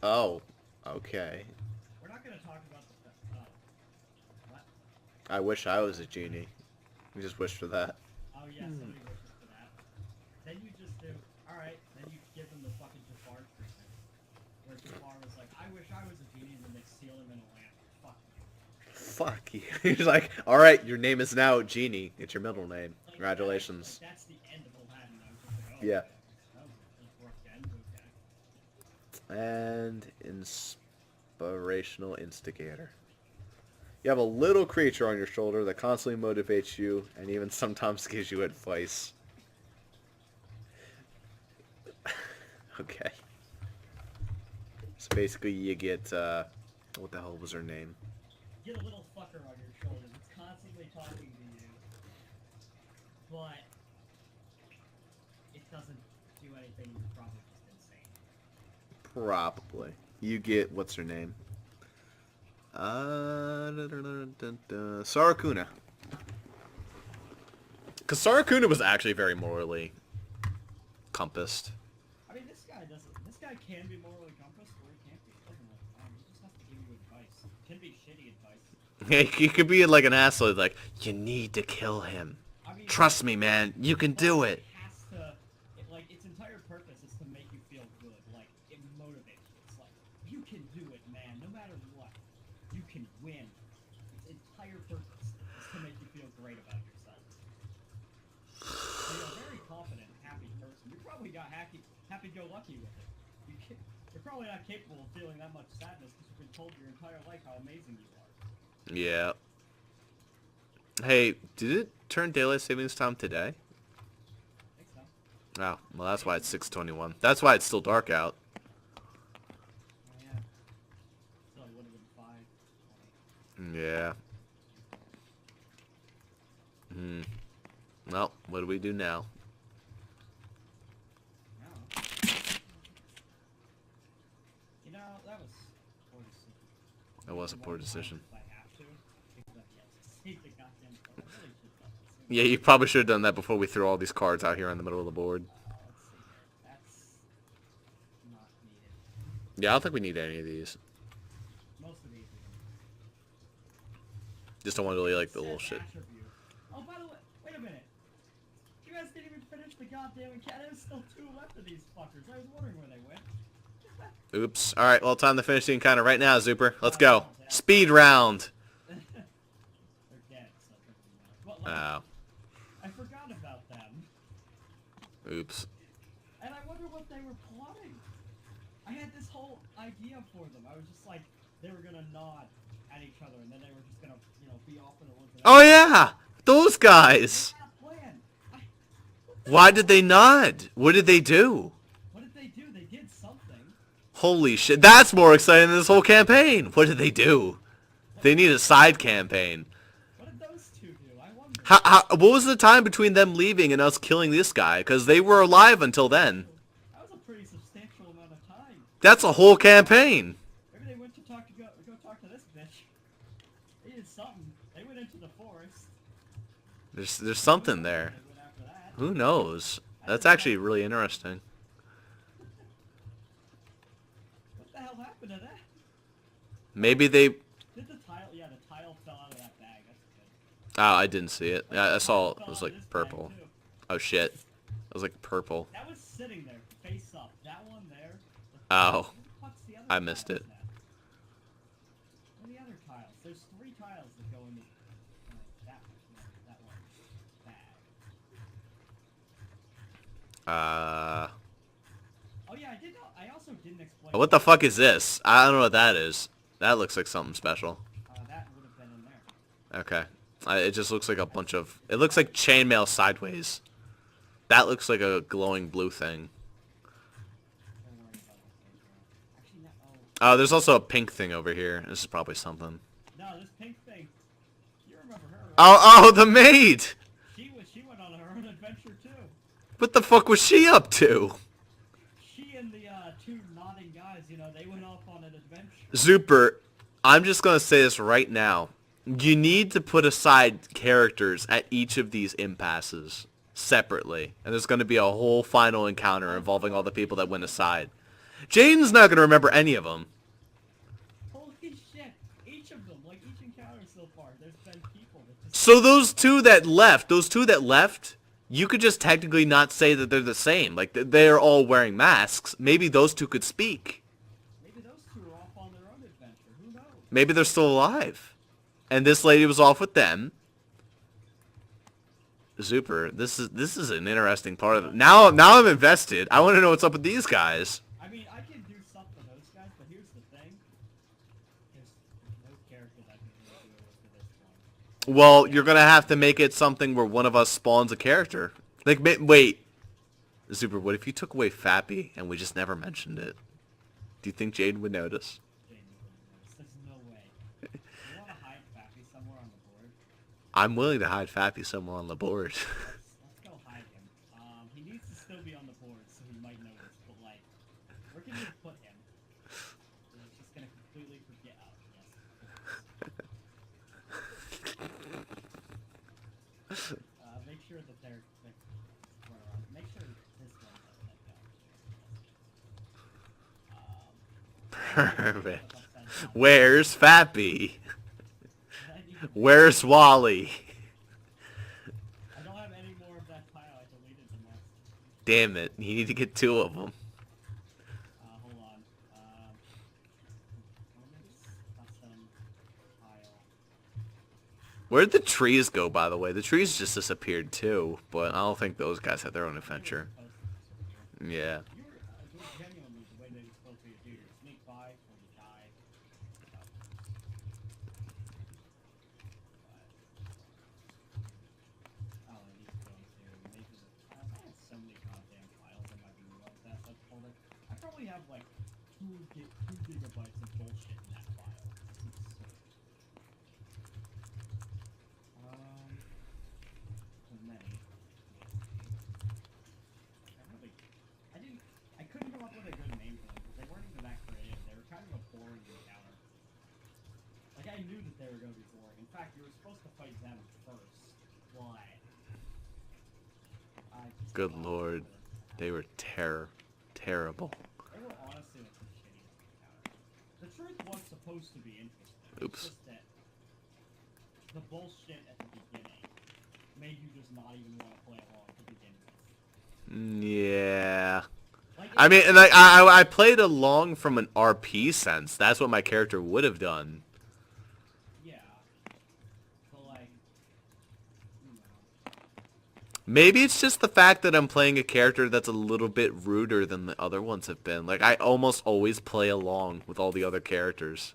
Oh, okay. We're not gonna talk about the... what? I wish I was a genie. We just wish for that. Oh yeah, somebody wishes for that. Then you just do... Alright, then you give them the fucking Jafar treatment. Where Jafar was like, I wish I was a genie, and then they seal him in a lamp. Fuck you. Fuck you. He's like, alright, your name is now Genie. It's your middle name. Like, Congratulations. That's the end of Aladdin. I was just like, oh, Yeah. okay. That was worked end, okay. And inspirational instigator. You have a little creature on your shoulder that constantly motivates you and even sometimes gives you advice. Okay. So basically you get, what the hell was her name? Get a little fucker on your shoulders. It's constantly talking to you. But it doesn't do anything. You're probably just insane. Probably. You get, what's her name? Sarakuna. Because Sarakuna was actually very morally compassed. I mean, this guy doesn't. This guy can be morally compassed, or he can't be. It doesn't really matter. He just has to give you advice. It can be shitty advice. He could be like an asshole, like, you need to kill him. I mean, Trust me, man. You can do it. It has to. Like, its entire purpose is to make you feel good. Like, it motivates you. It's like, you can do it, man. No matter what, you can win. Its entire purpose is to make you feel great about yourself. So you're a very confident, happy person. You probably got happy-go-lucky with it. You're probably not capable of feeling that much sadness because you've been told your entire life how amazing you are. Yeah. Hey, did it turn daylight savings time today? I think so. Oh, well that's why it's 6:21. That's why it's still dark out. Oh, yeah. So it would have been 5. Yeah. Well, what do we do now? No. You know, that was poor decision. That was a poor decision. If I have to, because I've yet to save the goddamn card. I really should have done this. Yeah, you probably should have done that before we threw all these cards out here in the middle of the board. Let's see here. That's not needed. Yeah, I don't think we need any of these. Most of these are Just don't want to really like the Says little shit. attribute. Oh, by the way, wait a minute. You guys didn't even finish the goddamn encounter. There's still 2 left of these fuckers. I was wondering where they went. Oops. Alright, well, time to finish the encounter right now, Zuper. Let's go. Speed round. They're dead, so it doesn't matter. But, like, Oh. I forgot about them. Oops. And I wonder what they were plotting. I had this whole idea for them. I was just like, they were gonna nod at each other, and then they were just gonna, you know, be off in the woods. Oh, yeah! Those guys! I had a plan. Why did they nod? What did they do? What did they do? They did something. Holy shit. That's more exciting than this whole campaign. What did they do? They need a side campaign. What did those 2 do? I wonder. What was the time between them leaving and us killing this guy? Because they were alive until then. That was a pretty substantial amount of time. That's a whole campaign. Maybe they went to go talk to this bitch. They did something. They went into the forest. There's something there. They went after that. Who knows? That's actually really interesting. What the hell happened to that? Maybe they... Did the tile? Yeah, the tile fell out of that bag. That's good. Oh, I didn't see it. Yeah, I saw it was like purple. Oh shit. It was like purple. That was sitting there, face up. That one there. Oh. Where the fuck's the other I missed tiles it. now? Where are the other tiles? There's 3 tiles that go into that one bag. Oh yeah, I also didn't explain. What the fuck is this? I don't know what that is. That looks like something special. That would have been in there. Okay. It just looks like a bunch of... It looks like chainmail sideways. That looks like a glowing blue thing. Don't worry about it. Actually, no. Oh, there's also a pink thing over here. This is probably something. No, this pink thing. You remember her, right? Oh, the maid! She went on her own adventure too. What the fuck was she up to? She and the 2 nodding guys, you know, they went off on an adventure. Zuper, I'm just gonna say this right now. You need to put aside characters at each of these impasses separately. And there's gonna be a whole final encounter involving all the people that went aside. Jaden's not gonna remember any of them. Holy shit! Each of them, like each encounter so far, there's been people that just... So those two that left, you could just technically not say that they're the same. Like, they're all wearing masks. Maybe those 2 could speak. Maybe those 2 are off on their own adventure. Who knows? Maybe they're still alive. And this lady was off with them. Zuper, this is an interesting part of it. Now I'm invested. I want to know what's up with these guys. I mean, I can do stuff for those guys, but here's the thing. There's no character that can really do it for this one. Well, you're going to have to make it something where one of us spawns a character. Like, wait. Zuper, what if you took away Fappy and we just never mentioned it? Do you think Jaden would notice? Jaden wouldn't notice. There's no way. You want to hide Fappy somewhere on the board? I'm willing to hide Fappy somewhere on the board. Let's go hide him. He needs to still be on the board, so he might notice. But like, where can you put him? He's just gonna completely forget. Oh, yes. Make sure that they're run around. Make sure this one's Perfect. Where's Fappy? Where's Wally? I don't have any more of that pile. I deleted the next. Damn it. You need to get 2 of them. Hold on. Custom pile. Where'd the trees go, by the way? The trees just disappeared, too. But I don't think those guys had their own adventure. Yeah. You were genuinely the way they were supposed to do. You sneak by or you die. Oh, and these going to maybe I have so many goddamn files in my view like that folder. I probably have like 2 gigabytes of bullshit in that file. It's absurd. So many. I couldn't come up with a good name for them because they weren't even that creative. They were kind of a boring encounter. Like, I knew that they were going to be boring. In fact, you were supposed to fight them first. Why? Good lord. They were terrible. They were honestly like the shittiest encounter. The truth was supposed to be interesting. Oops. It's just that the bullshit at the beginning made you just not even want to play along to begin with. Yeah. Like, I mean, like, I played along from an RP sense. That's what my character would have done. yeah. But like, you know. Maybe it's just the fact that I'm playing a character that's a little bit ruder than the other ones have been. Like, I almost always play along with all the other characters.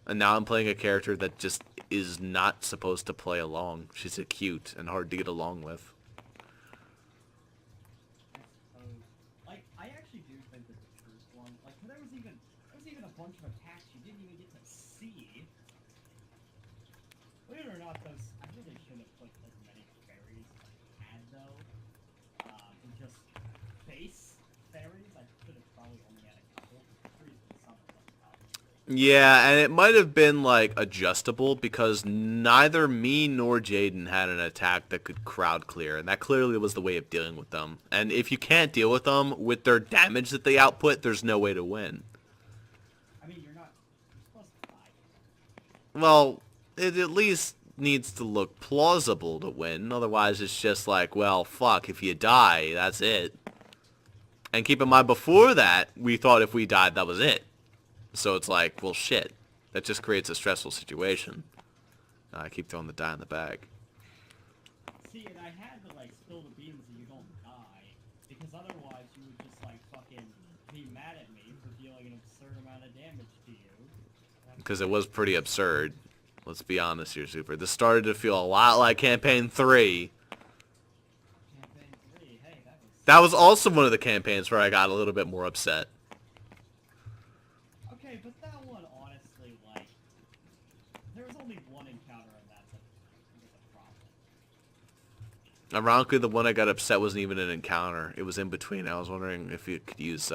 And now I'm playing a character that just is not supposed to play along. She's cute and hard to get along with. Like, I actually do think that the first one, like, there was even a bunch of attacks you didn't even get to see. Believe it or not, those, I really should have put as many fairies as I had, though. And just base fairies, I should have probably only had a couple. Fairies and some of them, probably. Yeah, and it might have been, like, adjustable because neither me nor Jaden had an attack that could crowd clear, and that clearly was the way of dealing with them. And if you can't deal with them with their damage that they output, there's no way to win. I mean, you're supposed to die. Well, it at least needs to look plausible to win. Otherwise, it's just like, well, fuck, if you die, that's it. And keep in mind, before that, we thought if we died, that was it. So it's like, well, shit. That just creates a stressful situation. I keep throwing the die in the bag. See, and I had to, like, spill the beans so you don't die, because otherwise you would just, like, fucking be mad at me for dealing an absurd amount of damage to you. Because it was pretty absurd. Let's be honest here, Zuper. This started to feel a lot like Campaign 3. Campaign 3, hey, That was also one of the campaigns where I got a little bit more upset. Okay, but that one, honestly, like, there was only one encounter and that's a problem. Ironically, the one I got upset wasn't even an encounter. It was in between. I was wondering if you could use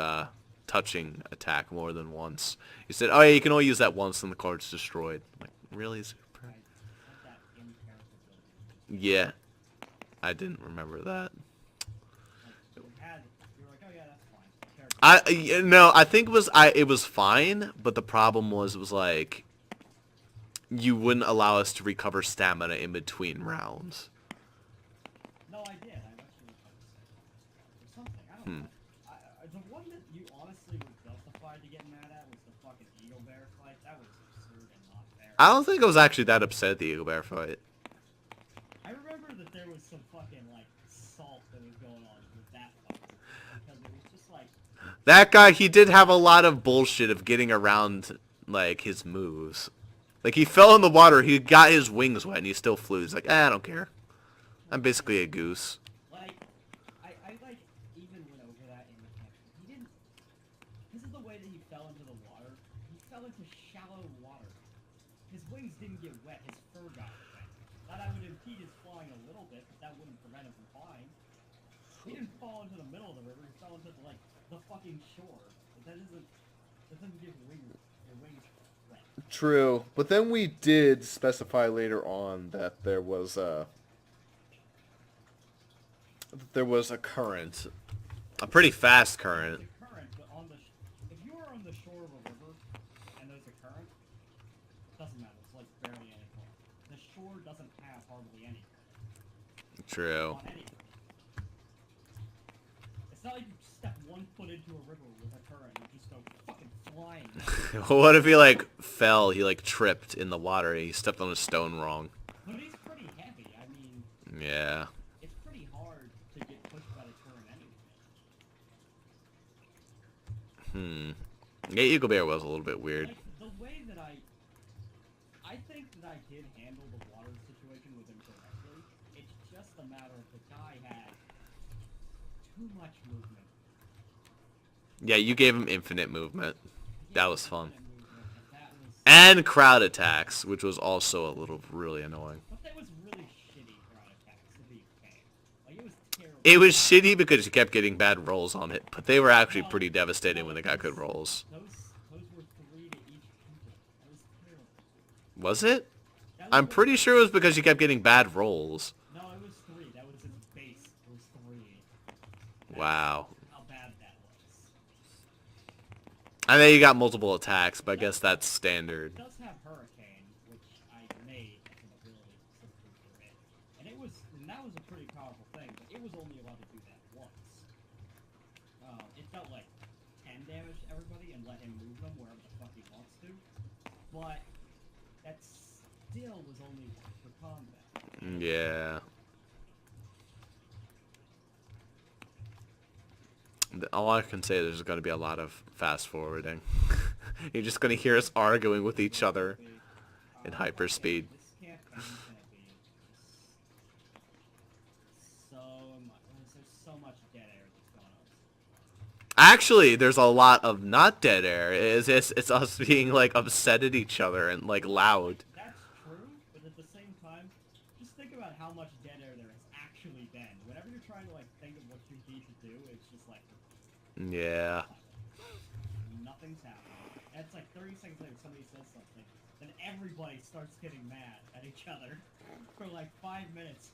touching attack more than once. You said, oh yeah, you can only use that once and the card's destroyed. I'm like, really, Zuper? Yeah. I didn't remember that. I think it was fine, but the problem was, it was like, you wouldn't allow us to recover stamina in between rounds. No, I did. I actually recovered or something. I don't know. The one that you honestly were justified to get mad at was the fucking eagle bear fight. That was absurd and not fair. I don't think I was actually that upset at the eagle bear fight. I remember that there was some fucking, like, salt that was going on with that fight. Because it was just like... That guy, he did have a lot of bullshit of getting around, like, his moves. Like, he fell in the water, he got his wings wet, and he still flew. He's like, I don't care. I'm basically a goose. Like, I like, even went over that in the campaign. He didn't... This is the way that he fell into the water. He fell into shallow water. His wings didn't get wet, his fur got wet. Thought I would impede his flying a little bit, but that wouldn't prevent him from flying. He didn't fall into the middle of the river, he fell into, like, the fucking shore. But that doesn't give your wings wet. True, but then we did specify later on that there was a Current. A pretty fast current. There's a current, but if you are on the shore of a river and there's a current, it doesn't matter. It's like barely any current. The shore doesn't have hardly any current. True. On anything. It's not like you step 1 foot into a river with a current and you just go fucking flying. What if he, like, fell, he, like, tripped in the water, he stepped on a stone wrong? But he's pretty heavy. I mean, Yeah. it's pretty hard to get pushed by the current anyway. Yeah, Eagle Bear was a little bit weird. Like, the way that I think that I did handle the water situation with him correctly. It's just a matter of the guy had too much movement. Yeah, you gave him infinite movement. That was fun. That was, And crowd attacks, which was also a little really annoying. but that was really shitty crowd attacks, to be fair. Like, it was terrible. It was shitty because you kept getting bad rolls on it, but they were actually pretty devastating when they got good rolls. Those were 3 to each people. That was terrible. Was it? That I'm was pretty sure it was because you kept getting bad rolls. No, it was 3. That was his base. It was 3. Wow. How bad that was. I know you got multiple attacks, but I guess that's standard. It does have Hurricane, which I made as an ability specifically for it. And that was a pretty powerful thing, but it was only allowed to do that once. It felt like 10 damage to everybody and let him move them wherever the fuck he wants to. But that still was only for combat. Yeah. All I can say is there's going to be a lot of fast forwarding. You're just going to hear us arguing with each other in hyperspeed. This campaign's gonna be just there's so much dead air that's going on. Actually, there's a lot of not dead air. It's us being, like, upset at each other and, like, loud. That's true, but at the same time, just think about how much dead air there has actually been. Whenever you're trying to, like, think of what you need to do, it's just like, Yeah. nothing's happening. And it's like 30 seconds later, somebody says something, then everybody starts getting mad at each other for like 5 minutes.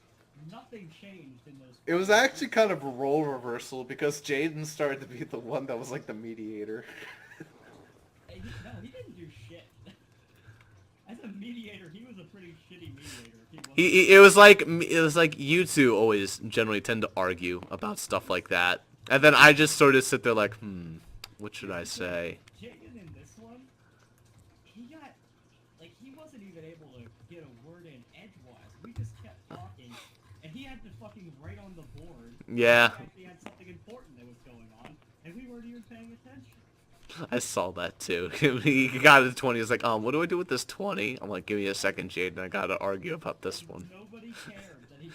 Nothing changed in those. It was actually kind of a role reversal because Jaden started to be the one that was like the mediator. No, he didn't do shit. As a a mediator, he was a pretty shitty mediator. It was like you two always generally tend to argue about stuff like that, and then I just sort of sit there like, what should I say? Jaden in this one, he wasn't even able to get a word in edgewise. We just kept talking, and he had to fucking write on the board. Yeah. He had something important that was going on, and we weren't even paying attention. I saw that too. He got his 20. He's like, what do I do with this 20? I'm like, give me a second, Jaden. I gotta argue about this one. Nobody cared that he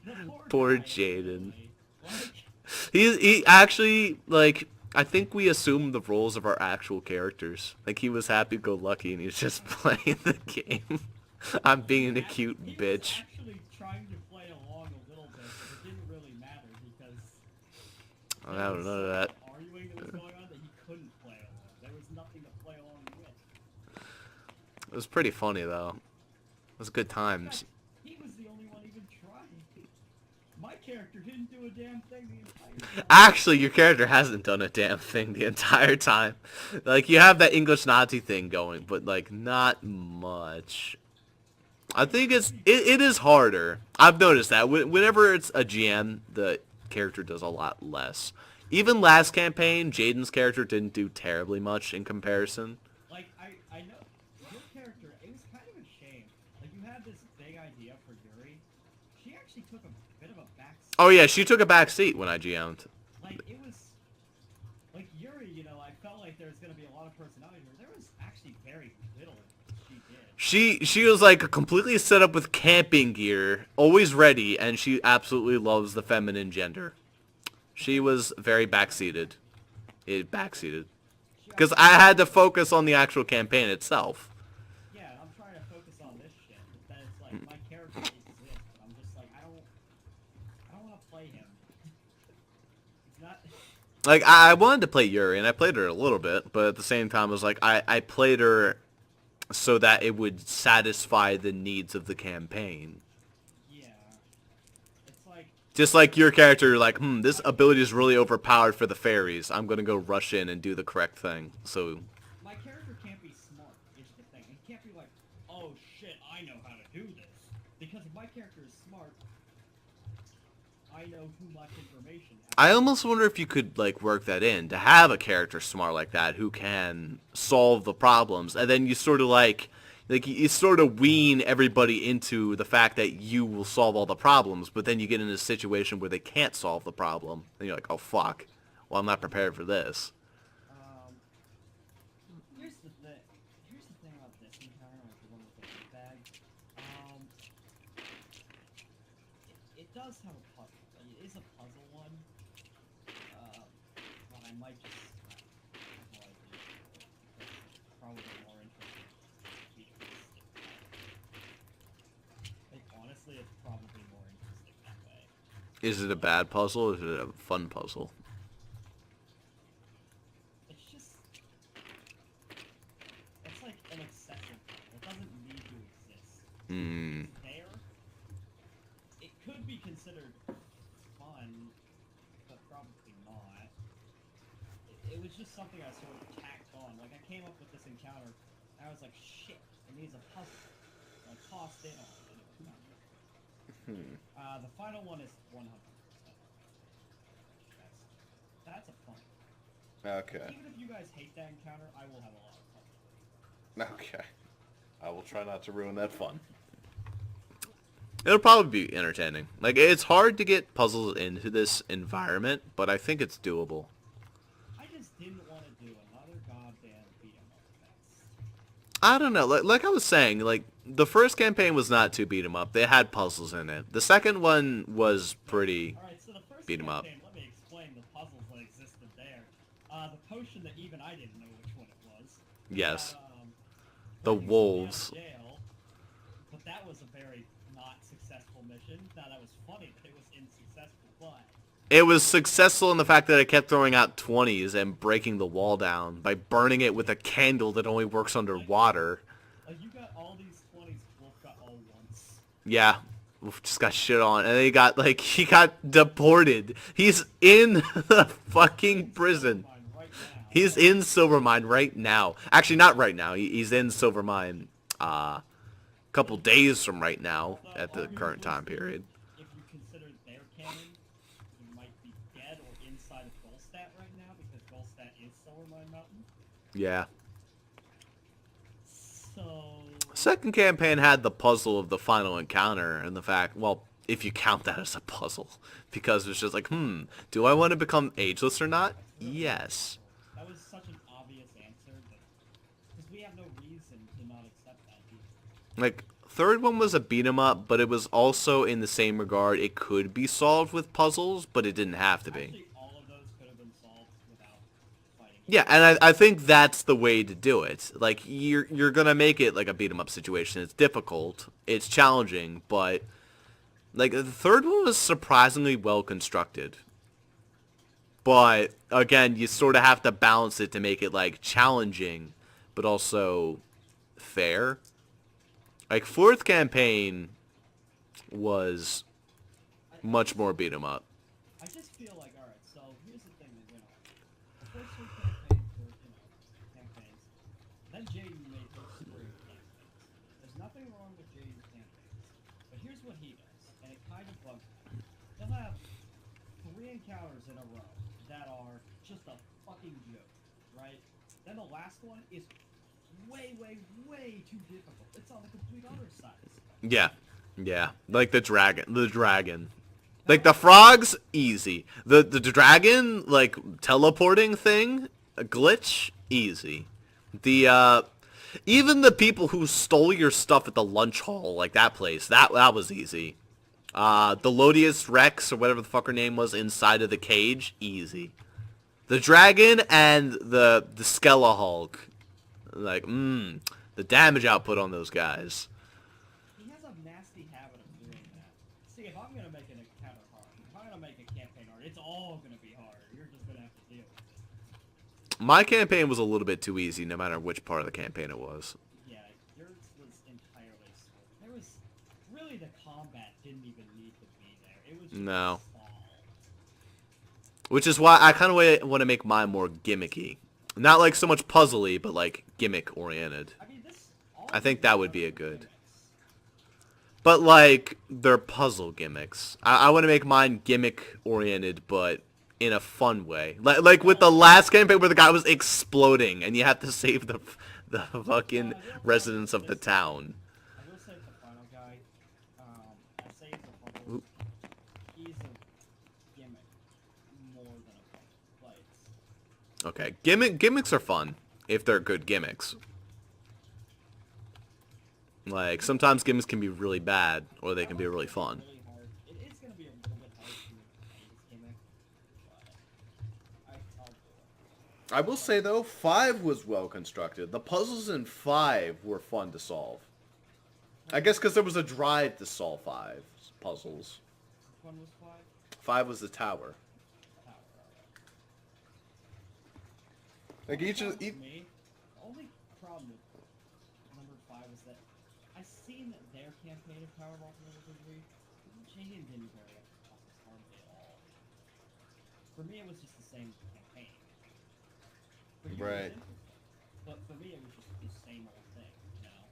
got a Poor Jaden. He actually, like, I think we assumed the roles of our actual characters. Like, he was happy-go-lucky and he was just playing the game. I'm being a cute bitch. He was actually trying to play along a little bit, but it didn't really matter because I don't know that. arguing that was going on that he couldn't play along. There was nothing to play along with. It was pretty funny, though. It was good times. He was the only one even trying. My character didn't do a damn thing the entire time. Actually, your character hasn't done a damn thing the entire time. Like, you have that English Nazi thing going, but, like, not much. I think it is harder. I've noticed that. Whenever it's a GM, the character does a lot less. Even last campaign, Jaden's character didn't do terribly much in comparison. Like, I know, your character, it was kind of a shame. Like, you had this big idea for Yuri. She actually took a bit of a back seat. Oh yeah, she took a back seat when I GM'd. Like, it was, like, Yuri, you know, I felt like there was going to be a lot of personality here. There was actually very little she did. She was like completely set up with camping gear, always ready, and she absolutely loves the feminine gender. She was very backseated. Backseated. Because I had to focus on the actual campaign itself. Yeah, I'm trying to focus on this shit. But then it's like, my character exists, but I'm just like, I don't want to play him. It's not... Like, I wanted to play Yuri, and I played her a little bit, but at the same time, I was like, I played her so that it would satisfy the needs of the campaign. Yeah. It's like... Just like your character, like, this ability is really overpowered for the fairies. I'm gonna go rush in and do the correct thing. So... My character can't be smart, is the thing. It can't be like, oh shit, I know how to do this. Because if my character is smart, I know too much information. I almost wonder if you could, like, work that in, to have a character smart like that who can solve the problems, and then you sort of, like you sort of wean everybody into the fact that you will solve all the problems, but then you get in a situation where they can't solve the problem, and you're like, oh, fuck. Well, I'm not prepared for this. Here's the thing about this encounter, like the one with the big bag. It does have a puzzle. It is a puzzle one. But I might just have no idea. It's probably more interesting. Like, honestly, it's probably more interesting that way. Is it a bad puzzle, or is it a fun puzzle? It's just... It's like an excessive puzzle. It doesn't need to exist. It's there. It could be considered fun, but probably not. It was just something I sort of tacked on. Like, I came up with this encounter, and I was like, shit, it needs a puzzle. And I tossed it on, and it was not good. The final one is 100%. That's a fun one. Okay. Even if you guys hate that encounter, I will have a lot of fun. Okay. I will try not to ruin that fun. It'll probably be entertaining. Like, it's hard to get puzzles into this environment, but I think it's doable. I just didn't want to do another goddamn beat-em-up fest. I don't know. Like I was saying, like, the first campaign was not too beat 'em up. They had puzzles in it. The second one was pretty Alright, so the first beat 'em up. campaign, let me explain the puzzles that existed there. The potion that even I didn't know which one it was. Yes. letting The somebody out of wolves. jail, but that was a very not successful mission. Now that was funny, but it was unsuccessful, but... It was successful in the fact that I kept throwing out 20s and breaking the wall down by burning it with a candle that only works underwater. Like, you got all these 20s, Wolf got all once. Yeah. Wolf just got shit on. And then he got deported. He's in the fucking prison. Right now. He's in Silvermine right now. Actually, not right now. He's in Silvermine a couple days from right now at the current time period. If you consider their canon, he might be dead or inside of Goldstat right now because Goldstat is Silvermine Mountain. Yeah. So... Second campaign had the puzzle of the final encounter and the fact, well, if you count that as a puzzle, because it's just like, do I want to become ageless or not? Yes. That was such an obvious answer, because we have no reason to not accept that either. Like, third one was a beat 'em up, but it was also in the same regard. It could be solved with puzzles, but it didn't have to be. Actually, all of those could have been solved without fighting. Yeah, and I think that's the way to do it. Like, you're gonna make it like a beat 'em up situation. It's difficult, it's challenging, but like the third one was surprisingly well constructed. But again, you sort of have to balance it to make it like challenging, but also fair. Like fourth campaign was much more beat 'em up. I just feel like, alright, so here's the thing that went on. The first two campaigns were, campaigns. Then Jaden made his story campaigns. There's nothing wrong with Jaden's campaigns. But here's what he does, and it kind of bugs me. He'll have 3 encounters in a row that are just a fucking joke, right? Then the last one is way, way, way too difficult. It's on the complete other side. Yeah. Like the dragon. Like the frogs, easy. The dragon, like teleporting thing, a glitch, easy. The even the people who stole your stuff at the lunch hall, like that place, that was easy. The Lodius Rex or whatever the fuck her name was inside of the cage, easy. The dragon and the Skelehulk, like the damage output on those guys. He has a nasty habit of doing that. See, if I'm gonna make an encounter hard, if I'm gonna make a campaign hard, it's all gonna be hard. You're just gonna have to deal with it. My campaign was a little bit too easy, no matter which part of the campaign it was. Yeah, yours was entirely slow. There was really the combat didn't even need to be there. It was just No. stall. Which is why I kind of want to make mine more gimmicky. Not like so much puzzly, but like gimmick oriented. I mean, I think that would be a good. But like they're puzzle gimmicks. I want to make mine gimmick oriented, but in a fun way. Like with the last campaign where the guy was exploding and you have to save the fucking residents of the town. I will say the final guy, I say he's a puzzle. He's a gimmick more than a puzzle. Like, Okay, gimmicks are fun if they're good gimmicks. Like sometimes gimmicks can be really bad, or they can be really fun. really hard. It is going to be a little bit hard to make this gimmick, but I'll do it. I will say though, 5 was well constructed. The puzzles in 5 were fun to solve. I guess because there was a drive to solve 5 puzzles. Which one was 5? 5 was the tower. Tower, alright. Like each of The only problem with number 5 is that I seen their campaign of Tower of Ultimate Wizardry. Jaden didn't very up to Boss's hardly at all. For me, it was just the same campaign. For you, it was Right. interesting. But for me, it was just the same old thing, you know?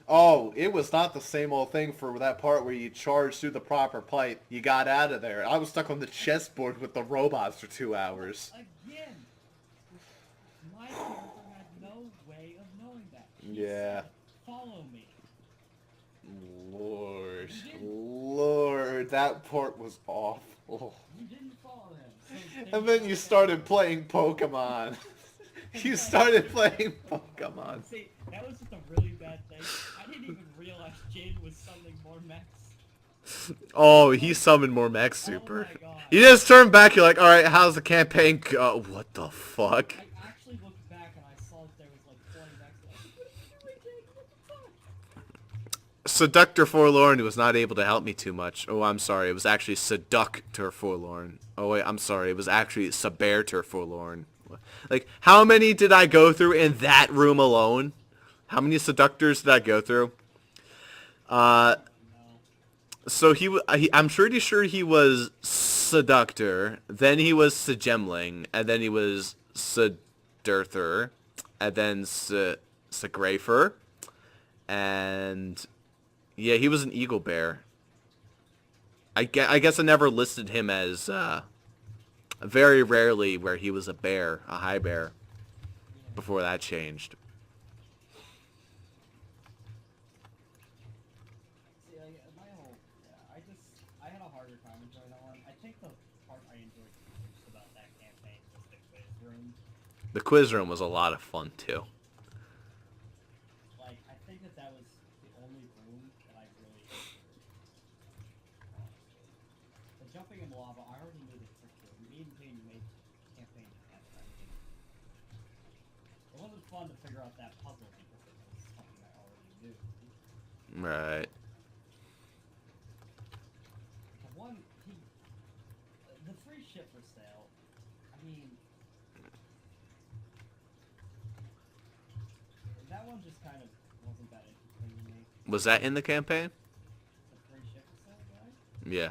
Oh, it was not the same old thing for that part where you charged through the proper pipe. You got out of there. I was stuck on the chessboard with the robots for 2 hours. Again, my character had no way of knowing that. She Yeah. said, follow me. Lord, that part was awful. You didn't follow him. And then you started playing Pokemon. You started playing Pokemon. See, that was just a really bad thing. I didn't even realize Jaden was summoning more mechs. Oh, he summoned more mechs, Super. Oh my god. You just turn back, you're like, alright, how's the campaign go? What the fuck? I actually looked back and I saw that there was like 20 mechs. And I was like, what are you doing, Jaden? What the fuck? Seductor Forlorn was not able to help me too much. Oh, I'm sorry. It was actually Seductor Forlorn. Oh, wait, I'm sorry. It was actually Sabertor Forlorn. Like, how many did I go through in that room alone? How many seductors did I go through? So I'm pretty sure he was Seductor, then he was Segemling, and then he was Dirther, and then Sagrafer, and yeah, he was an eagle bear. I guess I never listed him as very rarely where he was a bear, a high bear, before that changed. See, my whole, yeah, I had a harder time enjoying that one. I think the part I enjoyed most about that campaign was the quiz room. The quiz room was a lot of fun too. Like, I think that was the only room that I really enjoyed. Honestly. The jumping in lava, I already knew the trick to it. Me and Jaden made campaign together. I mean, it wasn't fun to figure out that puzzle because it was something I already knew. Right. The one, the free ship for sale, I mean, that one just kind of wasn't that interesting to me. Was that in the campaign? The free ship for sale guy? Yeah. Yeah,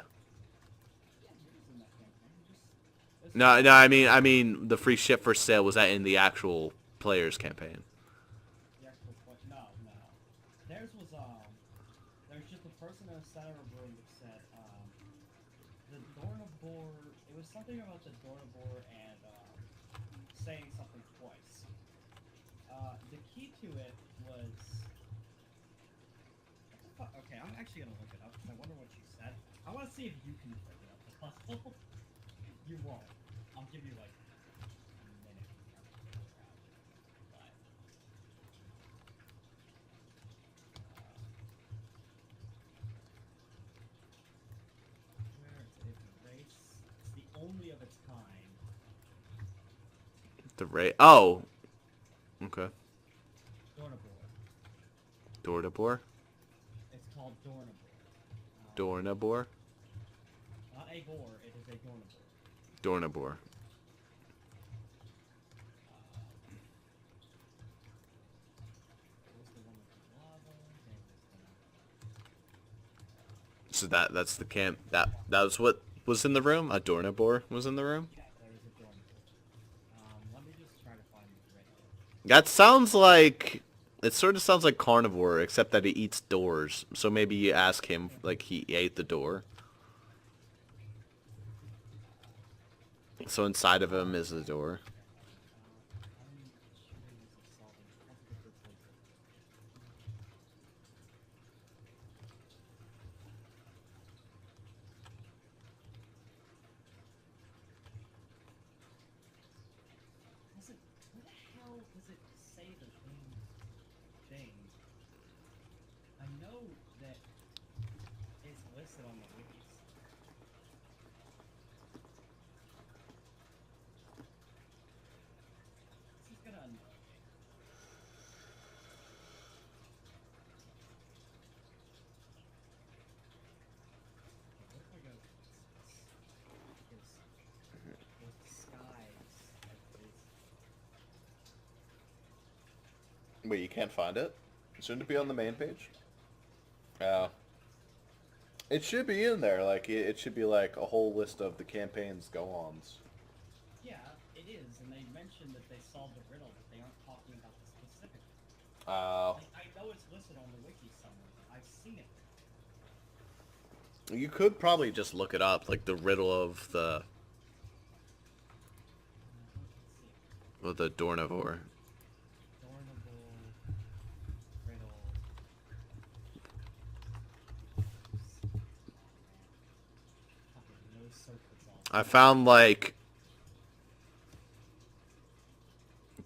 he was in that campaign. No, I mean the free ship for sale, was that in the actual players campaign? The actual question, no. Theirs was, there's just a person in the center of the room that said, the Dornabor, it was something about the Dornabor and, saying something twice. The key to it was, what the fuck? Okay, I'm actually gonna look it up, because I wonder what she said. I want to see if you can figure out the puzzle. You won't. I'll give you, like, a minute to try to figure it out. But, where is it? Race. It's the only of its kind. The rate. Oh. Okay. Dornabor. Dornabor. It's called Dornabor. Dornabor. Not a boar, it is a Dornabor. Dornabor. What was the one with the lava? So that's the camp. That was what was in the room. A Dornabor was in the room. Yeah, there is a Dornabor. Let me just try to find the riddle. That sounds like, it sort of sounds like carnivore, except that he eats doors. So maybe you ask him, like, he ate the door. So inside of him is the door. Where the hell does it say the thing? I know that it's listed on the wikis. This is gonna annoy me. Okay, what if I go those skies at this. Wait, you can't find it? Shouldn't it be on the main page? Yeah. It should be in there. Like, it should be like a whole list of the campaign's go-ons. Yeah, it is, and they mentioned that they solved the riddle, but they aren't talking about the specific. Like, I know it's listed on the wiki somewhere, but I've seen it. You could probably just look it up, like the riddle of the Dornavor. Dornable riddle. Fucking no soap results. I found like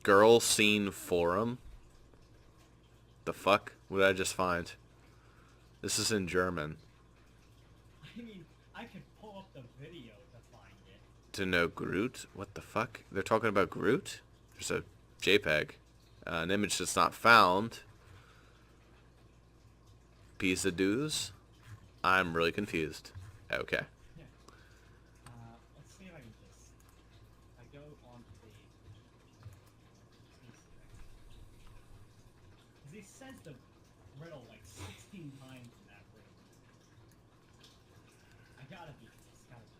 girl scene forum. The fuck? What did I just find? This is in German. I mean, I could pull up the video to find it. To know Groot? What the fuck? They're talking about Groot? There's a JPEG. An image that's not found. Pizza dues? I'm really confused. Okay. Yeah. Let's see if I can just. I go on to the. Because he says the riddle like 16 times in that room. I gotta be. It's gotta be.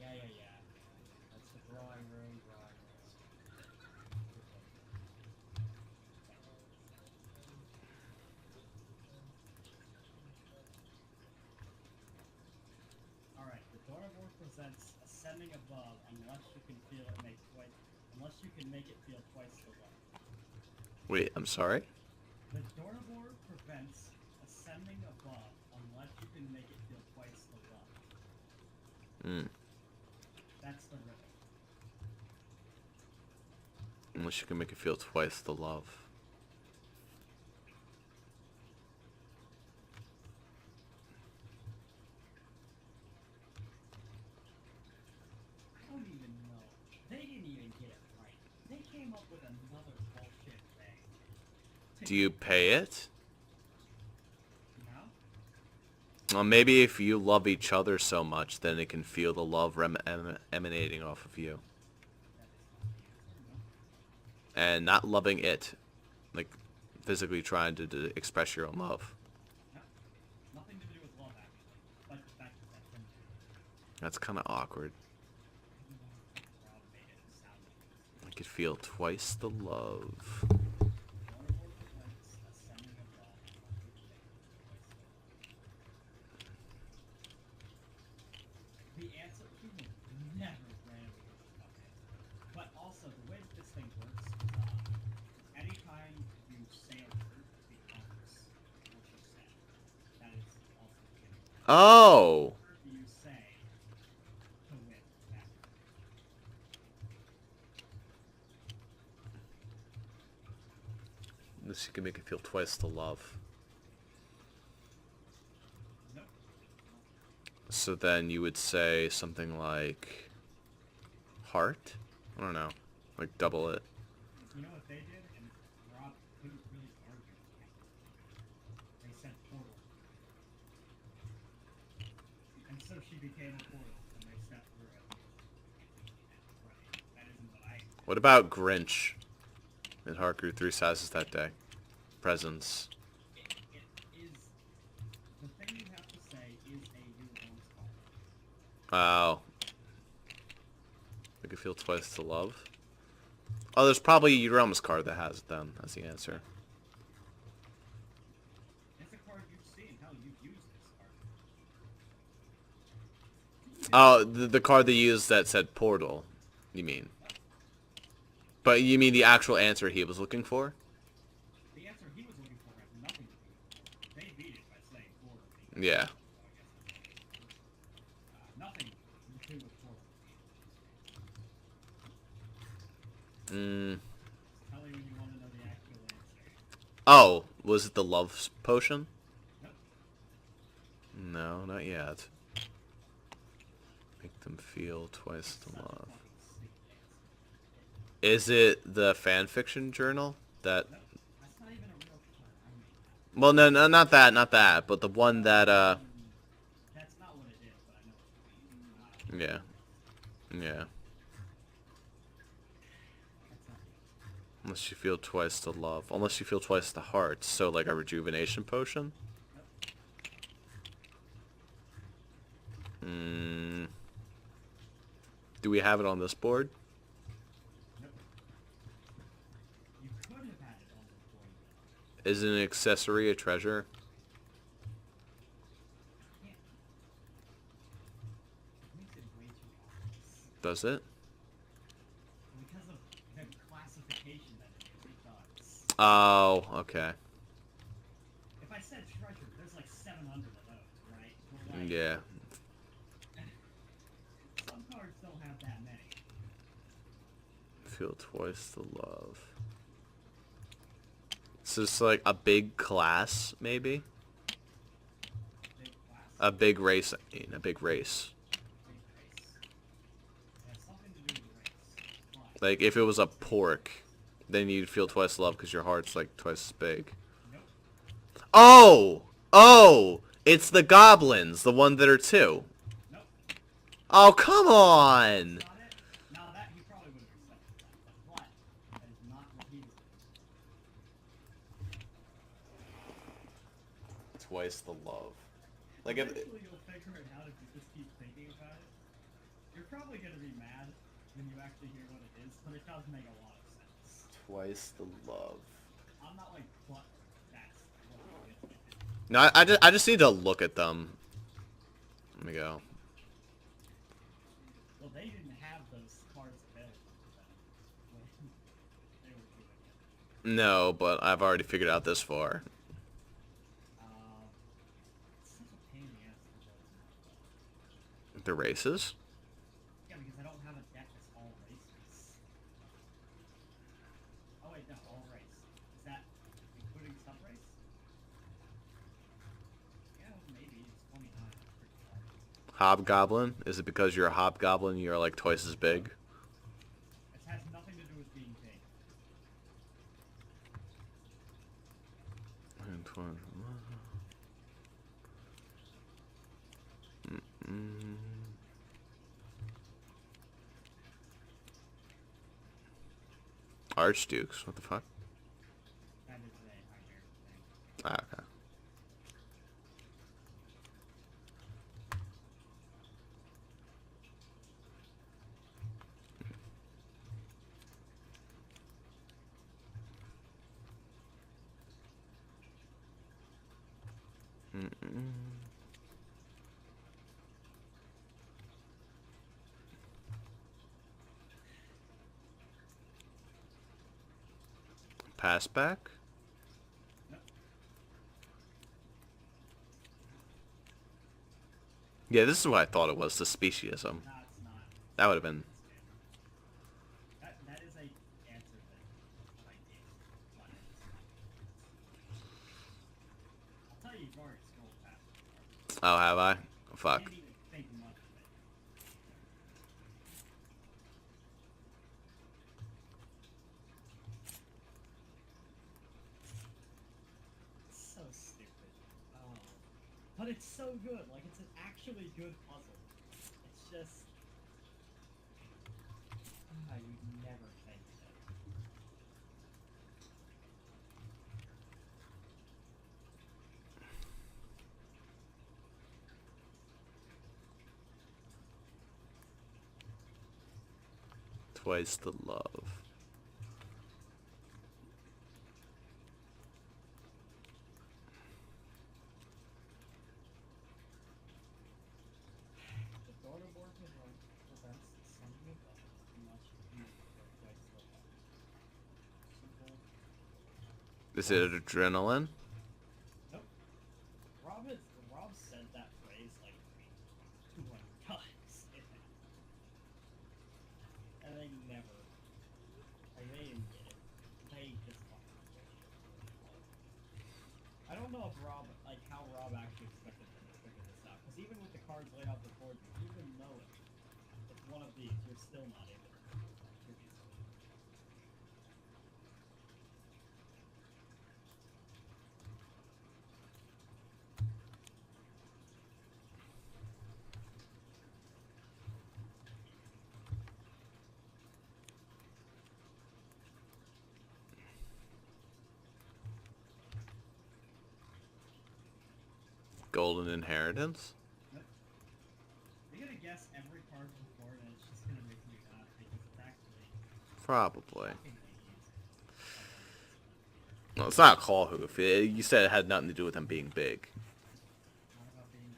Yeah. represents ascending above unless you can feel it make twice, unless you can make it feel twice the love. Wait, I'm sorry? The Dornivore prevents ascending above unless you can make it feel twice the love. Hmm. That's the riddle. Unless you can make it feel twice the love. I don't even know. They didn't even get it right. They came up with another bullshit thing. Do you pay it? No? Well, maybe if you love each other so much, then it can feel the love emanating off of you. And not loving it. Like, physically trying to express your own love. No. Nothing to do with love, actually. But the fact that that thing That's kind of awkward. made it sound like I could feel twice the love. Dornivore prevents ascending above unless you can make it feel twice the love. The answer, he will never grant me this fucking answer. But also, the way that this thing works is, anytime you say a word, it becomes what you say. That is also the game. Oh! What word do you say to win that? Unless you can make it feel twice the love. Nope. So then you would say something like... heart? I don't know. Like double it. You know what they did? And Rob couldn't really argue with it. They said portal. And so she became a portal, and they stepped through it. Right. That isn't what I... What about Grinch? His heart grew 3 sizes that day. Presents. It is... The thing you have to say is a Urealms card. Oh. I could feel twice the love. Oh, there's probably a Urealms card that has it then. That's the answer. It's a card you've seen. Hell, you've used this card. Oh, the card they used that said portal, you mean. But you mean the actual answer he was looking for? The answer he was looking for has nothing to do with portal. They beat it by saying portal. Yeah. Nothing to do with portal. Mm. Tell me when you want to know the actual answer. Oh, was it the love potion? Nope. No, not yet. Make them feel twice the love. Fucking stupid answer. Is it the fanfiction journal? That... Nope. That's not even a real card. I made that. Well, no, not that, but the one that, That's not what it is, but I know what you mean. yeah. Yeah. That's not it. Unless you feel twice the love. Unless you feel twice the heart. So, like a rejuvenation potion? Hmm. Do we have it on this board? Nope. You could have had it on this board. Is an accessory a treasure? Can't. It makes it way too obvious. Does it? Because of the classification that it is, it does. Oh, okay. If I said treasure, there's like 700 of those, right? But like, Yeah. some cards don't have that many. Feel twice the love. So it's like a big class, maybe? Big class, A big race, I mean, a big race. big race. It has something to do with race. But, Like, if it was a pork, then you'd feel twice the love because your heart's like twice as big. nope. Oh! Oh! It's the goblins, the one that are 2. Nope. Oh, come on! Not it. Now that, he probably would have accepted that. But, that is not what he was doing. Twice the love. Like, Eventually you'll figure it out if you just keep thinking about it. You're probably gonna be mad when you actually hear what it is, but it does make a lot of sense. twice the love. I'm not like, but that's what it is. No, I just need to look at them. Let me go. No, but I've already figured out this far. It's such a pain in the ass to go to. The races? Yeah, because I don't have a deck that's all races. Oh wait, no, all race. Is that including sub-race? Yeah, maybe. It's 29. That's pretty hard. Hobgoblin? Is it because you're a hobgoblin you're like twice as big? It has nothing to do with being big. Archdukes, what the fuck? That is a higher thing. Ah, okay. Pass back? Yeah, this is what I thought it was, the speciesism. No, it's not. That would have been... That is a answer that I gave. But I'll tell you, you've already scrolled past it. Oh, have I? Fuck. Can't even think much of it. It's so stupid. Oh. But it's so good. Like, it's an actually good puzzle. It's just... I would never think that. Twice the love. The daughter board prevents sending a button unless you replace the button. Simple. Is it adrenaline? Nope. Rob said that phrase like 200 times. And they never. Like, they didn't get it. They just fucking bullshit. I don't know if how Rob actually expected them to figure this out. Because even with the cards laid out before you, even though it's one of these, you're still not able to attribute it. Golden inheritance? You're gonna guess every card before, and it's just gonna make me laugh because it's actually Probably. fucking easy. No, it's not a claw hoof. You said it had nothing to do with them being big. Not about being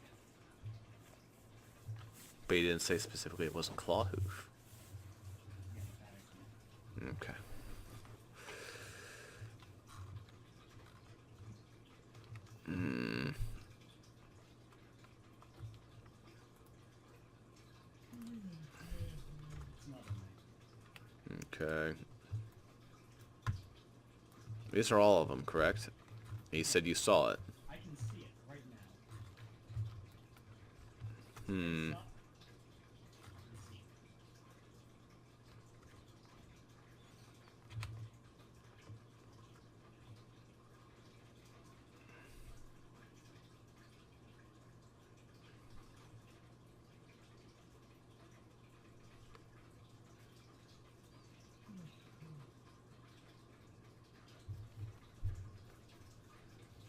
But you didn't say specifically it wasn't claw hoof. Okay. Hmm. It's not amazing. Okay. These are all of them, correct? You said you saw it. I can see it right now. Hmm. It's not- Let's see.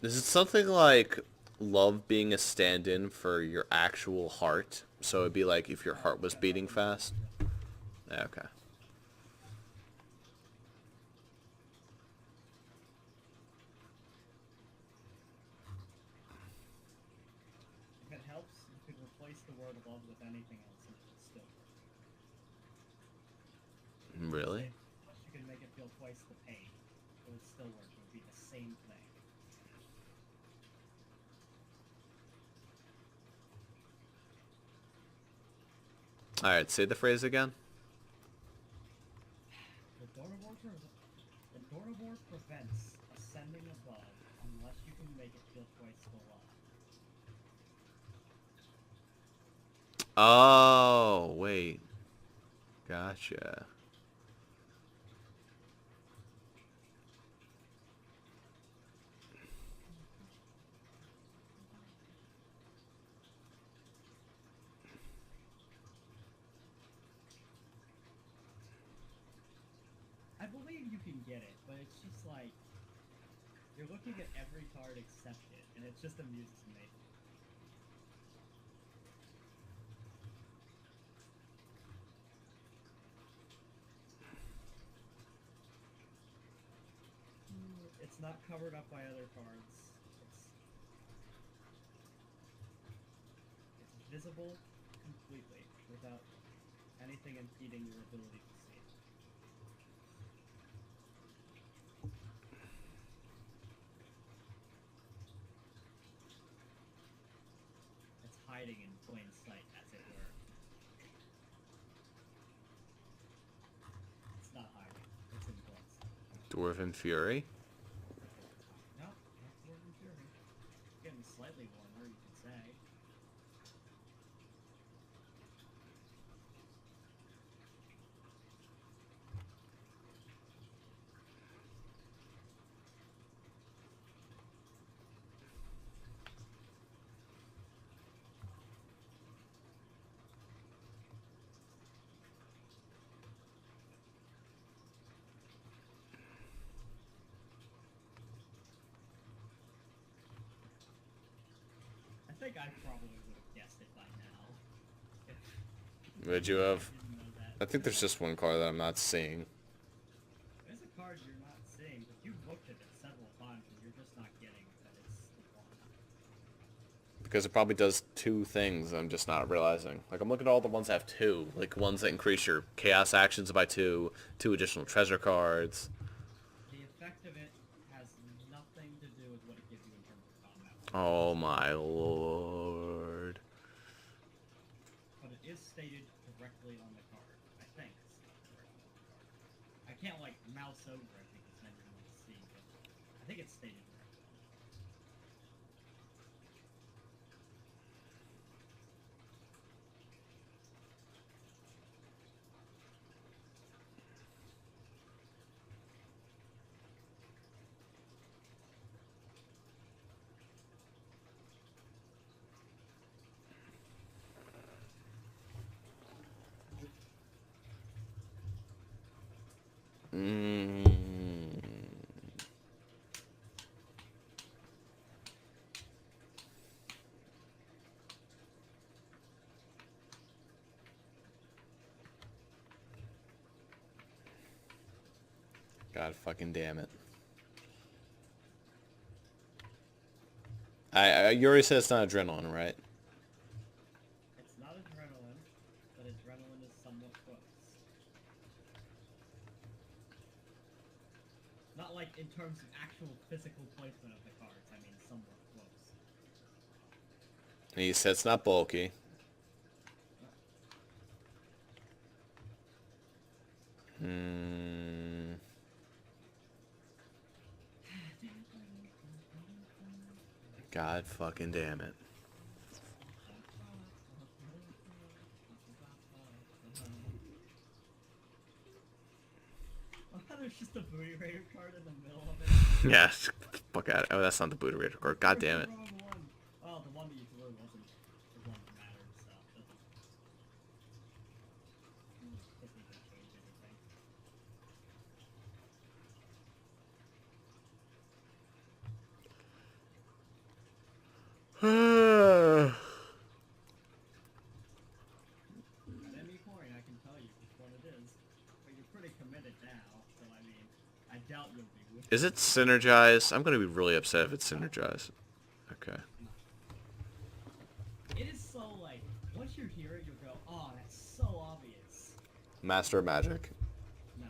Is it something like love being a stand-in for your actual heart? So it'd be like if your heart was beating fast? Yeah, okay. If it helps, you could replace the word love with anything else and it would still work. Really? You could make it feel twice the pain. It would same thing. Alright, say the phrase again. The Dornivore prevents ascending above unless you can make it feel twice the love. Oh, wait. Gotcha. I believe you can get it, but it's just like you're looking at every card except it, and it just amuses me. It's not covered up by other cards. It's visible completely without anything impeding your ability to see it. It's hiding in plain sight, as it were. It's not hiding. It's in plain sight. Dwarven Fury. No, not Dwarven Fury. It's getting slightly warmer, you could say. I think I probably would have guessed it by now. Would you have? Didn't know that. I think there's just one card that I'm not seeing. There's a card you're not seeing, but you've looked at it several times and you're just not getting that it's the one. Because it probably does two things I'm just not realizing. Like, I'm looking at all the ones that have two. Like, ones that increase your chaos actions by two additional treasure cards. The effect of it has nothing to do with what it gives you in terms of combat. Oh my lord. But it is stated directly on the card. I think it's stated directly on the card. I can't, like, mouse over it because then you're going to see, but I think it's stated directly on the card. God fucking damn it. You already said it's not adrenaline, right? It's not adrenaline, but adrenaline is somewhat close. Not like in terms of actual physical placement of the cards, I mean somewhat close. And you said it's not bulky. God fucking damn it. There's just a booty raider card in the middle of it. Yeah, fuck out. Oh, that's not the Buddha Raider card. God damn it. Wrong one. Oh, the one that you drew wasn't the one that mattered, so it doesn't even change anything. At any point, I can tell you which one it is, but you're pretty committed now, so I mean, I doubt you'll be with Is it synergized? I'm gonna be really upset if it's synergized. Okay. It is so, like, once you hear it, you'll go, oh, that's so obvious. Master of Magic. No.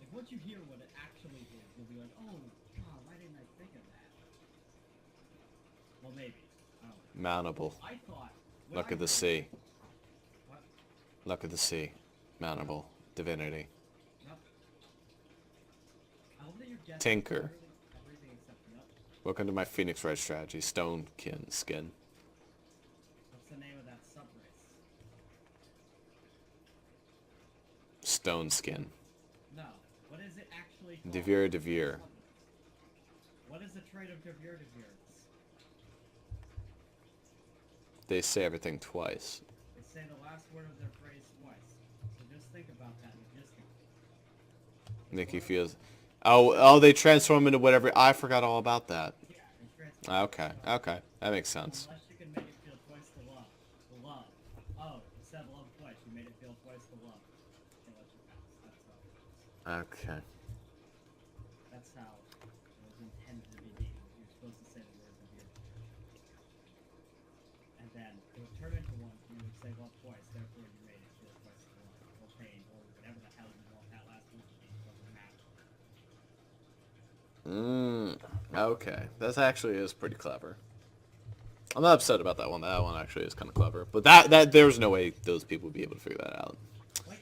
Like, once you hear what it actually is, you'll be like, oh, God, why didn't I think of that? Well, maybe. I don't know. Mountable. I thought... when Luck I of the heard- sea. What? Luck of the sea. Mountable. Divinity. Yep. I love that you're guessing Tinker. everything except yep. Welcome to my Phoenix Red strategy. Stone skin. What's the name of that subrace? Stone skin. No. What is it actually called? Devere. What is the trait of Devere? They say everything twice. They say the last word of their phrase twice. So just think about that logistically. Nikki feels... Oh, they transform into whatever... I forgot all about that. Yeah, and transfer. Okay. That makes sense. Unless you can make it feel twice the love. The love. Oh, you said love twice. You made it feel twice the love. Okay, let you pass. That's how it works. Okay. That's how it was intended to be. You're supposed to say the word Devere. And then it would turn into one. You would say love twice. Therefore, you made it feel twice the love. Or pain. Or whatever the hell you want that last word to be. It doesn't matter. Okay. That actually is pretty clever. I'm not upset about that one. That one actually is kind of clever. But that there's no way those people would be able to figure that out. Like,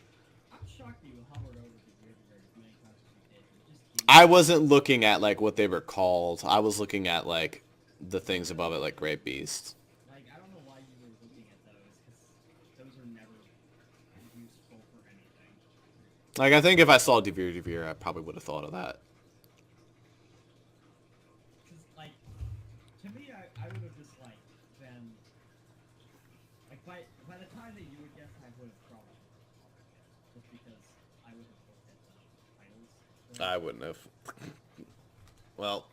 I'm shocked that you hovered over Devere as many times as you did. You just keep... I wasn't looking at, like, what they were called. I was looking at, like, the things above it, like Great Beast. Like, I don't know why you were looking at those, because those are never useful for anything. Like, I think if I saw Devere, I probably would have thought of that. Because, like, to me, I would have just, like, been... Like, by the time that you would guess, I would have probably guessed. Just because I would have looked at the titles. I wouldn't have. Well,